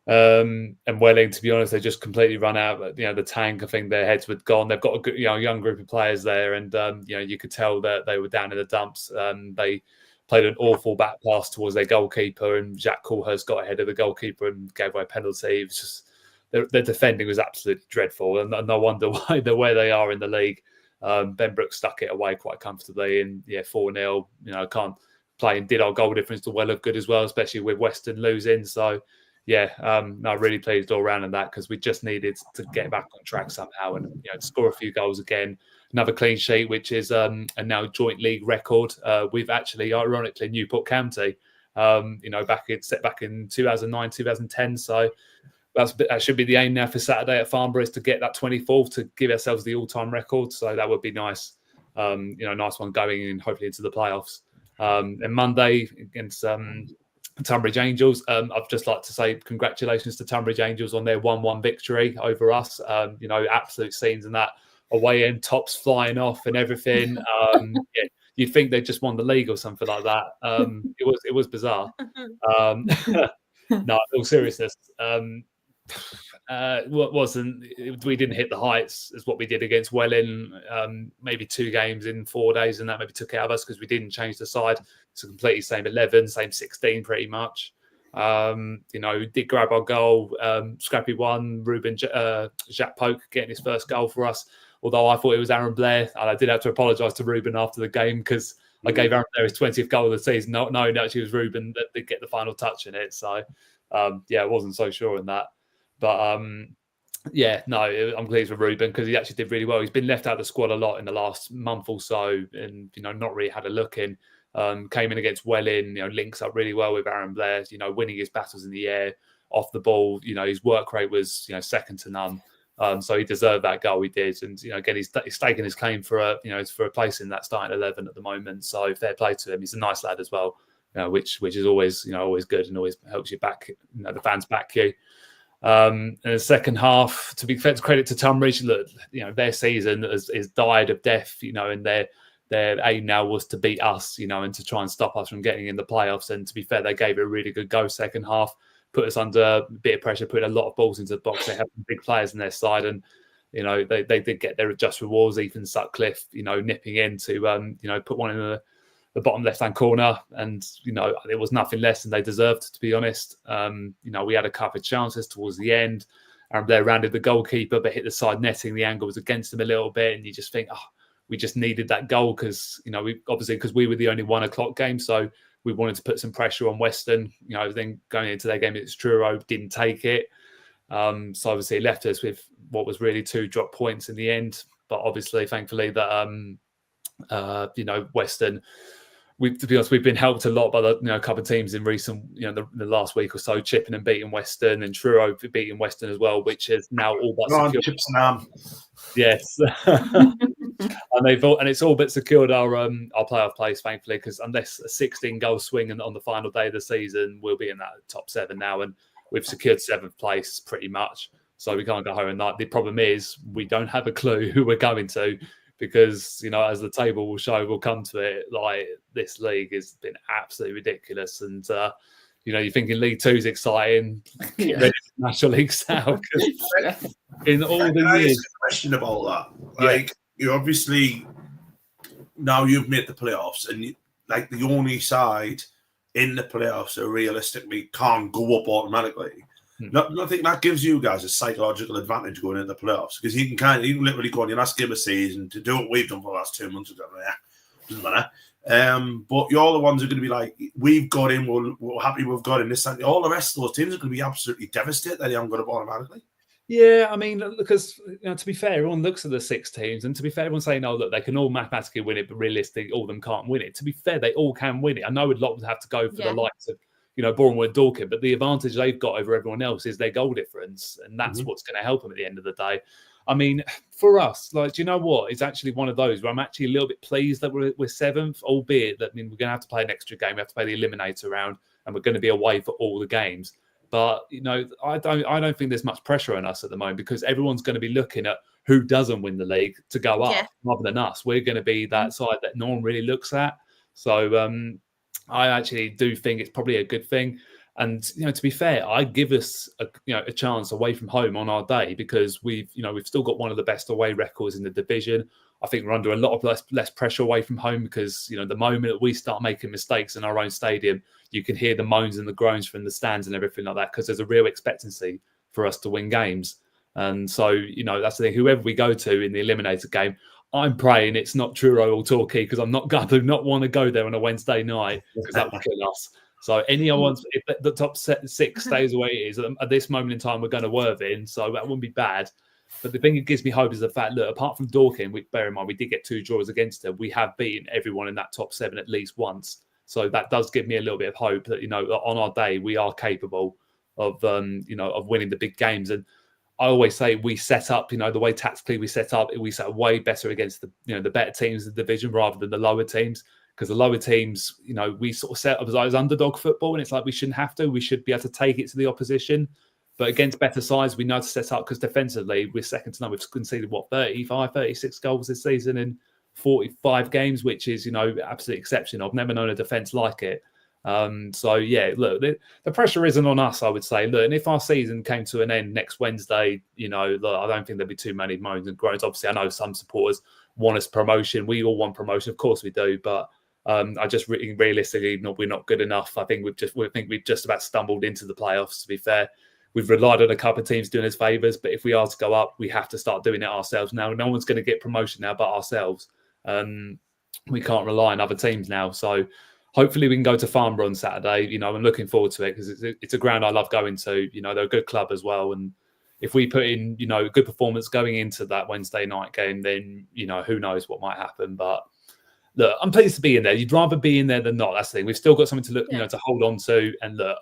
And Welling, to be honest, they just completely run out. The tank. I think their heads were gone. They've got a good, young group of players there, and you could tell that they were down in the dumps. They played an awful back pass towards their goalkeeper, and Jack Coulhurst got ahead of the goalkeeper and gave away a penalty. It was just their defending was absolutely dreadful, and no wonder why they're where they are in the league. Ben Brooks stuck it away quite comfortably, and 4-0. Can't play and did our goal difference to well of good as well, especially with Western losing. So. Really pleased all around in that, because we just needed to get back on track somehow and score a few goals again. Another clean sheet, which is a now joint league record. We've actually, ironically, Newport County, set back in 2009, 2010. So that should be the aim now for Saturday at Farnborough, is to get that 24th to give ourselves the all-time record. So that would be nice. Nice one going in, hopefully into the playoffs. And Monday against Tunbridge Angels. I'd just like to say congratulations to Tunbridge Angels on their 1-1 victory over us. Absolute scenes in that away end, tops flying off and everything. You'd think they just won the league or something like that. It was bizarre. No, in all seriousness. We didn't hit the heights as what we did against Welling. Maybe 2 games in 4 days, and that maybe took it out of us because we didn't change the side. It's a completely same 11, same 16 pretty much. We did grab our goal, scrappy one, Ruben Jacques Poke getting his first goal for us, although I thought it was Aaron Blair, and I did have to apologise to Ruben after the game because I gave Aaron Blair his 20th goal of the season. No, actually it was Ruben that did get the final touch in it. So I wasn't so sure in that. But I'm pleased with Ruben because he actually did really well. He's been left out of the squad a lot in the last month or so, and not really had a look in. Came in against Welling, links up really well with Aaron Blair. Winning his battles in the air, off the ball. His work rate was second to none. So he deserved that goal. He did, and again he's staking his claim for a place in that starting 11 at the moment. So fair play to him. He's a nice lad as well, which is always always good and always helps you back. The fans back you. In the second half, to be fair, to credit to Tunbridge, look, their season is died of death, and their aim now was to beat us, and to try and stop us from getting in the playoffs. And to be fair, they gave it a really good go second half, put us under a bit of pressure, put a lot of balls into the box. They have some big players on their side, and they did get their just rewards. Ethan Sutcliffe, nipping in to put one in the bottom left-hand corner, and it was nothing less than they deserved, to be honest. We had a couple of chances towards the end, and they rounded the goalkeeper but hit the side netting. The angle was against them a little bit, and you just think, we just needed that goal because because we were the only 1 o'clock game, so we wanted to put some pressure on Western. Then going into their game against Truro, didn't take it, so obviously it left us with what was really 2 drop points in the end. But obviously, thankfully, that Western. To be honest, we've been helped a lot by a couple of teams in recent, the last week or so, chipping and beating Western, and Truro beating Western as well, which is now all but secured. Chips and Yes, and it's all but secured our playoff place, thankfully, because unless a 16-goal swing on the final day of the season, we'll be in that top 7 now, and we've secured 7th place pretty much. So we can't go home. And the problem is we don't have a clue who we're going to, because, as the table will show, we'll come to it, like, this league has been absolutely ridiculous. And, you're thinking League Two is exciting, get ready for National League South. In all the Can I years. ask a question about that? Like, you obviously, now you've made the playoffs, and the only side in the playoffs that realistically can't go up automatically. I think that gives you guys a psychological advantage going into the playoffs, because you can literally go on your last game of season to do what we've done for the last 2 months. Doesn't matter. But you're the ones who are going to be like, we've got in, we're happy we've got in this. And all the rest of those teams are going to be absolutely devastated that they haven't got up automatically. Yeah, I mean, because to be fair, everyone looks at the 6 teams, and to be fair, everyone's saying, "Oh, look, they can all mathematically win it," but realistically, all of them can't win it. To be fair, they all can win it. I know a lot would have to go for the likes of, Bournemouth and Dorking, but the advantage they've got over everyone else is their goal difference, and that's what's going to help them at the end of the day. I mean, for us, do you know what? It's actually one of those where I'm actually a little bit pleased that we're 7th, albeit that we're going to have to play an extra game. We have to play the eliminator round, and we're going to be away for all the games. But I don't think there's much pressure on us at the moment, because everyone's going to be looking at who doesn't win the league to go up rather than us. We're going to be that side that no one really looks at. So I actually do think it's probably a good thing. And to be fair, I give us a chance away from home on our day, because we've still got one of the best away records in the division. I think we're under a lot of less pressure away from home, because the moment that we start making mistakes in our own stadium, you can hear the moans and the groans from the stands and everything like that, because there's a real expectancy for us to win games. And so that's the thing. Whoever we go to in the eliminator game, I'm praying it's not Truro or Torquay, because I'm not going to want to go there on a Wednesday night, because that would kill us. So anyone, if the top 6 stays the way it is, at this moment in time, we're going to Worthing, so that wouldn't be bad. But the thing that gives me hope is the fact, look, apart from Dorking, bear in mind, we did get 2 draws against them. We have beaten everyone in that top 7 at least once. So that does give me a little bit of hope that, on our day, we are capable of, of winning the big games. And I always say we set up, the way tactically we set up way better against the better teams in the division rather than the lower teams. Because the lower teams, we sort of set up as underdog football, and it's like we shouldn't have to. We should be able to take it to the opposition. But against better sides, we know to set up, because defensively, we're second to none. We've conceded, 36 goals this season in 45 games, which is, absolutely exceptional. I've never known a defence like it. So, yeah, look, the pressure isn't on us, I would say. Look, and if our season came to an end next Wednesday, look, I don't think there'd be too many moans and groans. Obviously, I know some supporters want us promotion. We all want promotion. Of course we do. But I just realistically, we're not good enough. I think we've just about stumbled into the playoffs, to be fair. We've relied on a couple of teams doing us favours, but if we are to go up, we have to start doing it ourselves now. No one's going to get promotion now but ourselves. We can't rely on other teams now. So hopefully we can go to Farnborough on Saturday. I'm looking forward to it, because it's a ground I love going to. They're a good club as well. And if we put in, a good performance going into that Wednesday night game, then, who knows what might happen. But look, I'm pleased to be in there. You'd rather be in there than not. That's the thing. We've still got something to look, to hold on to. And look,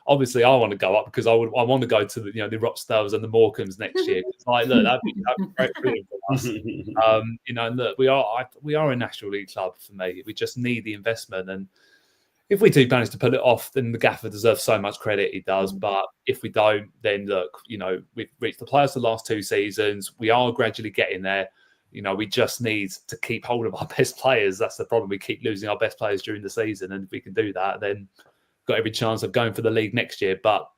obviously, I want to go up, because I want to go to the Rochdales and the Morecambes next year. Like, look, that'd be great feeling for us. And look, we are a National League club for me. We just need the investment, and if we do manage to pull it off, then the gaffer deserves so much credit. He does. But if we don't, then look, we've reached the playoffs the last 2 seasons. We are gradually getting there. We just need to keep hold of our best players. That's the problem. We keep losing our best players during the season. And if we can do that, then we've got every chance of going for the league next year. But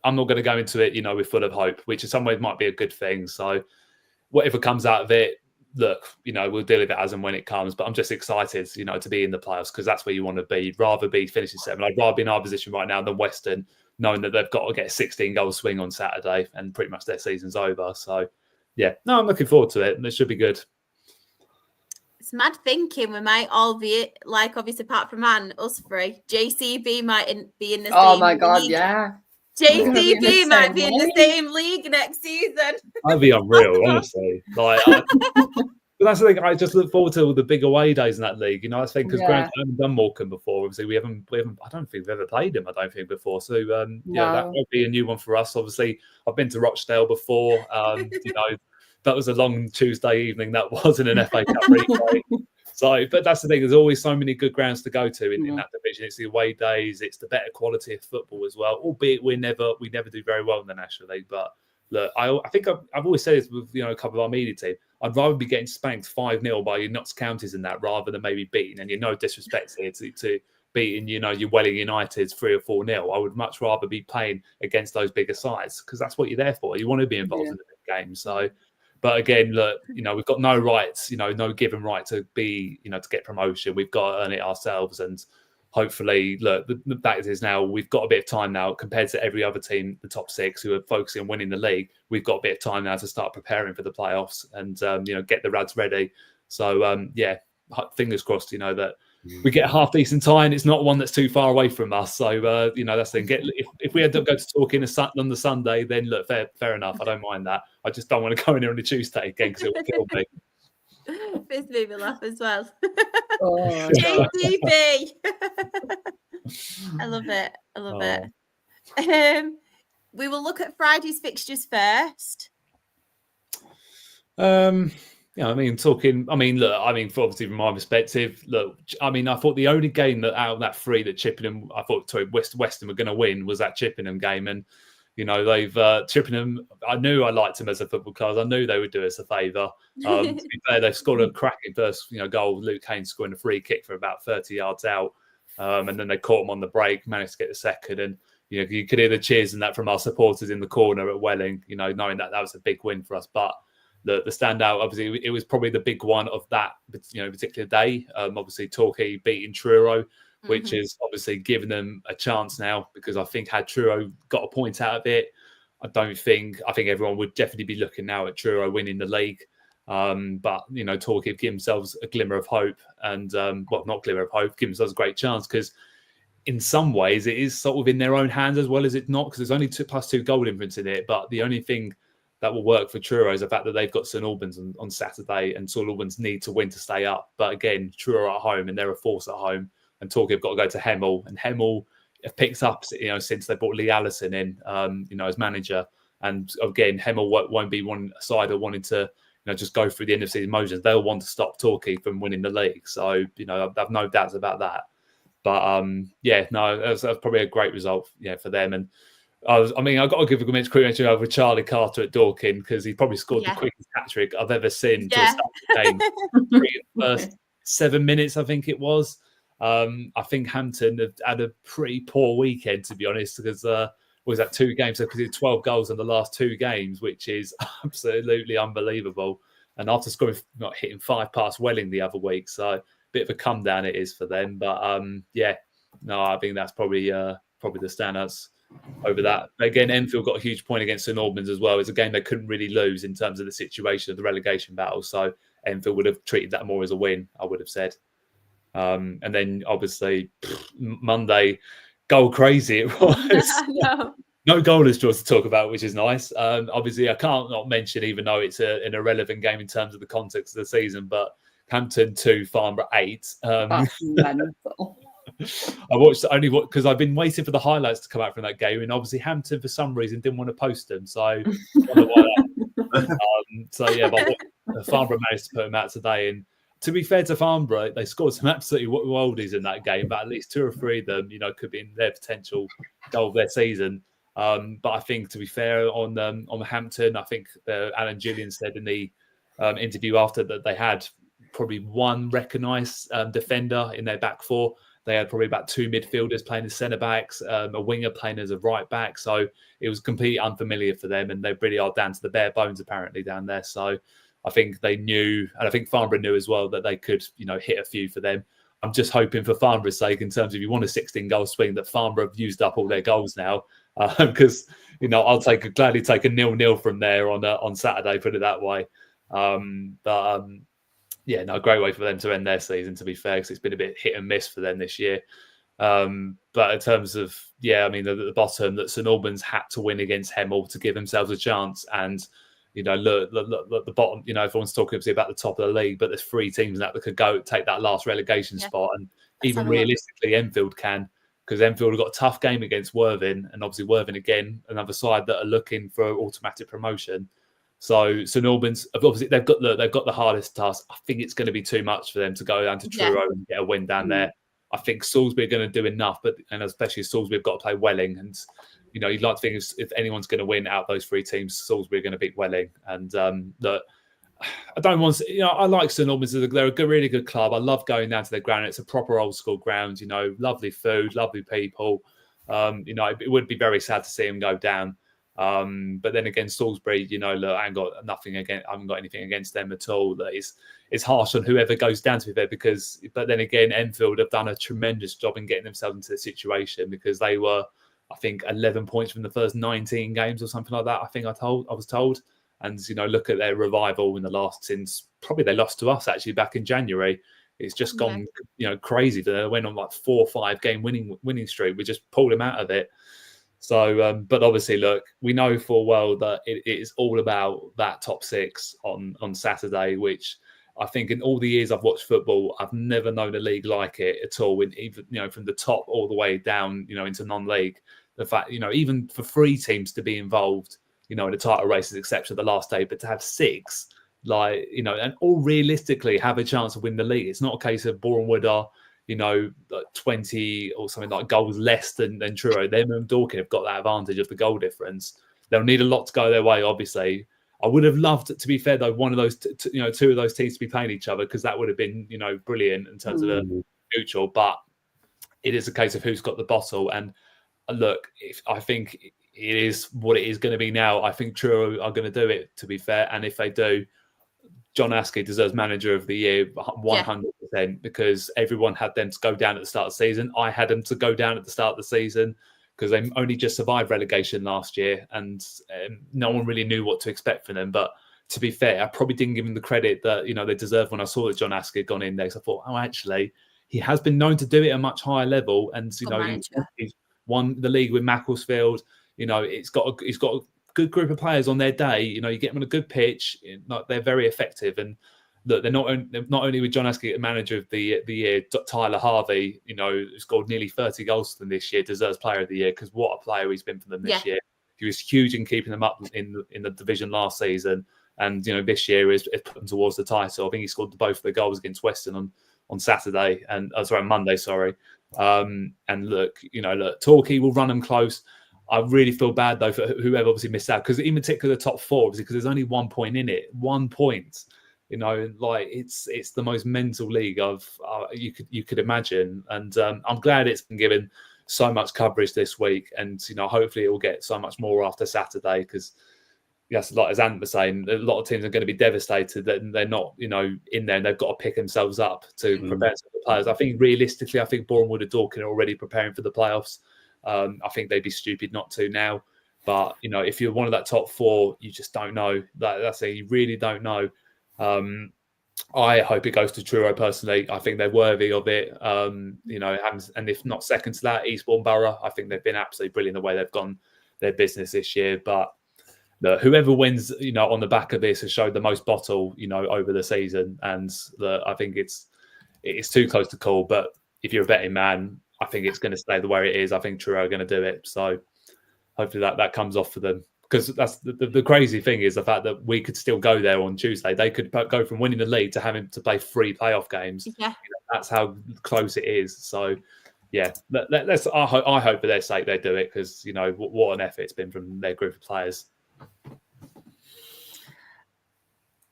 I'm not going to go into it, with full of hope, which in some ways might be a good thing. So whatever comes out of it, look, we'll deal with it as and when it comes. But I'm just excited, to be in the playoffs, because that's where you want to be. You'd rather be finishing 7. I'd rather be in our position right now than Western, knowing that they've got to get a 16-goal swing on Saturday and pretty much their season's over. So, yeah, no, I'm looking forward to it. It should be good. It's mad thinking we might all be, like, obviously, apart from us 3, JCB might be in the same Oh, my God, league. yeah. JCB might be in the same league next season. That'd be unreal, honestly. Like, that's the thing. I just look forward to all the big away days in that league. I think because Grant hasn't done Morecambe before. Obviously, we haven't. I don't think we've ever played him. I don't think before. So yeah, that would be a new one for us. Obviously, I've been to Rochdale before. That was a long Tuesday evening. That wasn't an FA Cup replay. So, but that's the thing. There's always so many good grounds to go to in that division. It's the away days. It's the better quality of football as well. Albeit we never do very well in the National League, but look, I think I've always said this with a couple of our media team. I'd rather be getting spanked 5-0 by your Notts Counties in that rather than maybe beating, and no disrespect here to beating your Welling Uniteds 3 or 4-0. I would much rather be playing against those bigger sides because that's what you're there for. You want to be involved in the big game. So, but again, look, we've got no rights, no given right to be, to get promotion. We've got to earn it ourselves, and hopefully, look, the fact is now we've got a bit of time now compared to every other team, the top 6 who are focusing on winning the league. We've got a bit of time now to start preparing for the playoffs and get the Rads ready. So fingers crossed, that we get a half decent tie and it's not one that's too far away from us. So that's the thing. If we had to go to talk on the Sunday, then look, fair enough. I don't mind that. I just don't want to go in there on a Tuesday again because it will kill me. This made me laugh as well. Oh, JDB. I love it. We will look at Friday's fixtures first. Obviously from my perspective, look, I thought the only game that out of that 3 that Chippenham, Western were going to win was that Chippenham game. And, they've Chippenham, I knew I liked them as a football club. I knew they would do us a favour. To be fair, they've scored a cracking first, goal. Luke Kane scoring a free kick for about 30 yards out. And then they caught him on the break, managed to get the second. And, you could hear the cheers and that from our supporters in the corner at Welling, knowing that was a big win for us. But the standout, obviously, it was probably the big one of that, particular day. Obviously, Torquay beating Truro, which is obviously giving them a chance now, because I think had Truro got a point out of it, I think everyone would definitely be looking now at Truro winning the league. But Torquay give themselves a glimmer of hope, and not glimmer of hope, give themselves a great chance, because in some ways it is sort of in their own hands as well as it's not, because there's only +2 goal difference in it. But the only thing that will work for Truro is the fact that they've got St Albans on Saturday, and St Albans need to win to stay up. But again, Truro are at home and they're a force at home, and Torquay have got to go to Hemel, and Hemel have picked up, since they brought Lee Allison in, as manager. And again, Hemel won't be one side of wanting to, just go through the end of season motions. They'll want to stop Torquay from winning the league. So, I have no doubts about that. But that's probably a great result, for them. And I've got to give a immense credit over Charlie Carter at Dorking, because he probably scored the quickest hat-trick I've ever seen to start the game. First 7 minutes, I think it was. I think Hampton have had a pretty poor weekend, to be honest, because was that 2 games? So because he had 12 goals in the last 2 games, which is absolutely unbelievable. And after scoring, not hitting 5 past Welling the other week, so a bit of a come down it is for them. But I think that's probably the standouts over that. Again, Enfield got a huge point against St Albans as well. It's a game they couldn't really lose in terms of the situation of the relegation battle. So Enfield would have treated that more as a win, I would have said. And then obviously Monday, goal crazy it was. No goalless draws to talk about, which is nice. Obviously, I can't not mention, even though it's an irrelevant game in terms of the context of the season, but Hampton 2, Farnborough 8. I watched only because I've been waiting for the highlights to come out from that game, and obviously Hampton for some reason didn't want to post them. So, but Farnborough managed to put them out today. And to be fair to Farnborough, they scored some absolutely worldies in that game, but at least 2 or 3 of them, could be in their potential goal of their season. But I think, to be fair on Hampton, I think Alan Julian said in the interview after that they had probably 1 recognised defender in their back 4. They had probably about 2 midfielders playing as centre-backs, a winger playing as a right-back. So it was completely unfamiliar for them, and they really are down to the bare bones apparently down there. So I think they knew, and I think Farnborough knew as well, that they could, hit a few for them. I'm just hoping for Farnborough's sake, in terms of you want a 16-goal swing, that Farnborough have used up all their goals now. Because, I'll gladly take a 0-0 from there on Saturday, put it that way. Great way for them to end their season, to be fair, because it's been a bit hit and miss for them this year. But in terms of, at the bottom, that St Albans had to win against Hemel to give themselves a chance. And, look, the bottom, everyone's talking obviously about the top of the league, but there's 3 teams that could go take that last relegation spot. And even realistically, Enfield can, because Enfield have got a tough game against Worthing, and obviously Worthing again, another side that are looking for automatic promotion. So St Albans, obviously they've got the hardest task. I think it's going to be too much for them to go down to Truro and get a win down there. I think Salisbury are going to do enough, and especially Salisbury have got to play Welling, and you know, you'd like to think if anyone's going to win out of those three teams, Salisbury are going to beat Welling. And that I don't want to, you know, I like St Albans. They're a really good club. I love going down to their ground. It's a proper old school ground, you know, lovely food, lovely people. You know, it would be very sad to see them go down. But then again, Salisbury, you know, look, I haven't got anything against them at all. That it's harsh on whoever goes down to be there but then again, Enfield have done a tremendous job in getting themselves into the situation because they were, I think, 11 points from the first 19 games or something like that. I was told. And, you know, look at their revival in the last, since probably they lost to us actually back in January. It's just gone, you know, crazy. They went on like 4 or 5 game winning streak. We just pulled them out of it. So, but obviously, look, we know full well that it is all about that top 6 on Saturday, which I think in all the years I've watched football, I've never known a league like it at all. Even, you know, from the top all the way down, you know, into non-league. The fact, you know, even for 3 teams to be involved, you know, in the title races, except for the last day, but to have 6, like, you know, and all realistically have a chance to win the league. It's not a case of Bournemouth are, you know, 20 or something like goals less than Truro. Them and Dorking have got that advantage of the goal difference. They'll need a lot to go their way, obviously. I would have loved, to be fair, though, one of those, you know, 2 of those teams to be playing each other because that would have been, you know, brilliant in terms of a neutral. But it is a case of who's got the bottle. And look, I think it is what it is going to be now. I think Truro are going to do it, to be fair. And if they do, John Askey deserves Manager of the Year 100% because everyone had them to go down at the start of the season. I had them to go down at the start of the season because they only just survived relegation last year and no one really knew what to expect from them. But to be fair, I probably didn't give them the credit that, you know, they deserved when I saw that John Askey had gone in there. So I thought, oh, actually, he has been known to do it at a much higher level. And, you know, he's won the league with Macclesfield. You know, he's got a good group of players on their day. You know, you get them on a good pitch, they're very effective. And look, they're not only with John Askey, Manager of the Year, Tyler Harvey, you know, who scored nearly 30 goals for them this year, deserves Player of the Year because what a player he's been for them this year. He was huge in keeping them up in the division last season, and you know this year is put them towards the title. I think he scored both of the goals against Western on Saturday and Monday. And look, Torquay will run them close. I really feel bad though for whoever obviously missed out because in particular the top 4, obviously, because there's only 1 point in it. 1 point, you know, like it's the most mental league you could imagine. And I'm glad it's been given so much coverage this week, and you know, hopefully it will get so much more after Saturday because yes, like as Ant was saying, a lot of teams are going to be devastated that they're not, you know, in there and they've got to pick themselves up to prepare for the players. I think realistically, Bournemouth and Dorking are already preparing for the playoffs. I think they'd be stupid not to now. But, you know, if you're one of that top 4, you just don't know. That's it. You really don't know. I hope it goes to Truro personally. I think they're worthy of it. You know, and if not second to that, Eastbourne Borough, I think they've been absolutely brilliant the way they've gone their business this year. But look, whoever wins, you know, on the back of this has showed the most bottle, you know, over the season. And I think it's too close to call. But if you're a betting man, I think it's going to stay the way it is. I think Truro are going to do it. So hopefully that comes off for them. Because that's the crazy thing is the fact that we could still go there on Tuesday. They could go from winning the league to having to play 3 playoff games. Yeah. You know, that's how close it is. So, yeah, I hope for their sake they do it because, you know, what an effort it's been from their group of players.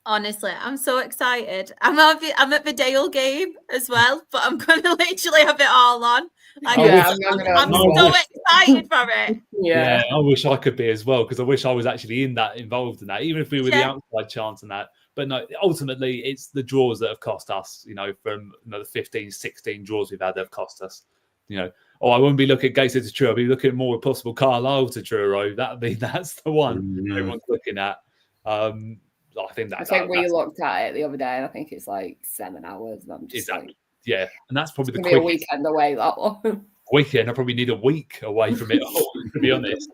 Honestly, I'm so excited. I'm at the Dale game as well, but I'm going to literally have it all on. Like, I'm so excited for it. Yeah, I wish I could be as well because I wish I was actually involved in that, even if we were the outside chance in that. But no, ultimately, it's the draws that have cost us, you know, from the 15, 16 draws we've had that have cost us. You know, I wouldn't be looking at Gateshead to Truro. I'd be looking at more possible Carlisle to Truro. That's the one everyone's looking at. I think we looked at it the other day, and I think it's like 7 hours. And I'm just yeah, and that's probably the weekend away. That one weekend, I probably need a week away from it all, to be honest.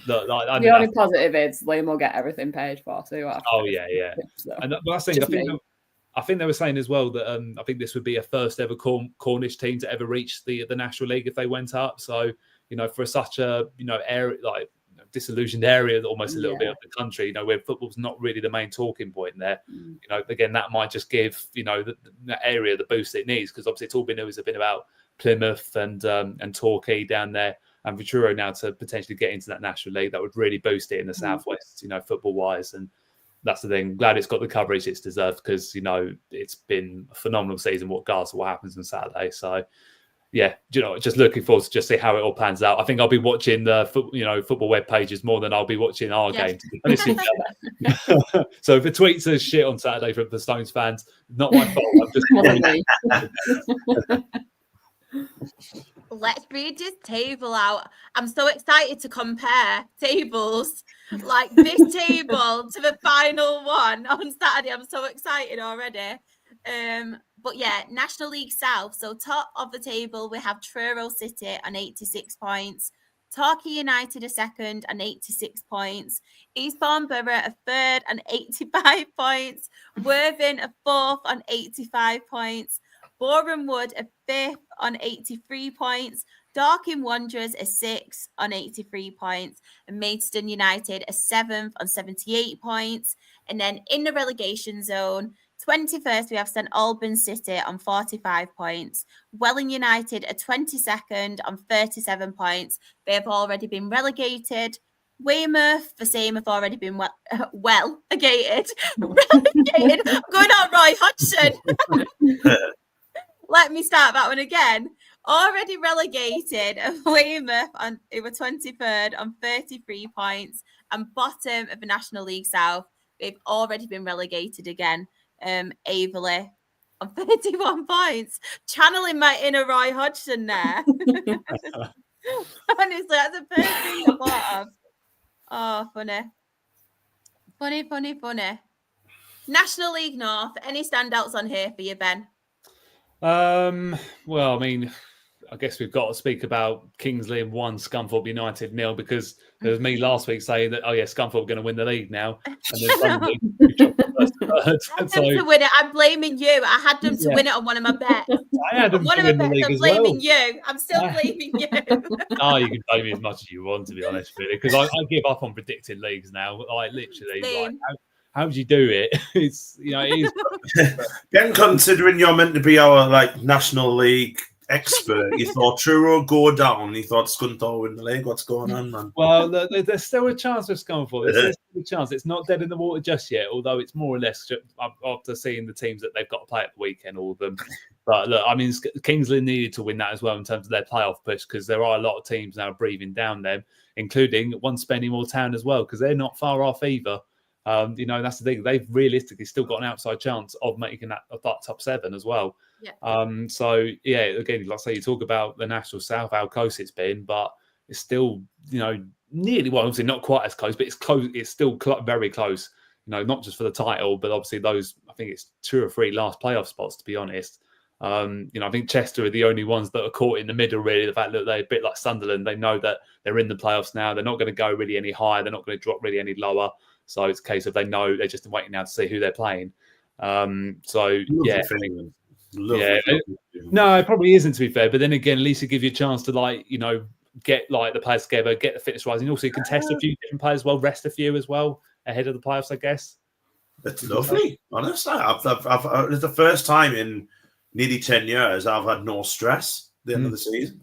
The only positive is Liam will get everything paid for too. Oh yeah. So, and that's the thing. I think they were saying as well that I think this would be a first ever Cornish team to ever reach the National League if they went up. So, you know, for such a area like disillusioned area, almost a little bit of the country, you know, where football's not really the main talking point there. You know, again, that might just give the area the boost it needs because obviously it's all been about Plymouth and Torquay down there. and for Truro now to potentially get into that National League, that would really boost it in the Southwest, football-wise. And that's the thing. Glad it's got the coverage it's deserved because, it's been a phenomenal season, regardless of what happens on Saturday. So, yeah, just looking forward to just see how it all pans out. I think I'll be watching the football web pages more than I'll be watching our game. So if the tweets are shit on Saturday from the Stones fans, not my fault. I'm just Let's read this table out. I'm so excited to compare tables, like this table to the final one on Saturday. I'm so excited already. But yeah, National League South. So top of the table, we have Truro City on 86 points. Torquay United a second on 86 points. Eastbourne Borough a third on 85 points. Worthing a fourth on 85 points. Boreham Wood a fifth on 83 points. Dorking Wanderers a sixth on 83 points. And Maidstone United a seventh on 78 points. And then in the relegation zone, 21st, we have St Albans City on 45 points. Welling United are 22nd on 37 points. They have already been relegated. Weymouth, the same, have already been relegated. Relegated. I'm going on Roy Hodgson. Let me start that one again. Already relegated. Weymouth, who were 23rd on 33 points. And bottom of the National League South, they've already been relegated again. Averley on 31 points, channeling my inner Roy Hodgson there. Honestly, that's a perfect thing to thought of. Oh, funny. National League North. Any standouts on here for you, Ben? Well, I mean, I guess we've got to speak about Kingsley 1, Scunthorpe United 0, because there was me last week saying that, Scunthorpe are going to win the league now. And then suddenly we dropped the first third. To win it. I'm blaming you. I had them to win it on one of my bets. I had them to win the league I'm as blaming you. I'm still blaming you. You can blame me as much as you want, to be honest, really, because I give up on predicting leagues now. Literally, how would you do it? It is. Ben, considering you're meant to be our National League expert, you thought Truro go down, you thought Scunthorpe win the league. What's going on, man? Well, there's still a chance with Scunthorpe. There's still a chance. It's not dead in the water just yet, although it's more or less after seeing the teams that they've got to play at the weekend, all of them. But look, I mean, Kingsley needed to win that as well in terms of their playoff push, because there are a lot of teams now breathing down them, including one Spennymoor Town as well, because they're not far off either. That's the thing. They've realistically still got an outside chance of making that top 7 as well. Yeah. So yeah, again, like I say, you talk about the National South, how close it's been, but it's still, nearly, well, obviously not quite as close, but it's close. It's still very close. Not just for the title, but obviously those, I think it's 2 or 3 last playoff spots, to be honest. I think Chester are the only ones that are caught in the middle, really. The fact that they're a bit like Sunderland, they know that they're in the playoffs now. They're not going to go really any higher. They're not going to drop really any lower. So it's a case of they know they're just waiting now to see who they're playing. No, it probably isn't, to be fair. But then again, at least it gives you a chance to get the players together, get the fitness rising. Also, you can test a few different players as well, rest a few as well ahead of the playoffs, I guess. It's lovely, honestly. It's the first time in nearly 10 years I've had no stress at the end of the season.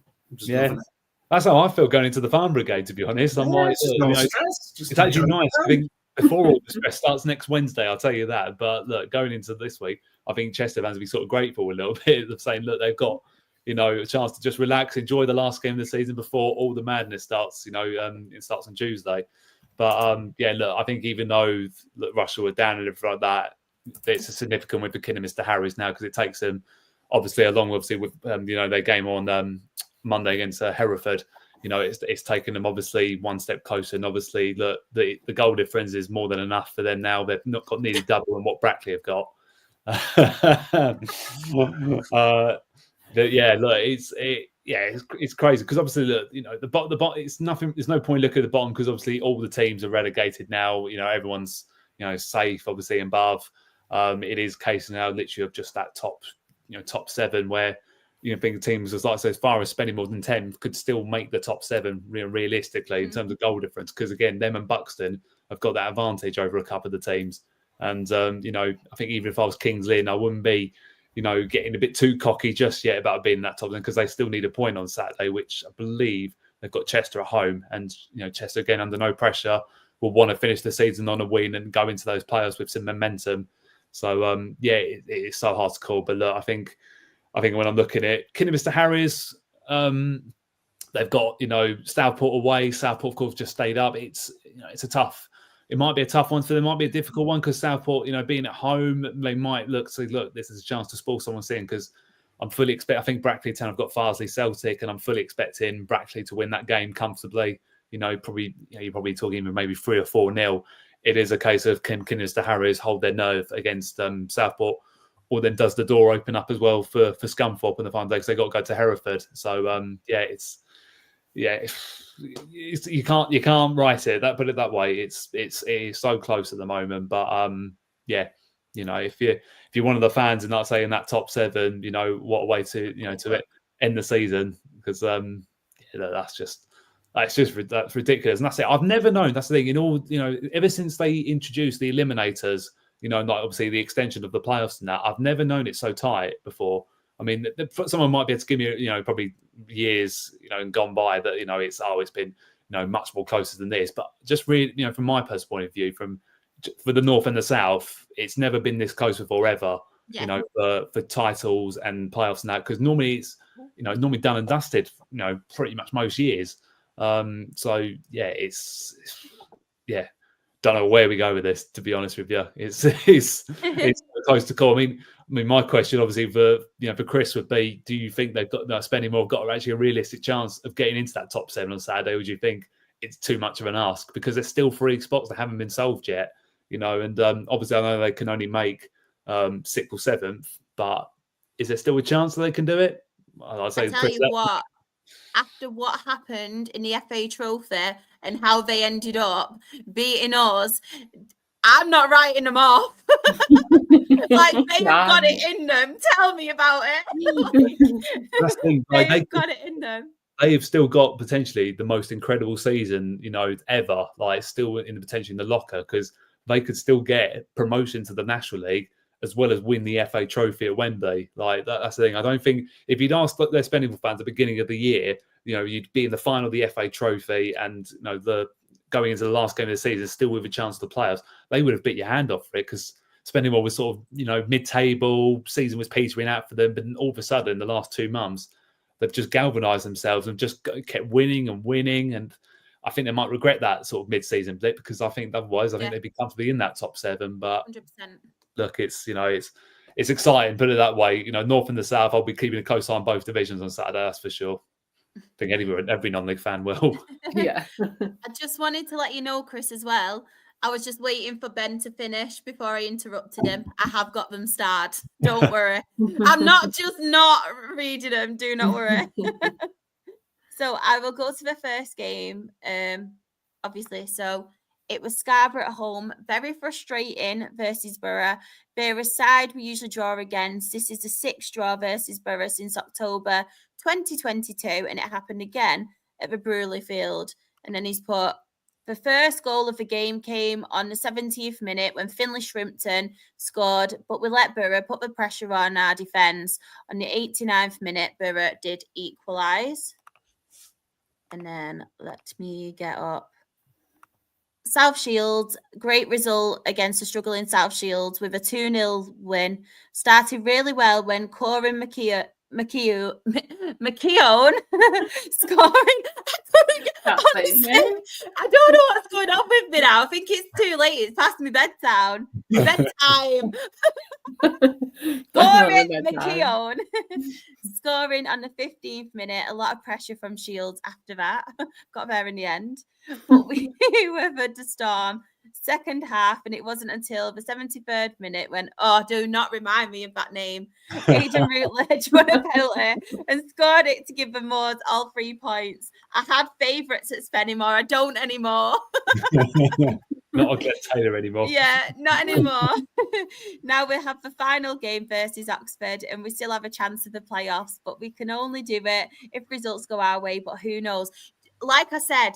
That's how I feel going into the Farm Brigade, to be honest. I'm stress. It's actually nice. I think before all the stress starts next Wednesday, I'll tell you that. But look, going into this week, I think Chester fans will be sort of grateful a little bit of saying, look, they've got, a chance to just relax, enjoy the last game of the season before all the madness starts. It starts on Tuesday. But look, I think even though Russell were down and everything like that, it's a significant win for Mr. Harris now, because it takes them obviously along with their game on Monday against Hereford. It's taken them obviously one step closer, and obviously the goal difference is more than enough for them now. They've not got nearly double on what Brackley have got. It's crazy, because obviously the bottom. It's nothing. There's no point looking at the bottom, because obviously all the teams are relegated now. Everyone's safe obviously above. It is a case now literally of just that top 7 where. Think teams as far as spending more than 10 could still make the top 7 realistically in terms of goal difference, because again, them and Buxton have got that advantage over a couple of the teams. And I think even if I was Kings Lynn, I wouldn't be getting a bit too cocky just yet about being in that top 10, because they still need a point on Saturday, which I believe they've got Chester at home, and Chester again under no pressure will want to finish the season on a win and go into those playoffs with some momentum. So it is so hard to call. But look, I think when I'm looking at it, Kidderminster Harriers, they've got Southport away. Southport of course just stayed up. It's it might be a tough one for them. It might be a difficult one because Southport, being at home, they might look, this is a chance to spoil someone's in, because I think Brackley Town have got Farsley Celtic, and I'm fully expecting Brackley to win that game comfortably. You're probably talking maybe 3 or 4-0. It is a case of can Kidderminster Harriers hold their nerve against Southport, or then does the door open up as well for Scunthorpe in the final day because they got to go to Hereford. So you can't write it. Put it that way. It is so close at the moment, but if you're one of the fans and not saying in that top 7, what a way to end the season, because that's ridiculous. And that's it. I've never known. That's the thing. In all, ever since they introduced the eliminators, like obviously the extension of the playoffs and that, I've never known it so tight before. I mean, someone might be able to give me, probably years, and gone by that, it's been, much more closer than this. But just really, from my personal point of view, for the North and the South, it's never been this close before ever. Yeah. For titles and playoffs and that, because normally it's, normally done and dusted, pretty much most years. Don't know where we go with this, to be honest with you. It's close to call. I mean, my question, obviously, for Chris would be: do you think they've got spending more, got actually a realistic chance of getting into that top 7 on Saturday, or do you think it's too much of an ask because there's still 3 spots that haven't been solved yet? And obviously, I know they can only make 6th or 7th, but is there still a chance that they can do it? I'll tell you what. After what happened in the FA Trophy and how they ended up beating us, I'm not writing them off. They've got it in them. Tell me about it. That's the thing, they've got it in them. They've still got potentially the most incredible season, ever. Still in the potential in the locker, because they could still get promotion to the National League as well as win the FA Trophy at Wembley. That's the thing. I don't think if you'd asked their Spennyville fans at the beginning of the year, you'd be in the final of the FA Trophy and the going into the last game of the season still with a chance to the playoffs, they would have bit your hand off for it, because Spennyville was sort of mid-table, season was petering out for them, but all of a sudden in the last 2 months they've just galvanised themselves and just kept winning, and I think they might regret that sort of mid-season blip, because I think otherwise they'd be comfortably in that top 7. But 100%. Look, it's exciting. Put it that way. North and the South, I'll be keeping a close eye on both divisions on Saturday. That's for sure. I think every non-league fan will. Yeah. I just wanted to let you know, Chris, as well. I was just waiting for Ben to finish before I interrupted him. I have got them starred. Don't worry. I'm not reading them. Do not worry. So I will go to the first game. Obviously, so. It was Scarborough at home. Very frustrating versus Borough. They're a side we usually draw against. This is the 6th draw versus Borough since October 2022, and it happened again at the Brewery Field. And then he's put, the first goal of the game came on the 70th minute when Finlay Shrimpton scored, but we let Borough put the pressure on our defence. On the 89th minute, Borough did equalise. And then let me get up. South Shields, great result against a struggling South Shields with a 2-0 win. Started really well when Corin McKeown scoring. I don't know what's going on with me now. I think it's too late. It's past my bedtime. Corin McKeown scoring on the 15th minute. A lot of pressure from Shields after that. Got there in the end. But we weathered the storm. Second half, and it wasn't until the 73rd minute when, do not remind me of that name, Aidan Routledge won a penalty and scored it to give the Moors all 3 points. I had favourites at Spennymoor. I don't anymore. Not against Taylor anymore. Yeah, not anymore. Now we have the final game versus Oxford, and we still have a chance of the playoffs, but we can only do it if results go our way, but who knows? Like I said,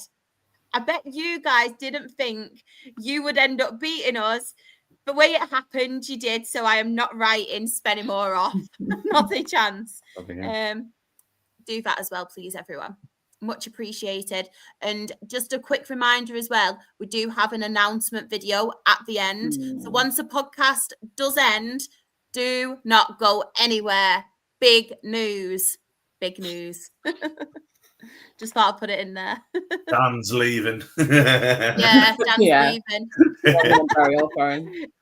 I bet you guys didn't think you would end up beating us. The way it happened, you did. So I am not writing Spennymoor off. Not a chance. Do that as well, please, everyone. Much appreciated. And just a quick reminder as well, we do have an announcement video at the end. So once the podcast does end, do not go anywhere. Big news. Big news. Just thought I'd put it in there. Dan's leaving. Yeah, Dan's leaving.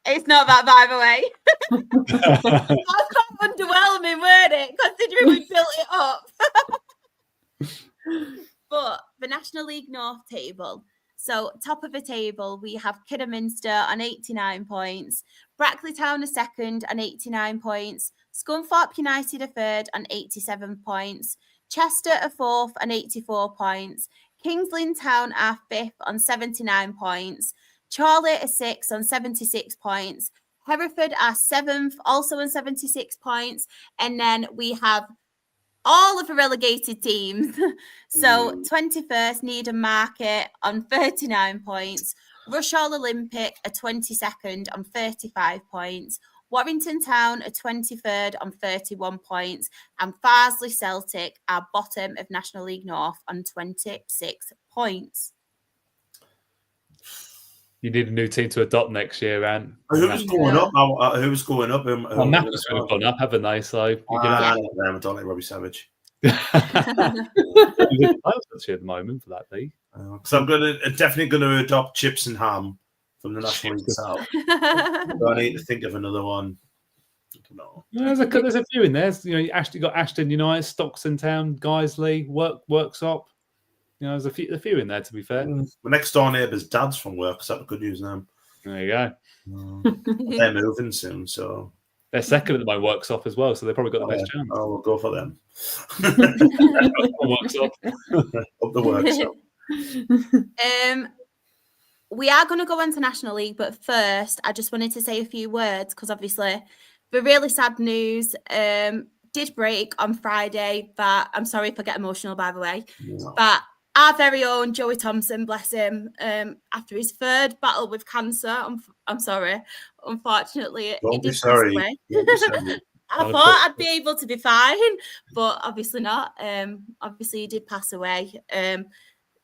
It's not that, by the way. That was quite underwhelming, weren't it? Considering we built it up. But the National League North table. So top of the table, we have Kidderminster on 89 points. Brackley Town are second on 89 points. Scunthorpe United are third on 87 points. Chester are fourth on 84 points. Kings Lynn Town are fifth on 79 points. Chorley are sixth on 76 points. Hereford are seventh, also on 76 points. And then we have all of the relegated teams. So 21st, Needham Market on 39 points. Rushall Olympic are 22nd on 35 points. Warrington Town are 23rd on 31 points. And Farsley Celtic are bottom of National League North on 26 points. You need a new team to adopt next year, Ant. Who's going up? Who's going up? Well, Naples have gone up, haven't they? So you I don't like Robbie Savage. at the moment for that league. Because I'm definitely going to adopt Chips and Ham from the National League South. So I need to think of another one. I don't know. There's a few in there. You got Ashton United, Stockton Town, Guiseley, Worksop. There's a few in there, to be fair. My next door neighbour's dad's from work, so that's good news now. There you go. They're moving soon, so they're second at the moment, Worksop as well, so they've probably got the best chance. Oh, we'll go for them. Worksop. Up the Worksop. We are going to go on to National League, but first, I just wanted to say a few words because obviously the really sad news did break on Friday. But I'm sorry if I get emotional, by the way. No. But our very own Joey Thompson, bless him, after his third battle with cancer, I'm sorry, unfortunately, he did pass away. I thought I'd be able to be fine, but obviously not. Obviously, he did pass away.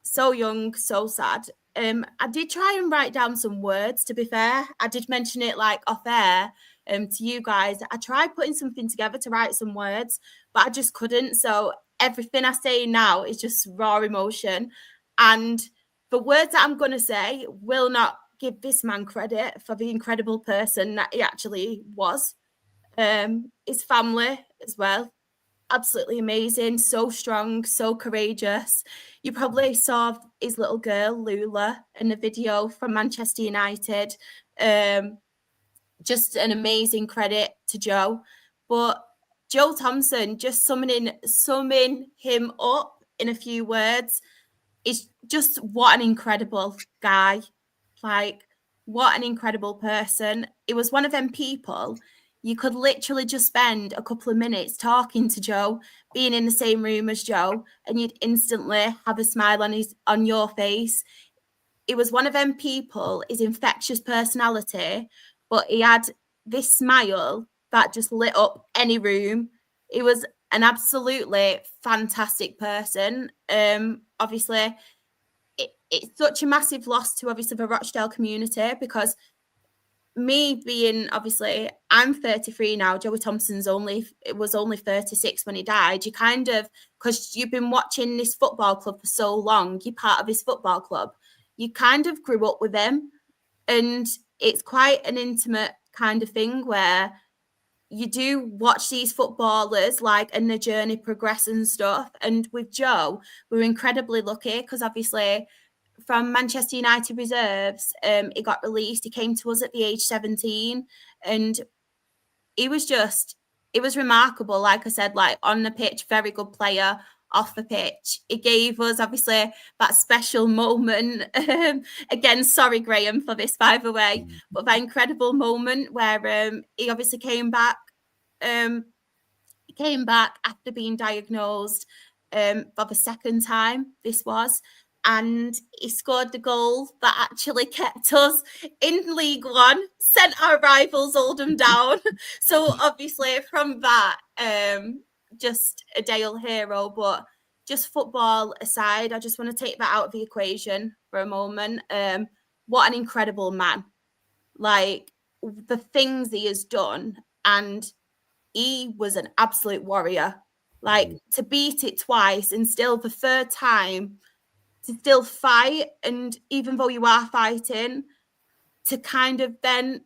So young, so sad. I did try and write down some words, to be fair. I did mention it like off air to you guys. I tried putting something together to write some words, but I just couldn't. So everything I say now is just raw emotion. And the words that I'm going to say will not give this man credit for the incredible person that he actually was. His family as well. Absolutely amazing, so strong, so courageous. You probably saw his little girl, Lula, in the video from Manchester United. Just an amazing credit to Joe. But Joe Thompson, just summing him up in a few words, is just what an incredible guy. Like, what an incredible person. It was one of them people. You could literally just spend a couple of minutes talking to Joe, being in the same room as Joe, and you'd instantly have a smile on your face. It was one of them people, his infectious personality, but he had this smile that just lit up any room. He was an absolutely fantastic person. Obviously, it's such a massive loss to obviously the Rochdale community because me being, obviously, I'm 33 now. Joey Thompson's was only 36 when he died. You kind of, because you've been watching this football club for so long, you're part of his football club. You kind of grew up with him. And it's quite an intimate kind of thing where you do watch these footballers and the journey progress and stuff. And with Joe, we're incredibly lucky because obviously from Manchester United reserves, he got released. He came to us at the age 17 and it was remarkable. Like I said, on the pitch, very good player. Off the pitch, it gave us obviously that special moment. Again, sorry Graham for this, by the way, but that incredible moment where he obviously came back after being diagnosed for the second time. This was, and he scored the goal that actually kept us in League One, sent our rivals Oldham down. So obviously from that. Just a Dale hero, but just football aside, I just want to take that out of the equation for a moment. What an incredible man. Like, the things he has done, and he was an absolute warrior. Like, to beat it twice and still the third time to still fight, and even though you are fighting, to kind of then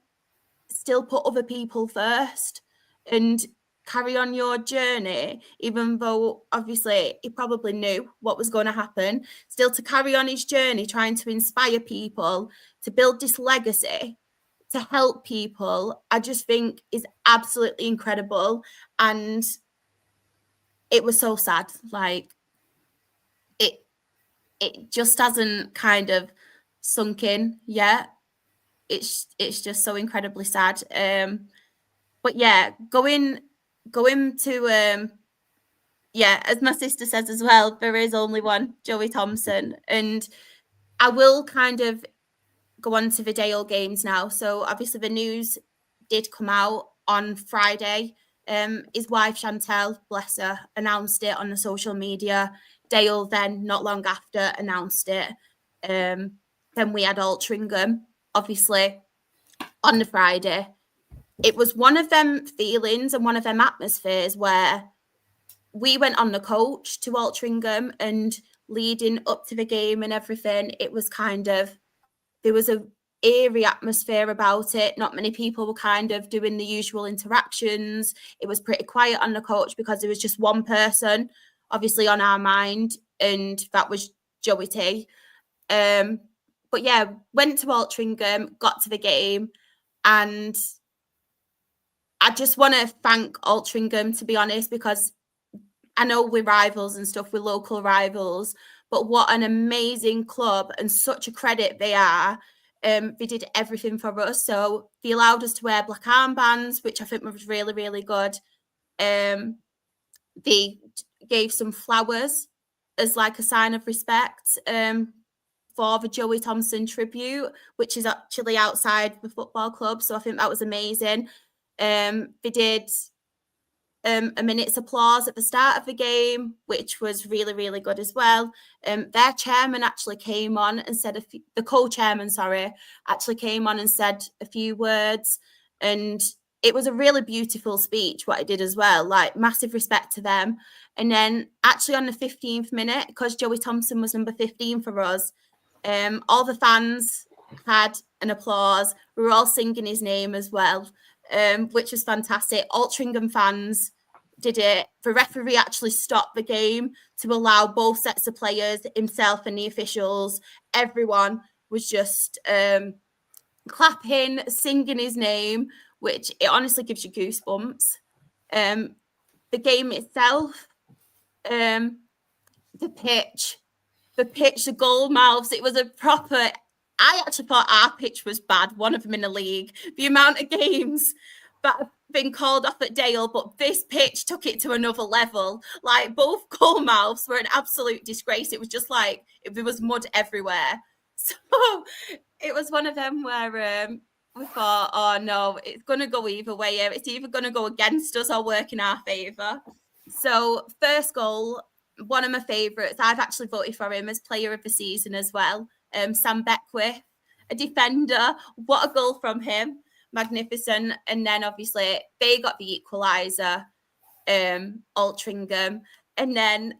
still put other people first and carry on your journey, even though obviously he probably knew what was going to happen, still to carry on his journey, trying to inspire people, to build this legacy, to help people, I just think is absolutely incredible. And it was so sad. Like, it just hasn't kind of sunk in yet. It's just so incredibly sad. But yeah, going to as my sister says as well, there is only one Joey Thompson, and I will kind of go on to the Dale games now. So obviously the news did come out on Friday. His wife Chantel, bless her, announced it on the social media. Dale then, not long after, announced it. Then we had Altrincham, obviously, on the Friday. It was one of them feelings and one of them atmospheres where we went on the coach to Altrincham, and leading up to the game and everything, it was kind of, there was a eerie atmosphere about it. Not many people were kind of doing the usual interactions. It was pretty quiet on the coach because there was just one person obviously on our mind, and that was Joey T. But yeah, went to Altrincham, got to the game, and I just want to thank Altrincham, to be honest, because I know we're rivals and stuff, we're local rivals, but what an amazing club and such a credit they are. They did everything for us. So they allowed us to wear black armbands, which I think was really, really good. They gave some flowers as like a sign of respect for the Joey Thompson tribute, which is actually outside the football club. So I think that was amazing. They did a minute's applause at the start of the game, which was really, really good as well. Their chairman actually came on and said, the co-chairman, actually came on and said a few words. And it was a really beautiful speech, what he did as well, like massive respect to them. And then actually on the 15th minute, because Joey Thompson was number 15 for us, all the fans had an applause. We were all singing his name as well, which was fantastic. Altrincham fans did it. The referee actually stopped the game to allow both sets of players, himself and the officials. Everyone was just clapping, singing his name, which it honestly gives you goosebumps. The game itself, the pitch, the goal mouths, it was a proper... I actually thought our pitch was bad, one of them in the league. The amount of games that have been called off at Dale, but this pitch took it to another level. Like, both goal mouths were an absolute disgrace. It was just like, there was mud everywhere. So it was one of them where we thought, oh no, it's going to go either way. It's either going to go against us or work in our favour. So first goal, one of my favourites. I've actually voted for him as player of the season as well. Sam Beckwith, a defender. What a goal from him. Magnificent. And then obviously they got the equaliser, Altrincham. And then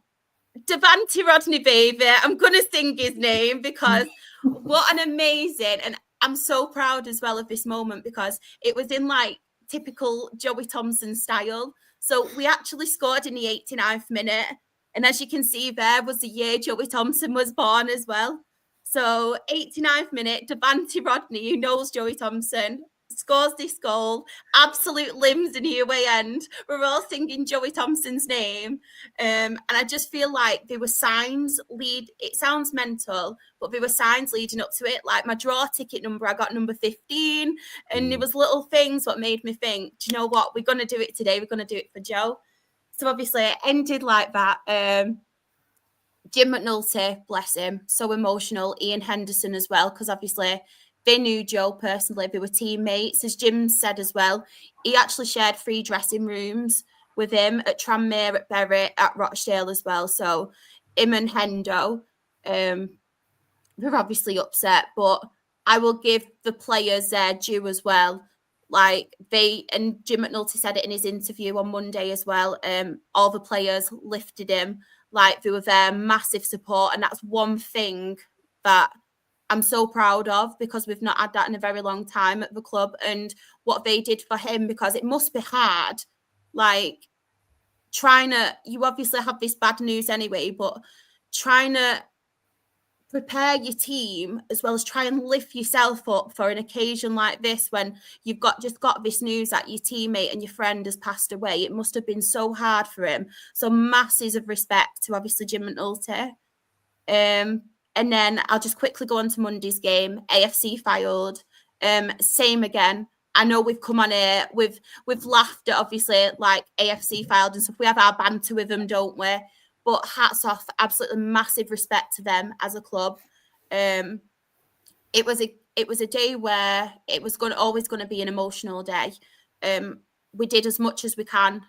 Devante Rodney, baby. I'm going to sing his name because what an amazing, and I'm so proud as well of this moment because it was in like typical Joey Thompson style. So we actually scored in the 89th minute. And as you can see, there was the year Joey Thompson was born as well. So 89th minute, Devante Rodney, who knows Joey Thompson, scores this goal. Absolute limbs in the away end. We're all singing Joey Thompson's name. And I just feel like there were signs it sounds mental, but there were signs leading up to it. Like my draw ticket number, I got number 15. And there was little things what made me think, do you know what? We're going to do it today. We're going to do it for Joe. So obviously it ended like that. Jim McNulty, bless him, so emotional. Ian Henderson as well, because obviously they knew Joe personally. They were teammates. As Jim said as well, he actually shared 3 dressing rooms with him at Tranmere, at Bury, at Rochdale as well. So him and Hendo were obviously upset, but I will give the players their due as well. Like and Jim McNulty said it in his interview on Monday as well. All the players lifted him, like they were their massive support. And that's one thing that I'm so proud of, because we've not had that in a very long time at the club, and what they did for him, because it must be hard, like you obviously have this bad news anyway, but trying to prepare your team as well as try and lift yourself up for an occasion like this, when you've just got this news that your teammate and your friend has passed away. It must have been so hard for him. So masses of respect to obviously Jim McNulty. And then I'll just quickly go on to Monday's game. AFC Fylde. Same again. I know we've come on here, we've laughed at obviously like AFC Fylde and stuff. We have our banter with them, don't we? But hats off, absolutely massive respect to them as a club. It was a day where it was always going to be an emotional day. We did as much as we can,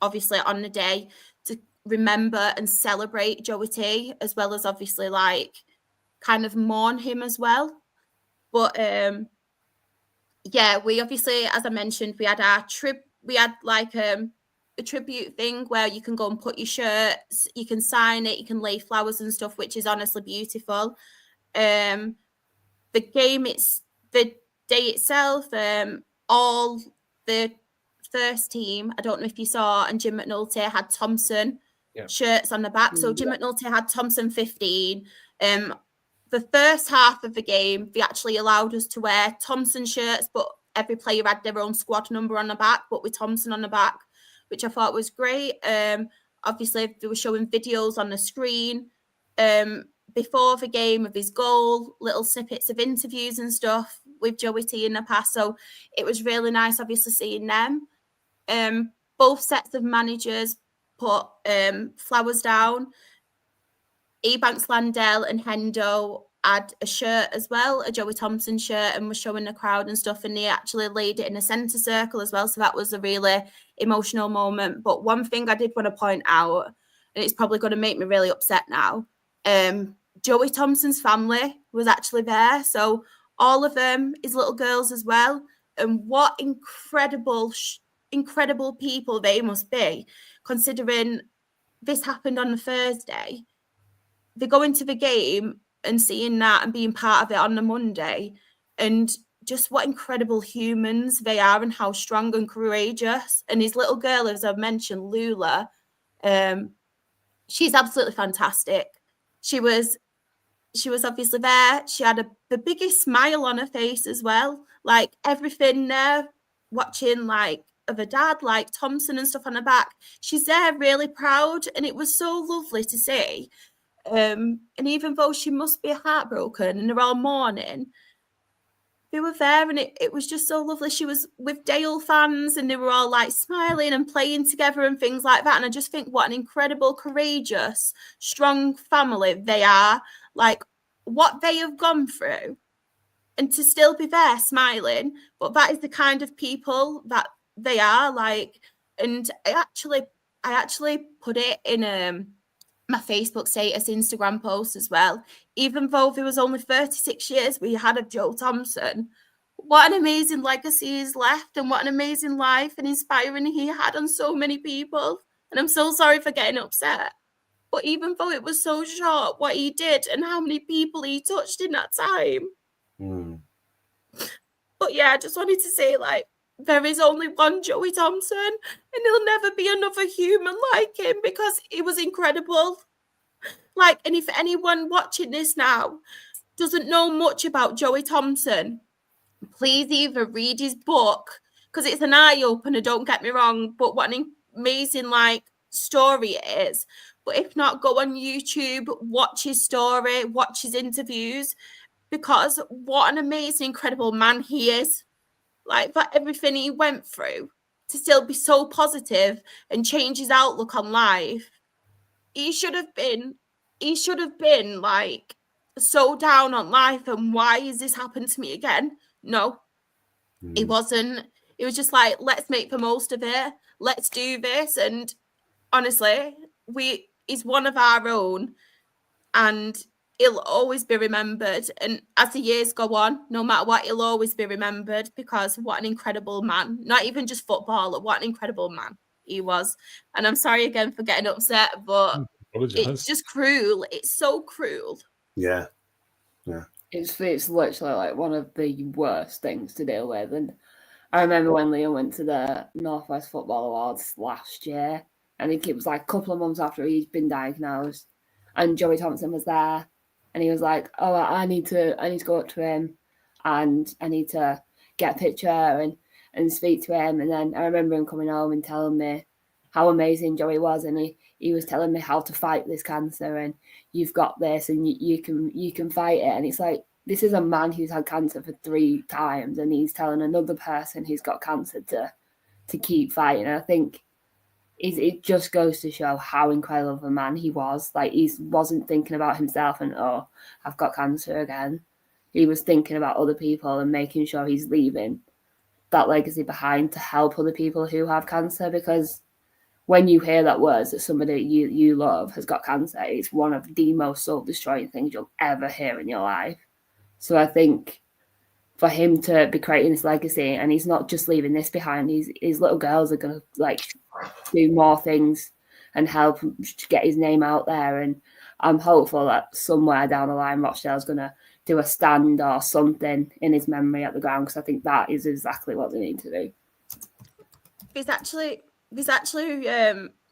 obviously, on the day to remember and celebrate Joey T, as well as obviously like kind of mourn him as well. But yeah, we obviously, as I mentioned, we had our trip. We had like a tribute thing where you can go and put your shirts, you can sign it, you can lay flowers and stuff, which is honestly beautiful. The day itself, all the first team, I don't know if you saw, and Jim McNulty had Thompson shirts on the back. So Jim McNulty had Thompson 15. The first half of the game, they actually allowed us to wear Thompson shirts, but every player had their own squad number on the back, but with Thompson on the back, which I thought was great. Obviously, they were showing videos on the screen before the game of his goal, little snippets of interviews and stuff with Joey T in the past. So it was really nice, obviously, seeing them. Both sets of managers put flowers down. Ebanks Landell and Hendo had a shirt as well, a Joey Thompson shirt, and was showing the crowd and stuff, and they actually laid it in a centre circle as well. So that was a really emotional moment. But one thing I did want to point out, and it's probably going to make me really upset now, Joey Thompson's family was actually there. So all of them, his little girls as well. And what incredible people they must be, considering this happened on the Thursday. They go into the game and seeing that and being part of it on the Monday, and just what incredible humans they are and how strong and courageous. And his little girl, as I've mentioned, Lula, she's absolutely fantastic. She was obviously there. She had the biggest smile on her face as well. Like everything there, watching like of her dad, like Thompson and stuff on her back. She's there really proud, and it was so lovely to see. And even though she must be heartbroken and they're all mourning, they were there, and it was just so lovely. She was with Dale fans and they were all like smiling and playing together and things like that. And I just think what an incredible, courageous, strong family they are, like what they have gone through, and to still be there smiling. But that is the kind of people that they are, like. And I actually put it in my Facebook status, Instagram post as well. Even though there was only 36 years we had of Joe Thompson, what an amazing legacy he's left, and what an amazing life and inspiring he had on so many people. And I'm so sorry for getting upset. But even though it was so short, what he did and how many people he touched in that time. But yeah, I just wanted to say, like, there is only one Joey Thompson, and there'll never be another human like him, because he was incredible. Like, and if anyone watching this now doesn't know much about Joey Thompson, please either read his book, because it's an eye-opener, don't get me wrong, but what an amazing, like, story it is. But if not, go on YouTube, watch his story, watch his interviews, because what an amazing, incredible man he is. Like, for everything he went through, to still be so positive and change his outlook on life. He should have been like so down on life, and why has this happened to me again? No, he wasn't. It was just like, let's make the most of it. let's do this. And honestly, he's one of our own, and he'll always be remembered. And as the years go on, no matter what, he'll always be remembered, because what an incredible man. Not even just footballer, what an incredible man he was. And I'm sorry again for getting upset, but it's just cruel. It's so cruel. Yeah. It's literally like one of the worst things to deal with. And I remember when Liam went to the North West Football Awards last year, I think it was like a couple of months after he'd been diagnosed, and Joey Thompson was there, and he was like, "Oh, I need to go up to him, and I need to get a picture and speak to him." And then I remember him coming home and telling me how amazing Joey was, and he was telling me how to fight this cancer, and you've got this, and you can fight it. And it's like, this is a man who's had cancer for 3 times, and he's telling another person who's got cancer to keep fighting. And I think it just goes to show how incredible of a man he was. Like, he wasn't thinking about himself and, oh, I've got cancer again. He was thinking about other people and making sure he's leaving that legacy behind to help other people who have cancer. Because when you hear that words that somebody you love has got cancer, it's one of the most soul-destroying things you'll ever hear in your life. So I think for him to be creating this legacy, and he's not just leaving this behind, his little girls are going to like do more things and help get his name out there. And I'm hopeful that somewhere down the line, Rochdale's going to do a stand or something in his memory at the ground, because I think that is exactly what they need to do. There's actually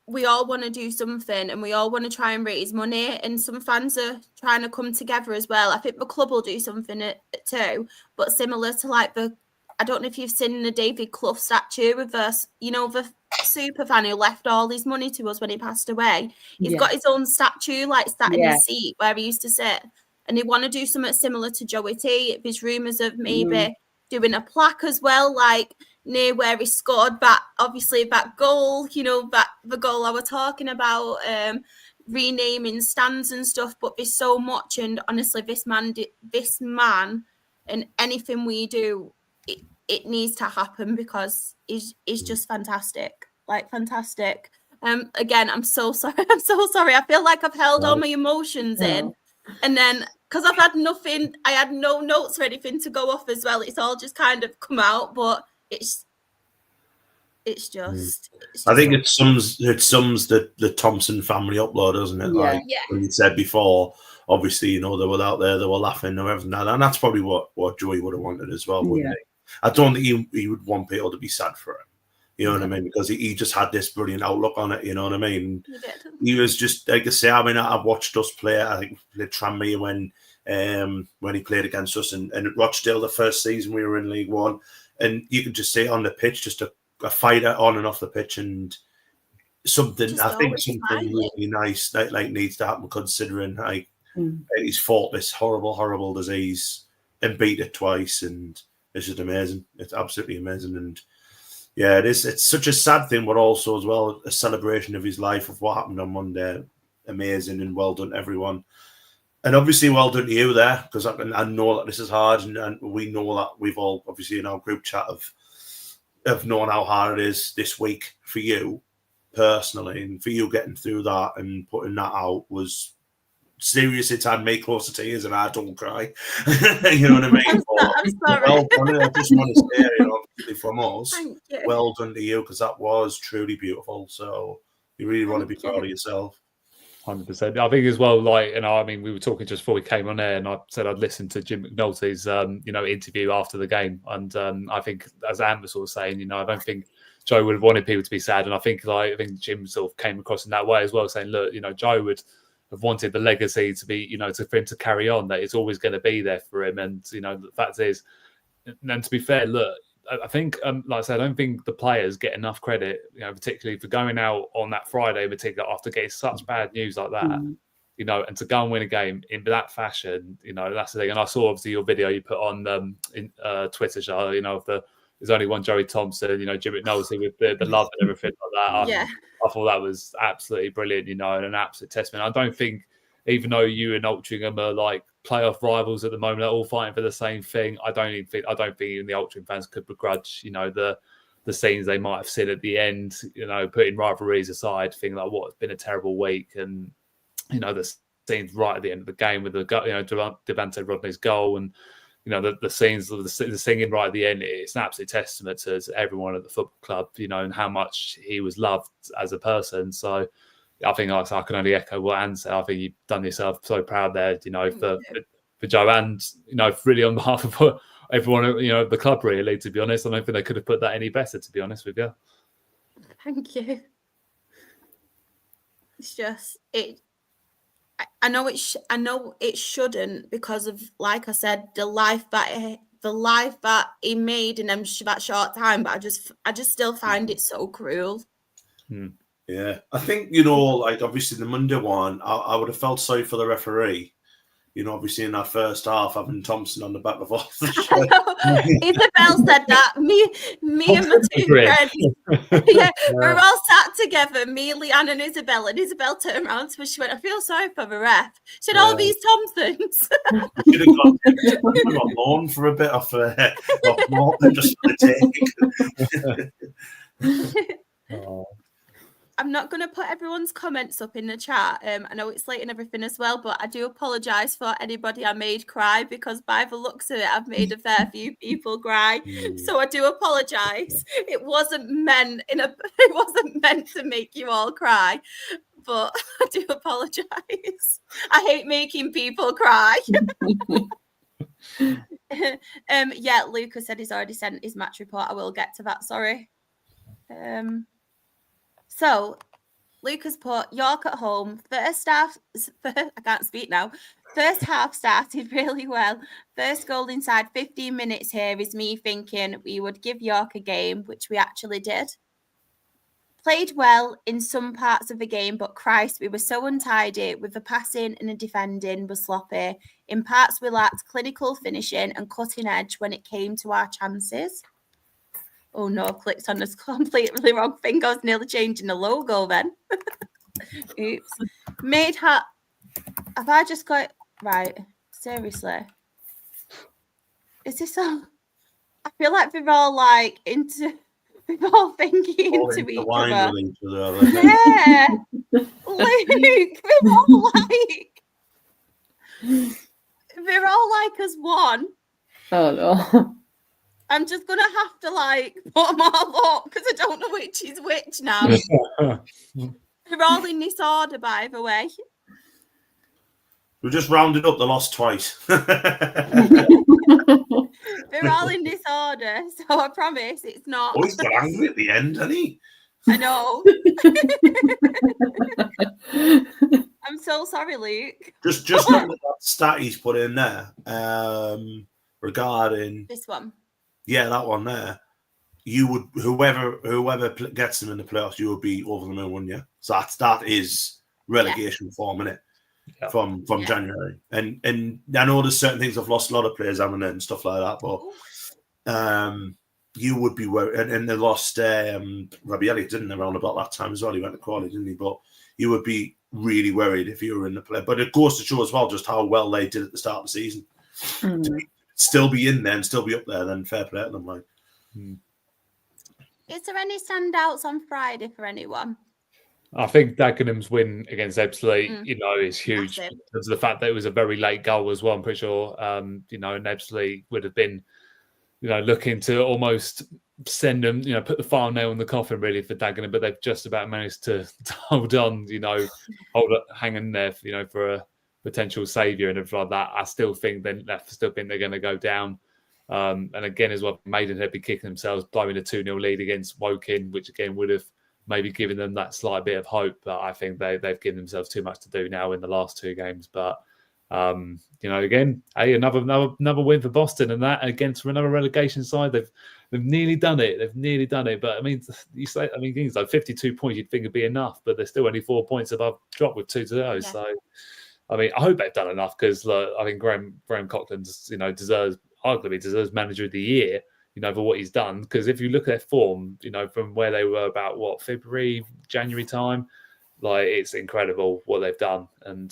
we all want to do something, and we all want to try and raise money, and some fans are trying to come together as well. I think the club will do something too, but similar to like I don't know if you've seen the David Clough statue with us, the super fan who left all his money to us when he passed away. He's got his own statue, like sat in his seat where he used to sit, and they want to do something similar to Joey T. There's rumours of maybe doing a plaque as well, like near where he scored that goal, the goal I was talking about, renaming stands and stuff. But there's so much, and honestly, this man and anything we do, it needs to happen, because he's just fantastic, fantastic. Again, I'm so sorry. I feel like I've held all my emotions in, and then because I had no notes or anything to go off as well. It's all just kind of come out, but it's just. I think it sums the Thompson family upload, doesn't it? Like when you said before, obviously, they were out there, they were laughing and everything, and that's probably what Joey would have wanted as well, wouldn't he? I don't think he would want people to be sad for him. You know what I mean? Because he just had this brilliant outlook on it. You know what I mean? He was just, like I say, I've watched us play. I think we played Tranmere when he played against us, and Rochdale the first season we were in League One, and you could just see on the pitch, just a fighter on and off the pitch, and something really nice that needs to happen, considering he's fought this horrible disease and beat it twice, and it's just amazing. It's absolutely amazing. And yeah, it's such a sad thing, but also as well a celebration of his life, of what happened on Monday. Amazing, and well done everyone. And obviously well done to you there, because I know that this is hard, and we know that we've all obviously in our group chat have known how hard it is this week for you personally, and for you getting through that and putting that out was serious. It's had me close to tears, and I don't cry. You know what I mean? I'm sorry. Well done. I just want to say, obviously from us, well done to you, because that was truly beautiful. So you really want to be proud of yourself. 100%. I think as well, we were talking just before we came on air, and I said I'd listened to Jim McNulty's, interview after the game, and I think, as Anne was sort of saying, I don't think Joe would have wanted people to be sad, and I think Jim sort of came across in that way as well, saying, look, Joe would have wanted the legacy to be, for him to carry on, that it's always going to be there for him, and the fact is, and to be fair, look, I think, like I said, I don't think the players get enough credit, particularly for going out on that Friday in particular after getting such bad news like that, and to go and win a game in that fashion, that's the thing. And I saw obviously your video you put on Twitter, Charlotte, of there's only one Joey Thompson, Jim McNulty with the love and everything like that. I thought that was absolutely brilliant, and an absolute testament. I don't think, even though you and Altrincham are like playoff rivals at the moment, they're all fighting for the same thing. I don't think even the Altrincham fans could begrudge, the the scenes they might have seen at the end, putting rivalries aside, thinking like, what's been a terrible week, and the scenes right at the end of the game with the Devante Rodney's goal, and the scenes of the singing right at the end. It's an absolute testament to everyone at the football club, and how much he was loved as a person. So I think I can only echo what Anne said. I think you've done yourself so proud there, for Joe, and really on behalf of everyone, the club. Really, to be honest, I don't think they could have put that any better. To be honest with you. Thank you. It's just it. I know it shouldn't, because of, like I said, the life that he made in that short time. But I just still find it so cruel. Yeah, I think like obviously the Monday one, I would have felt sorry for the referee. Obviously in that first half, having Thompson on the back of off the show. Isabel said that. Me and my two friends, we're all sat together, me, Leanne, and Isabel. And Isabel turned around to me. She went, "I feel sorry for the ref." She said, "All these Thompsons." Should have got loan for a bit of more than just the take. I'm not going to put everyone's comments up in the chat. I know it's late and everything as well, but I do apologise for anybody I made cry, because by the looks of it, I've made a fair few people cry. So I do apologise. It wasn't meant to make you all cry, but I do apologise. I hate making people cry. Lucas said he's already sent his match report. I will get to that. Sorry. So, Lucas put York at home. First half, I can't speak now. First half started really well. First goal inside 15 minutes here is me thinking we would give York a game, which we actually did. Played well in some parts of the game, but Christ, we were so untidy with the passing and the defending was sloppy. In parts, we lacked clinical finishing and cutting edge when it came to our chances. Oh no, I clicked on this completely wrong thing. I was nearly changing the logo then. Oops. Have I just got right? Seriously. Is this all? I feel like we're all like we're all thinking into each other. Yeah. Luke, we're all like as one. Oh no. I'm just going to have to put them all up, because I don't know which is which now. They're all in this order, by the way. We just rounded up the loss twice. They're all in this order, so I promise it's not. Oh, he's got angry at the end, hasn't he? I know. I'm so sorry, Luke. Just look at that stat he's put in there regarding this one. Yeah, that one there. You would whoever gets them in the playoffs, you would be over the moon, wouldn't you? So that is relegation form, isn't it? Yeah. From January, and I know there's certain things I've lost a lot of players, haven't they, and stuff like that. But you would be worried, and they lost Rabielli, didn't they, around about that time as well? He went to Crawley, didn't he? But you would be really worried if you were in the play. But it goes to show as well just how well they did at the start of the season. Still be in there and still be up there, then fair play to them. Is there any standouts on Friday for anyone? I think Dagenham's win against Ebbsfleet, is huge because of the fact that it was a very late goal as well. I'm pretty sure, and Ebbsfleet would have been, looking to almost send them, put the final nail in the coffin really for Dagenham, but they've just about managed to hold on, hang in there, for a potential saviour and everything like that. I still think they're going to go down. And again, as well, Maidenhead be kicking themselves, blowing a 2-0 lead against Woking, which again would have maybe given them that slight bit of hope. But I think they've given themselves too much to do now in the last two games. But again, another win for Boston, and that against another relegation side. They've nearly done it. But I mean, things like 52 points, you'd think would be enough, but they're still only 4 points above drop with 2 to go. Yeah. So, I mean, I hope they've done enough because I think Graham Coughlan's, arguably deserves Manager of the Year, for what he's done. Because if you look at their form, from where they were about February, January time, it's incredible what they've done, and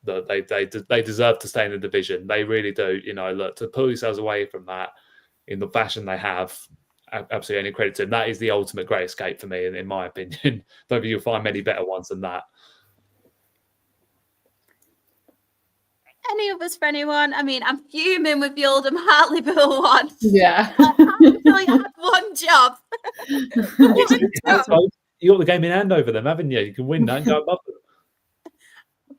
they deserve to stay in the division. They really do. To pull yourselves away from that in the fashion they have, absolutely any credit to him. That is the ultimate great escape for me, in my opinion. Don't think you'll find many better ones than that. Any others for anyone? I mean, I'm fuming with the Oldham Hartlepool one. Yeah. I had one job. You got the game in hand over them, haven't you? You can win that and go above them.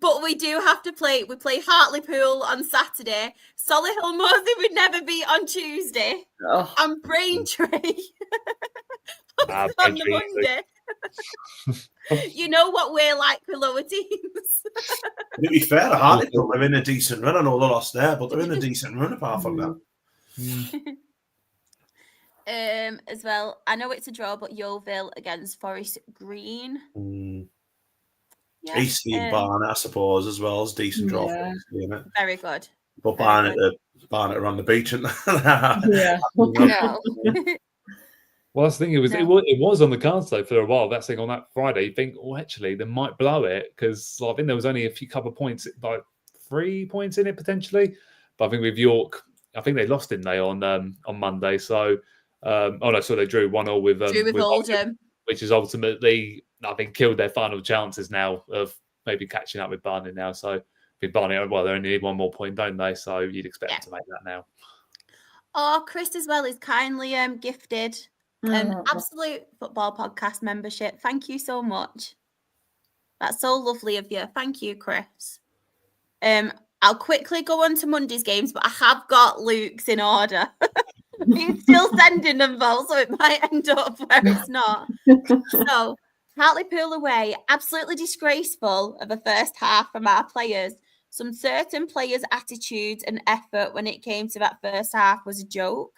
But we do have to play. We play Hartlepool on Saturday. Solihull Moseley would never beat on Tuesday. Oh. And Braintree on the Monday. You know what we're like for lower teams. To be fair, Hartlepool are in a decent run. I know they lost there, but they're in a decent run apart from that. As well, I know it's a draw, but Yeovil against Forest Green. Yeah, AC Barnet, I suppose, as well as decent draw. Yeah. Isn't it? Very good. But Barnet are on the beach, and Yeah. Well, that's the thing. It was on the cards though for a while. That thing on that Friday, you think, actually, they might blow it because I think there was only a couple of points, like 3 points in it potentially. But I think with York, I think they lost, didn't they, on Monday? So, so they drew 1-1 with Oldham, which has ultimately, I think, killed their final chances now of maybe catching up with Barnet now. So, with Barnet, well, they only need 1 more point, don't they? So you'd expect them to make that now. Oh, Chris as well is kindly gifted Absolute Football Podcast membership. Thank you so much. That's so lovely of you. Thank you, Chris. I'll quickly go on to Monday's games, but I have got Luke's in order. He's still sending them, though, so it might end up where it's not. So, Hartlepool away, absolutely disgraceful of a first half from our players. Some certain players' attitude and effort when it came to that first half was a joke.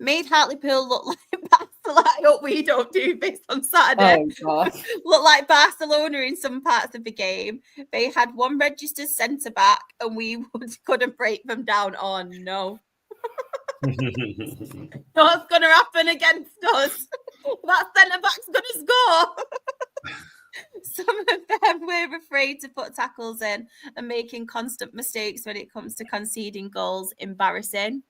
Made Hartlepool look like Barcelona. I hope we don't do this on Saturday. Oh, God. Look like Barcelona in some parts of the game. They had one registered centre-back and we couldn't break them down. Oh, no. What's going to happen against us? That centre-back's going to score. Some of them were afraid to put tackles in and making constant mistakes when it comes to conceding goals. Embarrassing.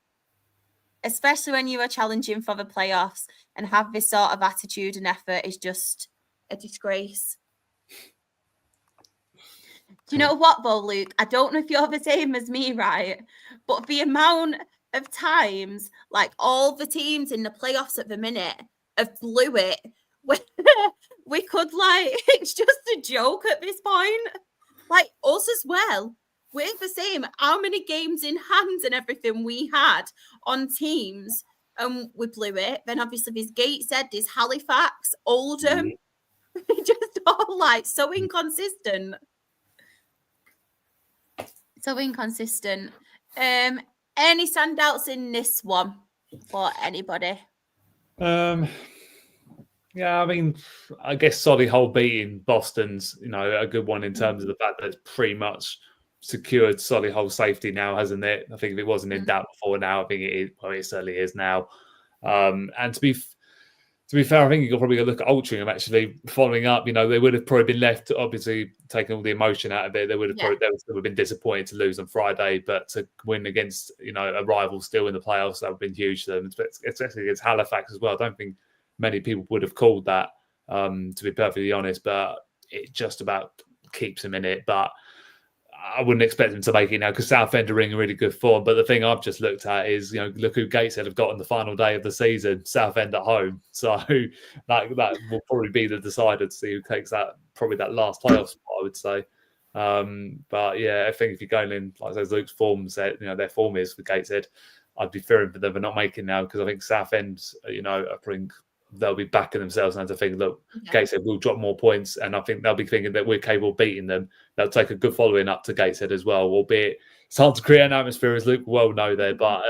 Especially when you are challenging for the playoffs and have this sort of attitude and effort is just a disgrace. Do you know what, though, Luke? I don't know if you're the same as me, right? But the amount of times, like all the teams in the playoffs at the minute have blew it. We could, like, it's just a joke at this point. Like, us as well. We're the same. How many games in hand and everything we had on teams, and we blew it. Then obviously there's Gateshead, there's Halifax, Oldham. Just all like so inconsistent. So inconsistent. Any standouts in this one for anybody? Yeah, I mean, I guess Solihull beating Boston's, a good one in terms of the fact that it's pretty much secured Solihull's safety now, hasn't it? I think if it wasn't in doubt before now, I think it is. Well, it certainly is now. And to be fair, I think you've probably got to look at Altrincham actually following up. They would have probably been left, obviously, taking all the emotion out of it. They would have been disappointed to lose on Friday, but to win against, a rival still in the playoffs, that would have been huge to them, especially against Halifax as well. I don't think many people would have called that, to be perfectly honest, but it just about keeps them in it. But I wouldn't expect them to make it now because Southend are in really good form. But the thing I've just looked at is, look who Gateshead have got on the final day of the season, Southend at home. So that will probably be the decider to see who takes that last playoff spot, I would say. But yeah, I think if you're going in, like as Luke's form said, their form is for Gateshead, I'd be fearing for them for not making now because I think Southend, I think they'll be backing themselves and to think, look, Gateshead will drop more points, and I think they'll be thinking that we're capable of beating them. They'll take a good following up to Gateshead as well, albeit it's hard to create an atmosphere, as Luke well know there, but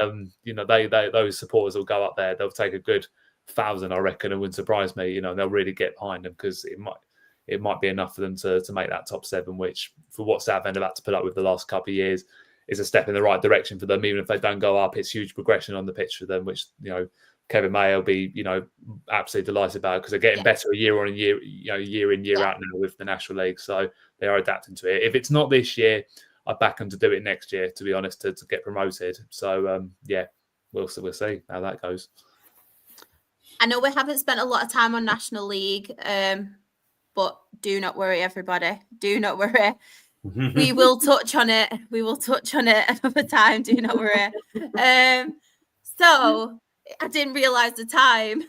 they those supporters will go up there. They'll take a good 1,000, I reckon. It wouldn't surprise me. They'll really get behind them because it might be enough for them to make that top 7, which for what Southend have had to put up with the last couple of years is a step in the right direction for them. Even if they don't go up, it's huge progression on the pitch for them, which Kevin May will be, absolutely delighted about because they're getting better year in, year out now with the National League. So they are adapting to it. If it's not this year, I back them to do it next year, to be honest, to get promoted. So, we'll see how that goes. I know we haven't spent a lot of time on National League, but do not worry, everybody. Do not worry. We will touch on it. We will touch on it another time. Do not worry. So I didn't realise the time.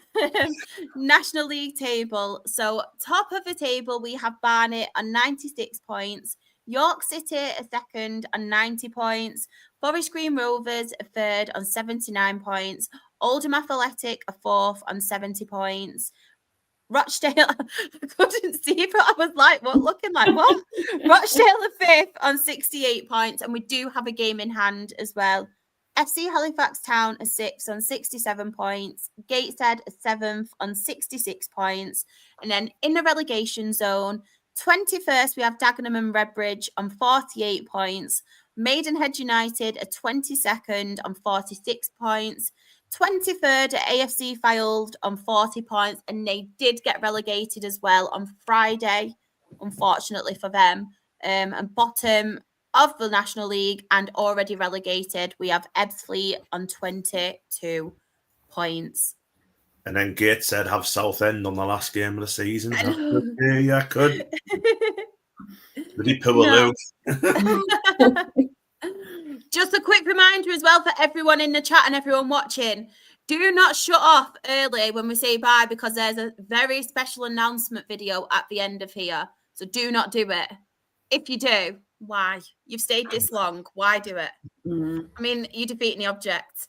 National League table. So top of the table, we have Barnet on 96 points. York City a second on 90 points. Forest Green Rovers a third on 79 points. Oldham Athletic a fourth on 70 points. Rochdale, I couldn't see, but I was like, what? Looking like what? Rochdale a fifth on 68 points, and we do have a game in hand as well. FC Halifax Town a sixth on 67 points. Gateshead a seventh on 66 points. And then in the relegation zone, 21st, we have Dagenham and Redbridge on 48 points. Maidenhead United a 22nd on 46 points. 23rd at AFC Fylde on 40 points, and they did get relegated as well on Friday, unfortunately for them. And bottom of the National League and already relegated, we have Ebbsfleet on 22 points. And then Gateshead have Southend on the last game of the season. Yeah, I could. Really poor Luke. Just a quick reminder as well for everyone in the chat and everyone watching. Do not shut off early when we say bye, because there's a very special announcement video at the end of here. So do not do it. If you do, why? You've stayed this long. Why do it? I mean, you're defeating the object.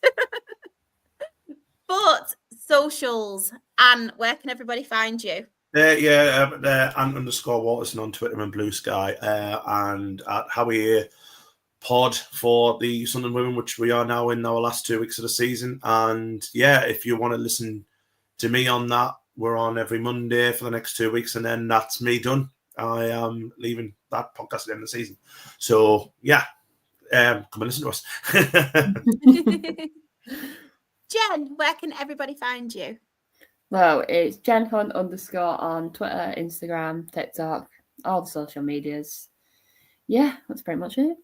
But socials, and where can everybody find you? Ant_Waterson on Twitter and Blue Sky, and at Howie Pod for the Sunderland women, which we are now in our last 2 weeks of the season. And yeah, if you want to listen to me on that, we're on every Monday for the next 2 weeks, and then that's me done. I am leaving that podcast at the end of the season. So yeah, come and listen to us. Jen, where can everybody find you? Well, it's JenHunt_ on Twitter, Instagram, TikTok, all the social medias. Yeah, that's pretty much it.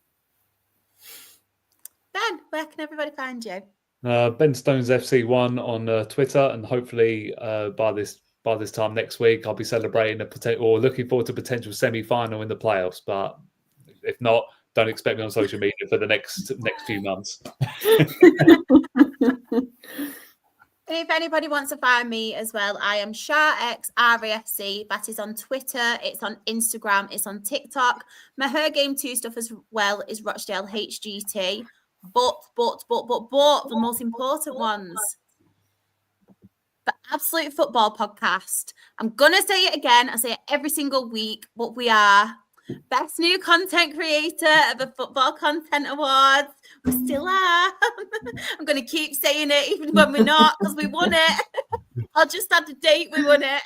Ben, where can everybody find you? Ben Stones FC1 on Twitter, and hopefully by this time next week, I'll be celebrating looking forward to a potential semi-final in the playoffs. But if not, don't expect me on social media for the next few months. If anybody wants to find me as well, I am SharXRAFC. That is on Twitter, it's on Instagram, it's on TikTok. My Her Game 2 stuff as well is Rochdale HGT. But the most important ones, the Absolute Football Podcast. I'm going to say it again. I say it every single week, but we are Best New Content Creator at the Football Content Awards. We still are. I'm going to keep saying it even when we're not, because we won it. I'll just add the date we won it.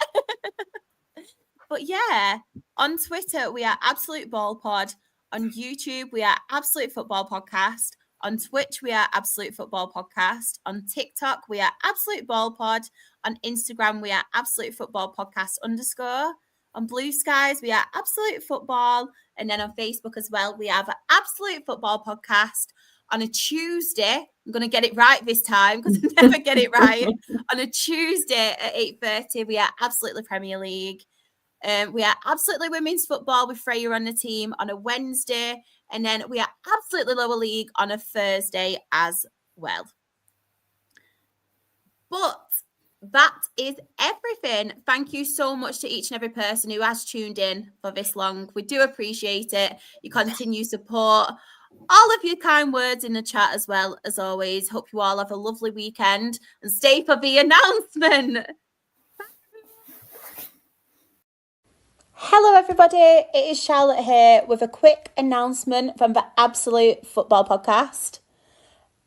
But yeah, on Twitter, we are Absolute Ball Pod. On YouTube, we are Absolute Football Podcast. On Twitch, we are Absolute Football Podcast. On TikTok, we are Absolute Ball Pod. On Instagram, we are Absolute Football Podcast _. On Blue Skies, we are Absolute Football. And then on Facebook as well, we have Absolute Football Podcast. On a Tuesday, I'm going to get it right this time because I never get it right. On a Tuesday at 8:30, we are Absolutely Premier League. We are Absolutely Women's Football with Freya on the team on a Wednesday. And then we are Absolutely Lower League on a Thursday as well. But that is everything. Thank you so much to each and every person who has tuned in for this long. We do appreciate it. Your continued support. All of your kind words in the chat as well, as always. Hope you all have a lovely weekend and stay for the announcement. Hello, everybody. It is Charlotte here with a quick announcement from the Absolute Football Podcast.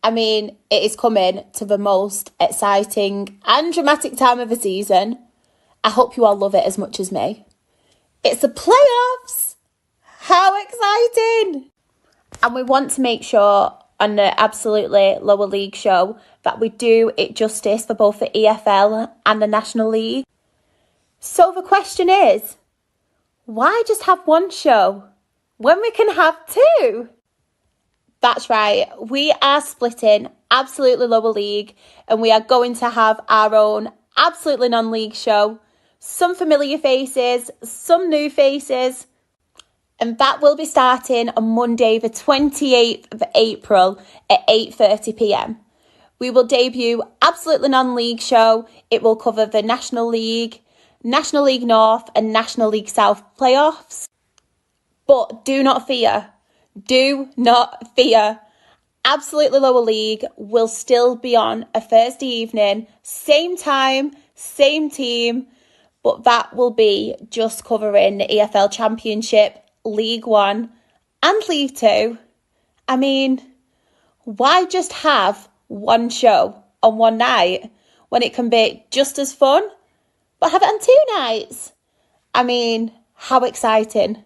I mean, it is coming to the most exciting and dramatic time of the season. I hope you all love it as much as me. It's the playoffs! How exciting! And we want to make sure on the Absolutely Lower League show that we do it justice for both the EFL and the National League. So the question is, why just have one show when we can have two? That's right, we are splitting Absolutely Lower League and we are going to have our own Absolutely Non-League show. Some familiar faces, some new faces. And that will be starting on Monday, the 28th of April at 8:30pm. We will debut Absolutely Non-League show. It will cover the National League, National League North and National League South playoffs. But do not fear. Do not fear. Absolutely Lower League will still be on a Thursday evening, same time, same team, but that will be just covering the EFL Championship, League One and League Two. I mean, why just have one show on one night when it can be just as fun, but have it on 2 nights? I mean, how exciting.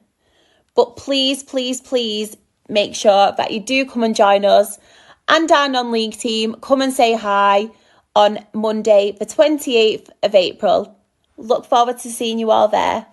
But please, please, please make sure that you do come and join us and our non-league team. Come and say hi on Monday, the 28th of April. Look forward to seeing you all there.